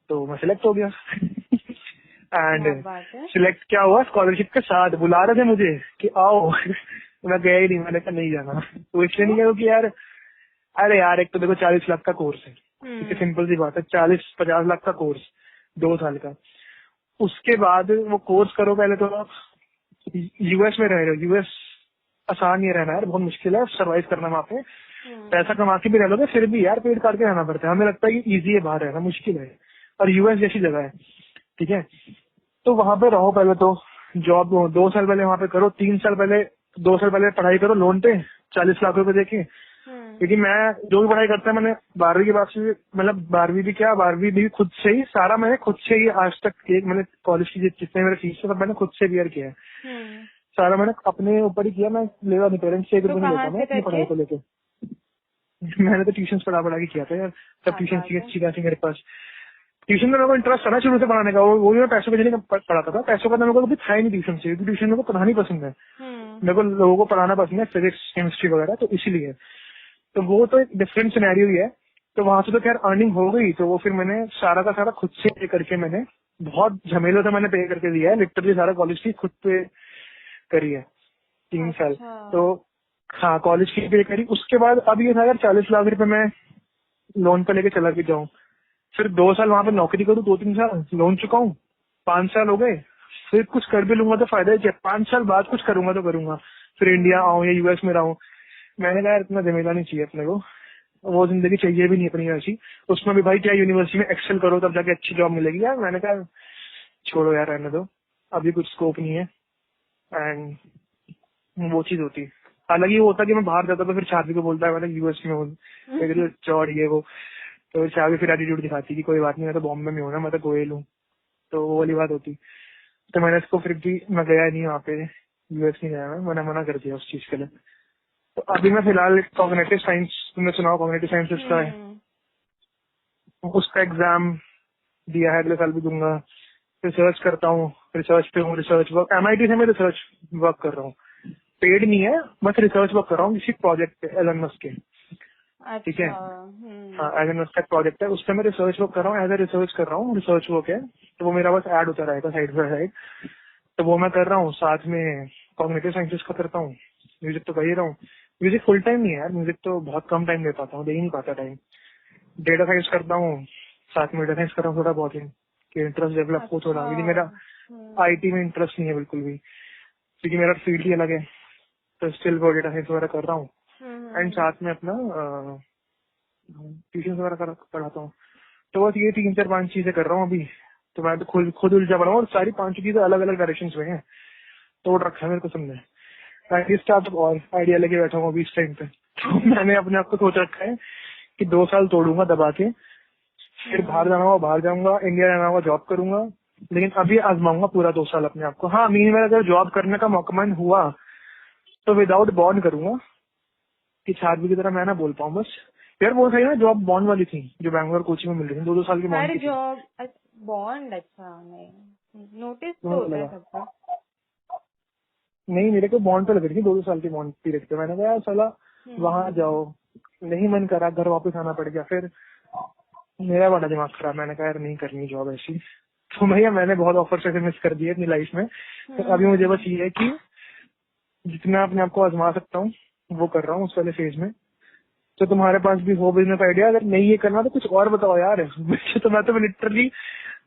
तो मैं सिलेक्ट हो गया। क्या एंड बात है। सिलेक्ट क्या हुआ, स्कॉलरशिप के साथ बुला रहे थे मुझे कि आओ। मैं गया ही नहीं, मैंने कहा नहीं जाना। तो इसलिए नहीं क्यों? गया कि यार, अरे यार एक तो देखो 40 लाख का कोर्स है, ठीक है, सिंपल सी बात है, 40-50 लाख का कोर्स 2 साल का। उसके बाद वो कोर्स करो, पहले तो आप US में रह रहे हो। US आसान नहीं रहना यार, बहुत मुश्किल है सरवाइव करना वहाँ पे। पैसा कमा के भी रह लोगे, फिर भी यार पेट काट के रहना पड़ता है। हमें लगता है कि इजी है, बाहर रहना मुश्किल है, और US जैसी जगह है। ठीक है, तो वहां पे रहो, पहले तो जॉब 2 साल पहले वहां पे करो, 2 साल पहले पढ़ाई करो लोन पे 40 लाख रुपए देके। क्योंकि मैं जो भी पढ़ाई करता है, मैंने 12वीं के बाद से, मतलब 12वीं भी क्या, 12वीं भी खुद से ही सारा, मैंने खुद से ही आज तक मैंने कॉलेज की जितने मेरे फीस है सब मैंने खुद से बियर किया है। सारा मैंने अपने ऊपर ही किया। मैं लेगा नहीं, पेरेंट्स से 1 तो रुपए नहीं कहाँ लेता मैं से अपनी करके? पढ़ाई को लेके। मैंने तो ट्यूशन पढ़ा के किया था यार, सब क्या ट्यूशन बात थी है। अच्छी खासी मेरे पास। ट्यूशन में मेरे को इंटरेस्ट था ना शुरू से पढ़ाने का, वो भी मैं पैसों के जरिए पढ़ाता था। पैसों का तो मेरे को कभी था ही नहीं ट्यूशन से, क्योंकि ट्यूशन मेरे को पढ़ानी पसंद है। मेरे को लोगों को पढ़ाना पसंद है, फिजिक्स केमिस्ट्री वगैरह, तो इसीलिए। तो वो तो एक डिफरेंट सिनेरियो ही है। तो वहां से तो खैर अर्निंग हो गई, तो वो फिर मैंने सारा का सारा खुद से पे करके, मैंने बहुत झमेलों से मैंने पे करके दिया है, लिटरली सारा कॉलेज की खुद पे करी है 3 साल। अच्छा। तो हाँ, कॉलेज की पे करी। उसके बाद अब ये था यार 40 लाख रुपए मैं लोन पे लेके चला के जाऊं, फिर 2 साल वहां पे नौकरी करूँ, 2-3 साल लोन चुकाऊं, 5 साल हो गए, फिर कुछ कर भी लूंगा तो फायदा है, 5 साल बाद कुछ करूंगा तो करूंगा, फिर इंडिया आऊं या US में रहूं। मैंने कहा यार इतना जमेला नहीं चाहिए अपने को, वो जिंदगी चाहिए भी नहीं अपनी ऐसी। उसमें भी भाई क्या, यूनिवर्सिटी में एक्सेल करो तब जाके अच्छी जॉब मिलेगी यार। मैंने कहा छोड़ो यार, रहने दो, अभी कुछ स्कोप नहीं है। एंड वो चीज होती। हालांकि वो होता कि मैं बाहर जाता तो फिर छात्री को बोलता है मैंने US में हूँ, चौड़ ये वो, तो चाबी फिर एटीट्यूड दिखाती कि कोई बात नहीं, मैं तो बॉम्बे में हूँ ना, मैं तो गोयल हूँ, तो वो वाली बात होती। तो मैंने इसको फिर भी, मैं गया नहीं वहाँ पे, US नहीं गया मैंने मना कर दिया उस चीज के लिए। तो अभी मैं फिलहाल कॉग्निटिव साइंस, तुमने सुना हो कॉग्निटिव साइंस उसका है, उसका एग्जाम दिया है, अगले साल भी दूंगा। रिसर्च करता हूँ, रिसर्च पे हूँ, रिसर्च वर्क MIT से मैं रिसर्च वर्क कर रहा हूँ, पेड नहीं है, बस रिसर्च वर्क कर रहा हूँ किसी प्रोजेक्ट पे एलन मस्क के। ठीक है, अच्छा। हाँ, एलन मस्क का प्रोजेक्ट है, उस पर मैं रिसर्च वर्क कर रहा हूँ, एज ए रिसर्च कर रहा हूँ, रिसर्च वर्क है। तो वो मेरा बस ऐड होता रहेगा साइड बाय साइड, तो वो मैं कर रहा हूँ। साथ में कॉग्निटिव साइंसेस का करता हूँ, म्यूजिक तो कर ही रहा हूँ। म्यूजिक फुल टाइम नहीं है यार, म्यूजिक तो बहुत कम टाइम दे पाता हूँ, दे ही नहीं पाता टाइम। डेटा साइंस करता हूँ, साथ में डेटा साइंस कर रहा हूँ थोड़ा बहुत ही, कि इंटरेस्ट डेवलप हो थोड़ा, क्योंकि मेरा IT में इंटरेस्ट नहीं है बिल्कुल भी, क्योंकि मेरा फील्ड ही अलग है। तो स्टिल वो डेटा साइंस वगैरह कर रहा हूँ, एंड साथ में अपना ट्यूशन वगैरह पढ़ाता हूँ। तो बस ये 3-4-5 चीजें कर रहा हूँ अभी। तो मैं तो खुद उलझा पड़ा हूँ, और सारी 5 चीजें अलग अलग डायरेक्शन में है, तोड़ रखा है मेरे को समझे। स्टार्टअप और आइडिया लेके बैठा हूँ अभी इस टाइम पे। तो मैंने अपने आप को सोच रखा है कि 2 साल तोड़ूंगा दबा के, फिर बाहर जाना होगा बाहर जाऊंगा, इंडिया रहना होगा जॉब करूंगा, लेकिन अभी आजमाऊंगा पूरा 2 साल अपने आप को। हाँ, मीन में अगर जॉब करने का मौका मन हुआ तो विदाउट बॉन्ड करूंगा, कि छात्र की तरह मैं ना बोल पाऊँ बस। यार वो सही ना, जॉब बॉन्ड वाली थी जो बैंगलोर कोचिंग में मिल रही थी, 2-2 साल की बॉन्ड की थी। जॉब बॉन्ड अच्छा नहीं, नोटिस तो तो होता है लगा सबका। नहीं, मेरे को बॉन्ड पे लग रही थी 2-2 साल की बॉन्ड पीरियड पे। मैंने कहा यार साला वहां जाओ, नहीं मन करा, घर वापस आना पड़ गया। फिर मेरा बड़ा दिमाग खराब, मैंने कहा यार नहीं करनी जॉब ऐसी। तो भैया मैंने बहुत ऑफर से मिस कर दिए अपनी लाइफ में। तो अभी मुझे बस ये है कि जितना अपने आप को आजमा सकता हूँ वो कर रहा हूँ उस वाले फेज में। तो तुम्हारे पास भी हो बिजनेस आइडिया, अगर नहीं ये करना तो कुछ और बताओ यार। तो मैं तो लिटरली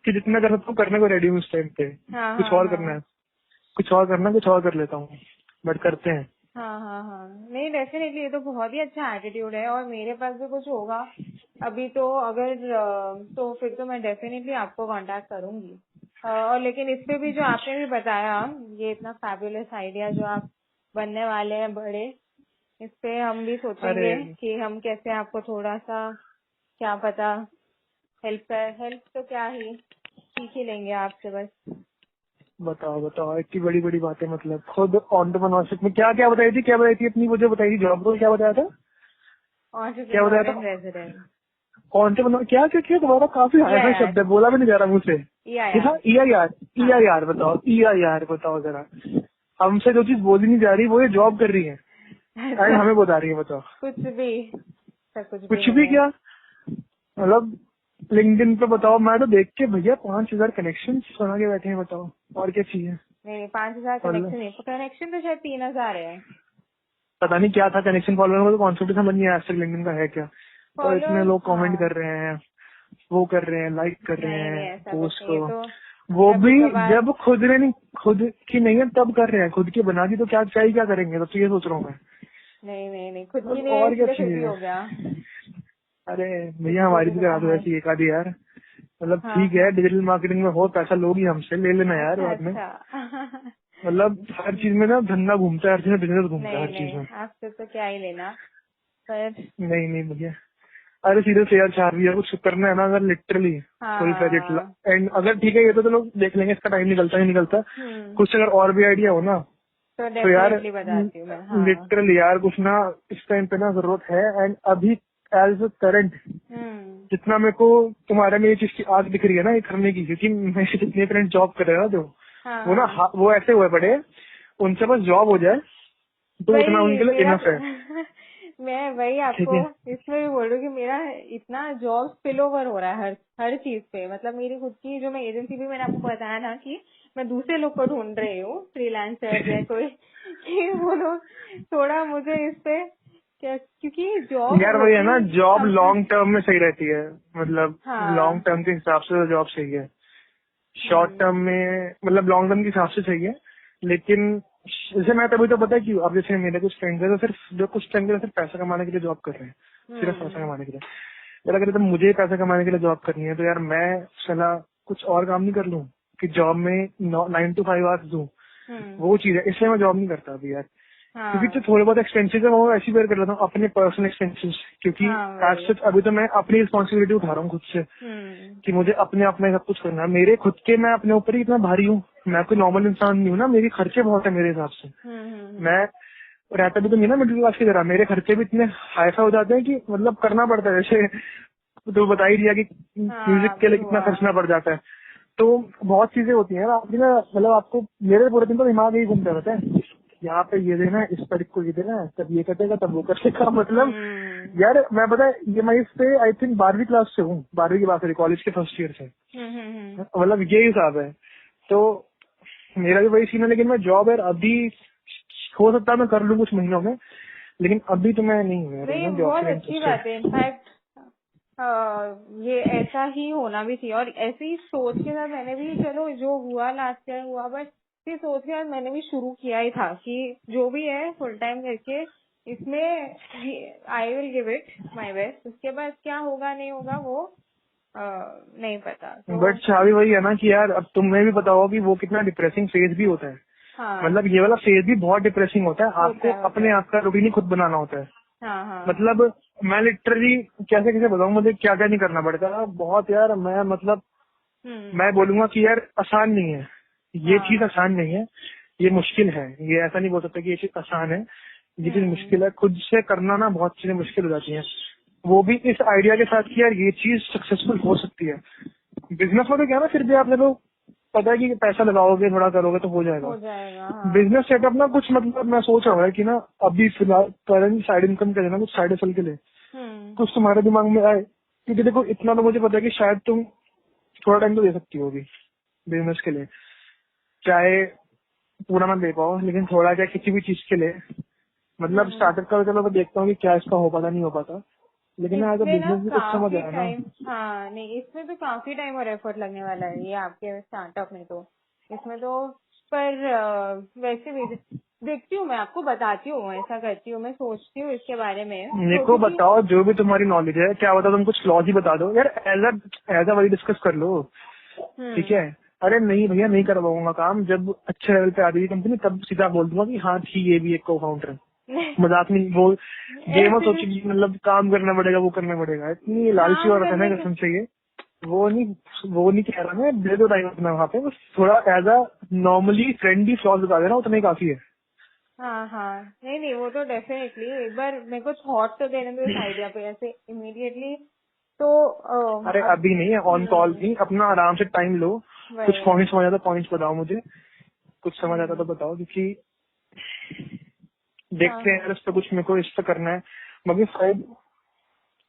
कि जितना कर सकता हूँ करने को रेडी हूँ इस टाइम पे। कुछ और करना है, कुछ और करना, कुछ और कर लेता हूँ, बट करते हैं। हाँ, नहीं डेफिनेटली ये तो बहुत ही अच्छा एटीट्यूड है। और मेरे पास भी कुछ होगा अभी तो, अगर तो फिर तो मैं डेफिनेटली आपको कांटेक्ट करूंगी। और लेकिन इस पे भी जो आपने भी बताया, ये इतना फैबुलस आइडिया जो आप बनने वाले हैं बड़े, इस पे हम भी सोचेंगे कि हम कैसे आपको थोड़ा सा, क्या पता, हेल्प तो क्या ही सीख ही लेंगे आपसे बस। बताओ इतनी बड़ी बड़ी बातें, मतलब खुद एंटरप्रेन्योरशिप में क्या क्या बताई थी अपनी, वो जो बताई थी जॉब को, क्या बताया था, क्या बताया था? रेजिडेंट एंटरप्रेन्योर क्या क्या क्या दोबारा, काफी हाई शब्द है, बोला भी नहीं जा रहा मुझसे। EIR बताओ, EIR बताओ जरा। हमसे जो चीज बोली नहीं जा रही वो ये जॉब कर रही है एंड हमें बता रही है। बताओ कुछ भी क्या, मतलब लिंक्डइन पे बताओ। मैं तो देख के भैया 5,000 कनेक्शन बना के बैठे हैं, बताओ और क्या चाहिए। नहीं 5,000 कनेक्शन तो शायद 3,000 है। पता नहीं क्या था कनेक्शन फॉलोअर का, तो कॉन्सेप्ट समझ नहीं आया आज तक लिंक्डइन का है क्या। तो इसमें लोग कमेंट कर रहे हैं, वो कर रहे हैं, लाइक कर रहे हैं पोस्ट को, वो भी जब खुद की नहीं है तब कर रहे हैं, खुद की बना दी तो क्या चाहिए, क्या करेंगे। तो ये सोच रहा हूँ मैं। नहीं खुद की नहीं, और क्या फिर भी चाहिए। हो गया। अरे भैया हमारी भी करा दो ऐसी एक आधी यार, मतलब ठीक है डिजिटल मार्केटिंग में हो पैसा लोगी हमसे, ले लेना यार बाद में। मतलब हर चीज में ना धंधा घूमता है, हर चीज में बिजनेस घूमता है, हर चीज में। आपसे तो क्या ही लेना, पर नहीं भैया, अरे सीधे से यार चार भी कुछ करना है ना, अगर लिटरली फुल फ्लेजेड एंड अगर ठीक है ये तो लोग देख लेंगे, इसका टाइम निकलता ही निकलता। कुछ अगर और भी आइडिया हो ना तो यार लिटरली यार कुछ ना इस टाइम पे ना जरूरत है। एंड अभी एज करंट जितना मेरे को तुम्हारे में ये चीज की आग दिख रही है ना ये करने की, क्योंकि मेरे जितने फ्रेंड जॉब कर रहे हैं जो वो ना वो ऐसे हुए पड़े, उनसे बस जॉब हो जाए तो उतना उनके लिए इनफ है। मैं वही आपको इसमें भी बोल रही हूँ कि मेरा इतना जॉब स्पिल ओवर हो रहा है हर चीज पे। मतलब मेरी खुद की जो मैं एजेंसी भी, मैंने आपको बताया ना कि मैं दूसरे लोग को ढूंढ रही हूँ फ्रीलांसर या कोई, कि वो लोग थोड़ा मुझे इस पे क्या, क्योंकि जॉब यार वही है ना, जॉब लॉन्ग टर्म में सही रहती है, मतलब लॉन्ग टर्म के हिसाब से जॉब सही है। शॉर्ट टर्म में मतलब लॉन्ग टर्म के हिसाब से सही है, लेकिन जैसे मैं तभी तो पता है क्यों, अब जैसे मेरे कुछ फ्रेंड्स है तो सिर्फ जो कुछ फ्रेंड्स है सिर्फ पैसा कमाने के लिए जॉब कर रहे हैं, सिर्फ पैसा कमाने के लिए। यार अगर तो मुझे पैसा कमाने के लिए जॉब करनी है तो यार मैं सलाह कुछ और काम नहीं कर लूँ कि जॉब में 9 to 5 आवर्स दूं, वो चीज है, इसलिए मैं जॉब नहीं करता अभी यार। क्योंकि जो थोड़े बहुत एक्सपेंसेस है वो ऐसी बेयर कर लेता हूँ, अपने पर्सनल एक्सपेंसेस, क्योंकि आज सच अभी तो मैं अपनी रिस्पॉन्सिबिलिटी उठा रहा हूँ खुद से कि मुझे अपने सब कुछ करना है। मेरे खुद के मैं अपने ऊपर ही इतना भारी हूँ, मैं कोई नॉर्मल इंसान नहीं हूँ ना, मेरे खर्चे बहुत है मेरे हिसाब से। मैं रहता भी तो नहीं ना मिडिल क्लास की तरह, मेरे खर्चे भी इतने हाईफाई हो जाते हैं कि मतलब करना पड़ता है। जैसे तो बता ही दिया कि म्यूजिक के लिए कितना खर्चना पड़ जाता है, तो बहुत चीजें होती है ना आपकी ना, मतलब आपको मेरे पूरे दिन तो दिमाग ही घूमता रहता है, यहाँ पे ये देना है, इस तारीख को ये देना है, तब ये कटेगा तब वो कटेगा। मतलब यार मैं पता है ये मैं इस पे आई थिंक 12वीं क्लास से हूँ, 12वीं की बात है, कॉलेज के फर्स्ट ईयर से, मतलब ये हिसाब है। तो मेरा भी वही सीन है, लेकिन मैं जॉब है अभी हो सकता है मैं कर लूँ कुछ महीनों में, लेकिन अभी तो मैं नहीं हूँ। बहुत अच्छी बात है, इनफैक्ट ये ऐसा ही होना भी चाहिए। और ऐसे ही सोच के साथ मैंने भी, चलो जो हुआ लास्ट ईयर हुआ, बट इसी सोच के साथ मैंने भी शुरू किया ही था कि जो भी है फुल टाइम करके इसमें I will give it my best. उसके बाद क्या होगा नहीं होगा वो नहीं पता। तो बट चाबी वही है ना कि यार अब तुम्हें भी पता होगा कि वो कितना डिप्रेसिंग फेज भी होता है। मतलब ये वाला फेज भी बहुत डिप्रेसिंग होता है, आपको अपने आप का रूटीन ही खुद बनाना होता है। हाँ हाँ मतलब मैं लिटरली कैसे कैसे बताऊँ, मुझे क्या क्या नहीं करना पड़ता बहुत यार। मैं मतलब मैं बोलूंगा कि यार आसान नहीं है ये हाँ चीज, आसान नहीं है, ये मुश्किल है। ये ऐसा नहीं बोल सकता कि ये चीज आसान है, ये चीज मुश्किल है। खुद से करना ना बहुत चीजें मुश्किल हो जाती हैं, वो भी इस आइडिया के साथ कि यार ये चीज सक्सेसफुल हो सकती है। बिजनेस में तो क्या ना, फिर भी आप लोग पता है कि पैसा लगाओगे थोड़ा करोगे तो हो जाएगा। हो जाएगा। हाँ बिजनेस सेटअप ना कुछ मतलब मैं सोच रहा हूँ कि ना अभी फिलहाल करंट साइड इनकम के लिए ना कुछ साइड हसल के लिए कुछ तुम्हारे दिमाग में आए, क्योंकि देखो इतना तो मुझे पता है कि शायद तुम थोड़ा टाइम तो दे सकती हो अभी बिजनेस के लिए, चाहे पूरा मत दे पाओ लेकिन थोड़ा, चाहे किसी भी चीज के लिए। मतलब स्टार्टअप का चलो मैं देखता हूँ कि क्या इसका हो पाता नहीं हो पाता, लेकिन एज अ इसमें ना बिजनेस भी कुछ समझ काफी आया ना। टाइम, हाँ नहीं इसमें तो काफी टाइम और एफर्ट लगने वाला है ये आपके स्टार्टअप में तो। इसमें तो पर वैसे भी देखती हूँ, मैं आपको बताती हूँ, ऐसा करती हूँ, मैं सोचती हूँ इसके बारे में मेरे तो को क्योंकि बताओ जो भी तुम्हारी नॉलेज है, क्या बता तुम कुछ क्लॉज ही बता दो यार, एज अ वही डिस्कस कर लो, ठीक है। अरे नहीं भैया नहीं कर पाऊंगा काम, जब अच्छे लेवल पे आ जाएगी कंपनी तब सीधा बोल दूंगा कि हाँ ठीक ये भी एक को फाउंडर है। मजाक नहीं, वो ये मत ऐसे सोचो कि मतलब काम करना पड़ेगा वो करना पड़ेगा, इतनी लालची काम औरत है करने ना के, कसम से। ये वो नहीं कह रहा मैं, दे दो टाइम अपना वहाँ पे, बस थोड़ा as a normally friendly flaws बता देना, उतना ही काफी है। हाँ हाँ नहीं नहीं वो तो डेफिनेटली एक बार मेरे को थॉट तो देने दो इस आइडिया पे ऐसे इमीडिएटली तो अरे अब अभी नहीं है, ऑन कॉल नहीं, अपना आराम से टाइम लो। कुछ वही पॉइंट्स समझ आता पॉइंट्स बताओ मुझे, कुछ समझ आता तो बताओ, क्योंकि हाँ देखते हैं यार इस पे कुछ मेरे को इस पे करना है। मगर साइड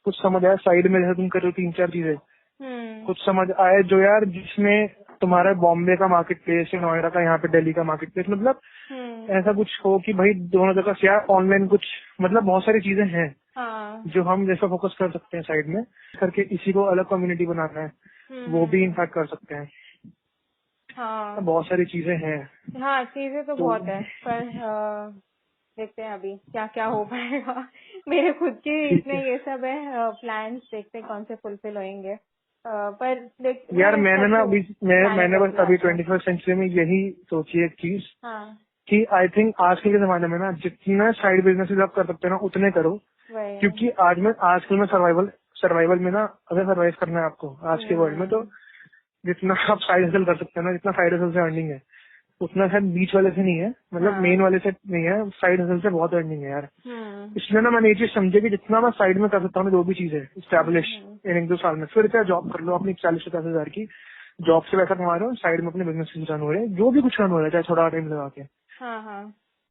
कुछ समझ आया, साइड में जैसे तुम कर रहे हो 3-4 चीजें, कुछ समझ आए जो यार जिसमें तुम्हारा बॉम्बे का मार्केट प्लेस या नोएडा का यहाँ पे दिल्ली का मार्केट प्लेस, मतलब हम्म ऐसा कुछ हो कि भाई दोनों जगह से यार ऑनलाइन कुछ, मतलब बहुत सारी चीजें हैं हाँ जो हम जैसा फोकस कर सकते हैं साइड में करके, इसी को अलग कम्युनिटी बनाना है वो भी इनफैक्ट कर सकते हैं। हाँ बहुत सारी चीजें हैं हाँ चीजें तो तो बहुत है पर देखते हैं अभी क्या क्या हो पाएगा मेरे खुद के ठीक इतने है। ये सब है प्लान्स, देखते हैं कौन से फुलफिल होंगे। पर देख यार मैं मैंने ना करती हूँ, अभी प्लानिंग मैंने बस करती हूँ अभी आगे। 21st सेंचुरी में यही सोची है एक चीज हाँ कि आई थिंक आजकल के जमाने में ना जितना साइड बिजनेस आप कर सकते हो ना उतने करो, वही क्योंकि आजकल में सर्वाइवल में ना, अगर सर्वाइव करना है आपको आज के वर्ल्ड में तो जितना आप साइड हसल कर सकते हो ना, जितना साइड हसल से अर्निंग है उतना शायद बीच वाले से नहीं है, मतलब हाँ मेन वाले से नहीं है, साइड हसल से बहुत अर्निंग है यार। हम्म इसलिए ना मैंने ये चीज समझी कि जितना मैं साइड में कर सकता हूँ जो भी चीज है स्टैब्लिश इन 1-2 साल में, फिर क्या जॉब कर लो अपनी 40-50 हजार की जॉब से पैसा कमा रहे हो, साइड में अपने बिजनेस रन हो रहे हैं, जो भी कुछ रन हो रहा है चाहे थोड़ा टाइम लगा के। हाँ हाँ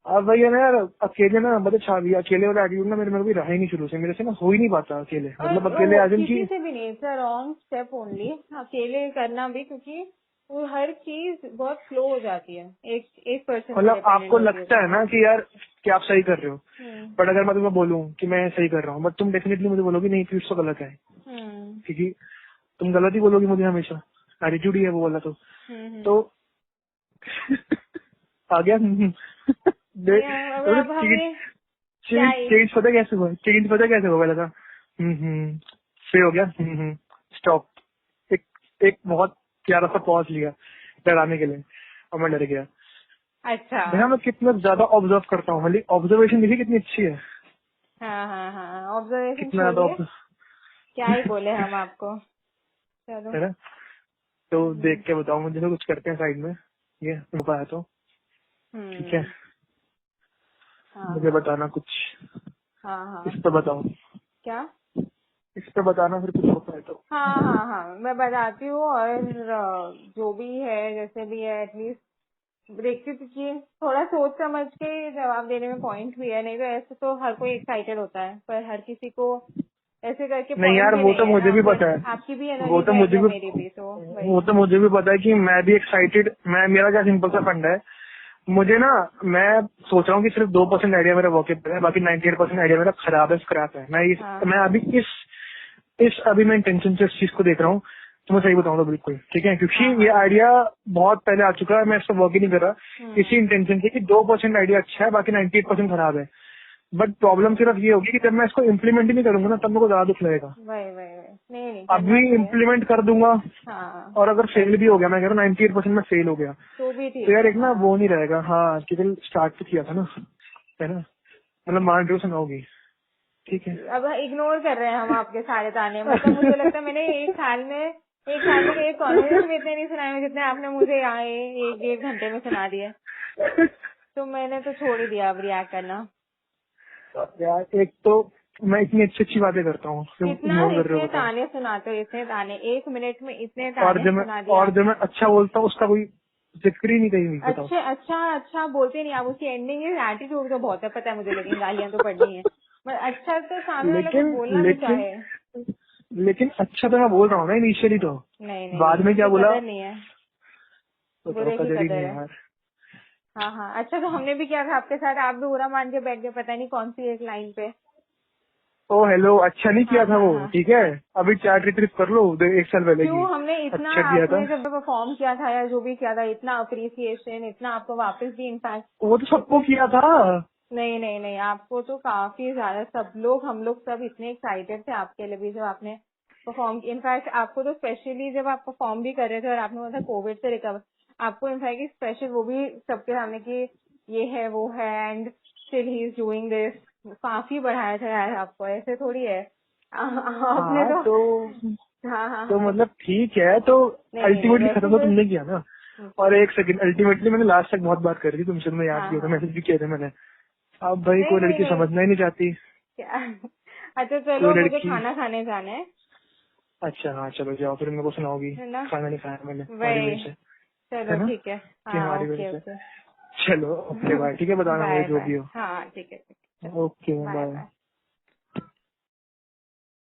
अब वही है ना यार, अकेले ना मतलब छावी अकेले वाला एटीट्यूड ना मेरे में कभी रहा ही नहीं शुरू से, मेरे से ना हो ही नहीं पाता अकेले, मतलब और अकेले वो आज की। किसी से भी नहीं, it's a wrong step only अकेले करना भी, क्योंकि वो हर चीज बहुत स्लो हो जाती है एक पर्सन पे मतलब डिपेंडेंट आपको होती है लगता तो। है ना कि यार कि आप सही कर रहे हो, हम्म बट अगर मैं तुम्हें बोलूँ कि मैं सही कर रहा हूँ बट तुम डेफिनेटली मुझे बोलोगी नहीं पीठ तो गलत है, हम्म क्योंकि तुम गलत ही बोलोगी मुझे हमेशा, एटीट्यूड ही है वो वाला तो आ गया। ये अब चेंज हमें क्या चेंज चेंज पता कैसे हुआ, चेंज पता कैसे हुआ पहले था। फिर हो गया। स्टॉप। एक एक बहुत प्यारा सा पॉज लिया डराने के लिए और मैं डर गया। अच्छा। भैया मैं कितना ज्यादा ऑब्जर्व करता हूँ, खाली ऑब्जर्वेशन देखिए कितनी अच्छी है, हाँ हाँ हाँ ऑब्जर्वेशन कितना ज्यादा छोड़िए, क्या ही बोले हम आपको। चलो है ना। तो देख के बताओ मुझे, तो कुछ करते हैं साइड में, ये हो पाया तो ठीक है, हाँ मुझे हाँ बताना कुछ हाँ इस हाँ पे बताओ, क्या, इस पे बताना फिर कुछ होता है तो। हाँ हाँ हाँ मैं बताती हूँ, और जो भी है जैसे भी है एटलीस्ट देखती हूँ, क्योंकि थोड़ा सोच समझ के जवाब देने में पॉइंट भी है, नहीं तो ऐसे तो हर कोई एक्साइटेड होता है पर हर किसी को ऐसे करके नहीं पॉइंट यार भी वो नहीं तो है मुझे ना, भी फिर पता है, आपकी भी वो एनर्जी तो जाएगी मुझे और भी मेरी भी, तो वो वही। तो मुझे भी पता है कि मैं भी एक्साइटेड, मेरा क्या सिंपल सा फंडा है, मुझे ना मैं सोच रहा हूँ कि सिर्फ 2% आइडिया मेरा वर्केबल है, बाकी 98% आइडिया मेरा खराब है, स्क्रैप है। हाँ मैं अभी अभी मैं इंटेंशन से इस चीज को देख रहा हूँ, तो मैं सही बताऊँ तो बिल्कुल ठीक है, क्योंकि हाँ ये हाँ आइडिया बहुत पहले आ चुका है, मैं इस पर वर्क ही नहीं कर रहा इसी इंटेंशन से कि 2% आइडिया अच्छा है बाकी 98% खराब है। बट प्रॉब्लम सिर्फ ये होगी कि जब मैं इसको इम्प्लीमेंट ही नहीं करूंगा ना तब मेरे को ज्यादा दुख लगेगा। वही वही वही, नहीं नहीं करना अभी चाहिए। इम्प्लीमेंट कर दूंगा हाँ और अगर फेल भी हो गया, मैं कह रहा हूँ 98% में फेल हो गया तो भी तो ठीक यार है। एक ना हाँ वो नहीं रहेगा। हाँ क्योंकि स्टार्ट तो किया था ना, है ना, मतलब मान लो सुनाओगी ठीक है। अब इग्नोर कर रहे हैं हम आपके सारे ताने। मतलब मुझे लगता है मैंने एक साल में एक कॉन्वर्सेशन में इतने नहीं सुनाए जितने आपने मुझे यहाँ 1-1.5 घंटे में सुना दिए। तो मैंने तो छोड़ ही दिया अब रिएक्ट करना। यार एक तो मैं इतनी अच्छी अच्छी बातें करता हूँ, इतने ताने सुनाते हो, इतने ताने 1 मिनट में इतने ताने सुना दिए। और जब मैं अच्छा बोलता हूँ उसका कोई जिक्र ही नहीं कहीं। अच्छा बोलते नहीं आप, उसकी एंडिंग है एटीट्यूड तो बहुत है पता है मुझे, लेकिन गालियां तो पड़नी है। अच्छा तो सामने वाला को बोलना नहीं चाहे। लेकिन अच्छा तो मैं बोल रहा हूँ ना इनिशियली, तो नहीं बाद में क्या बोला नहीं है, बुरे की कदर है यार। हाँ अच्छा तो हमने भी किया था आपके साथ, आप भी बुरा मान के बैठ गए पता नहीं कौन सी एक लाइन पे। ओ हेलो, अच्छा नहीं किया था वो, ठीक है अभी चैट रिट्रीव कर लो 1 साल पहले क्यों हमने इतना अच्छा किया था। जब परफॉर्म किया था या जो भी किया था, इतना अप्रिसिएशन, इतना आपको वापस भी इनफैक्ट। वो तो सबको किया था। नहीं आपको तो काफी ज्यादा, सब लोग हम लोग सब इतने एक्साइटेड थे आपके लिए भी जब आपने परफॉर्म। इनफैक्ट आपको तो स्पेशली जब आप परफॉर्म भी कर रहे थे और आपने बोला कोविड से रिकवर, आपको इनफैक्ट स्पेशल वो भी सबके सामने की ये है वो है and still he is doing this, काफी बढ़ाया था यार आपको, ऐसे थोड़ी है आपने हाँ तो मतलब ठीक है, तो अल्टीमेटली खत्म तो तुमने किया ना। और एक सेकंड, अल्टीमेटली मैंने लास्ट तक बहुत बात कर रही थी तुमसे, मैं याद किया था, मैसेज भी किया था मैंने। अब भाई कोई लड़की समझना ही नहीं चाहती। अच्छा चलो मुझे खाना खाने जाना है। अच्छा हाँ चलो जाओ, फिर मेरे को सुनाओगी खाना नहीं खाया मैंने चलो ठीक है ओके चलो ओके बाय, ठीक है बताना मुझे जो भी हो। हाँ ठीक है ओके बाय।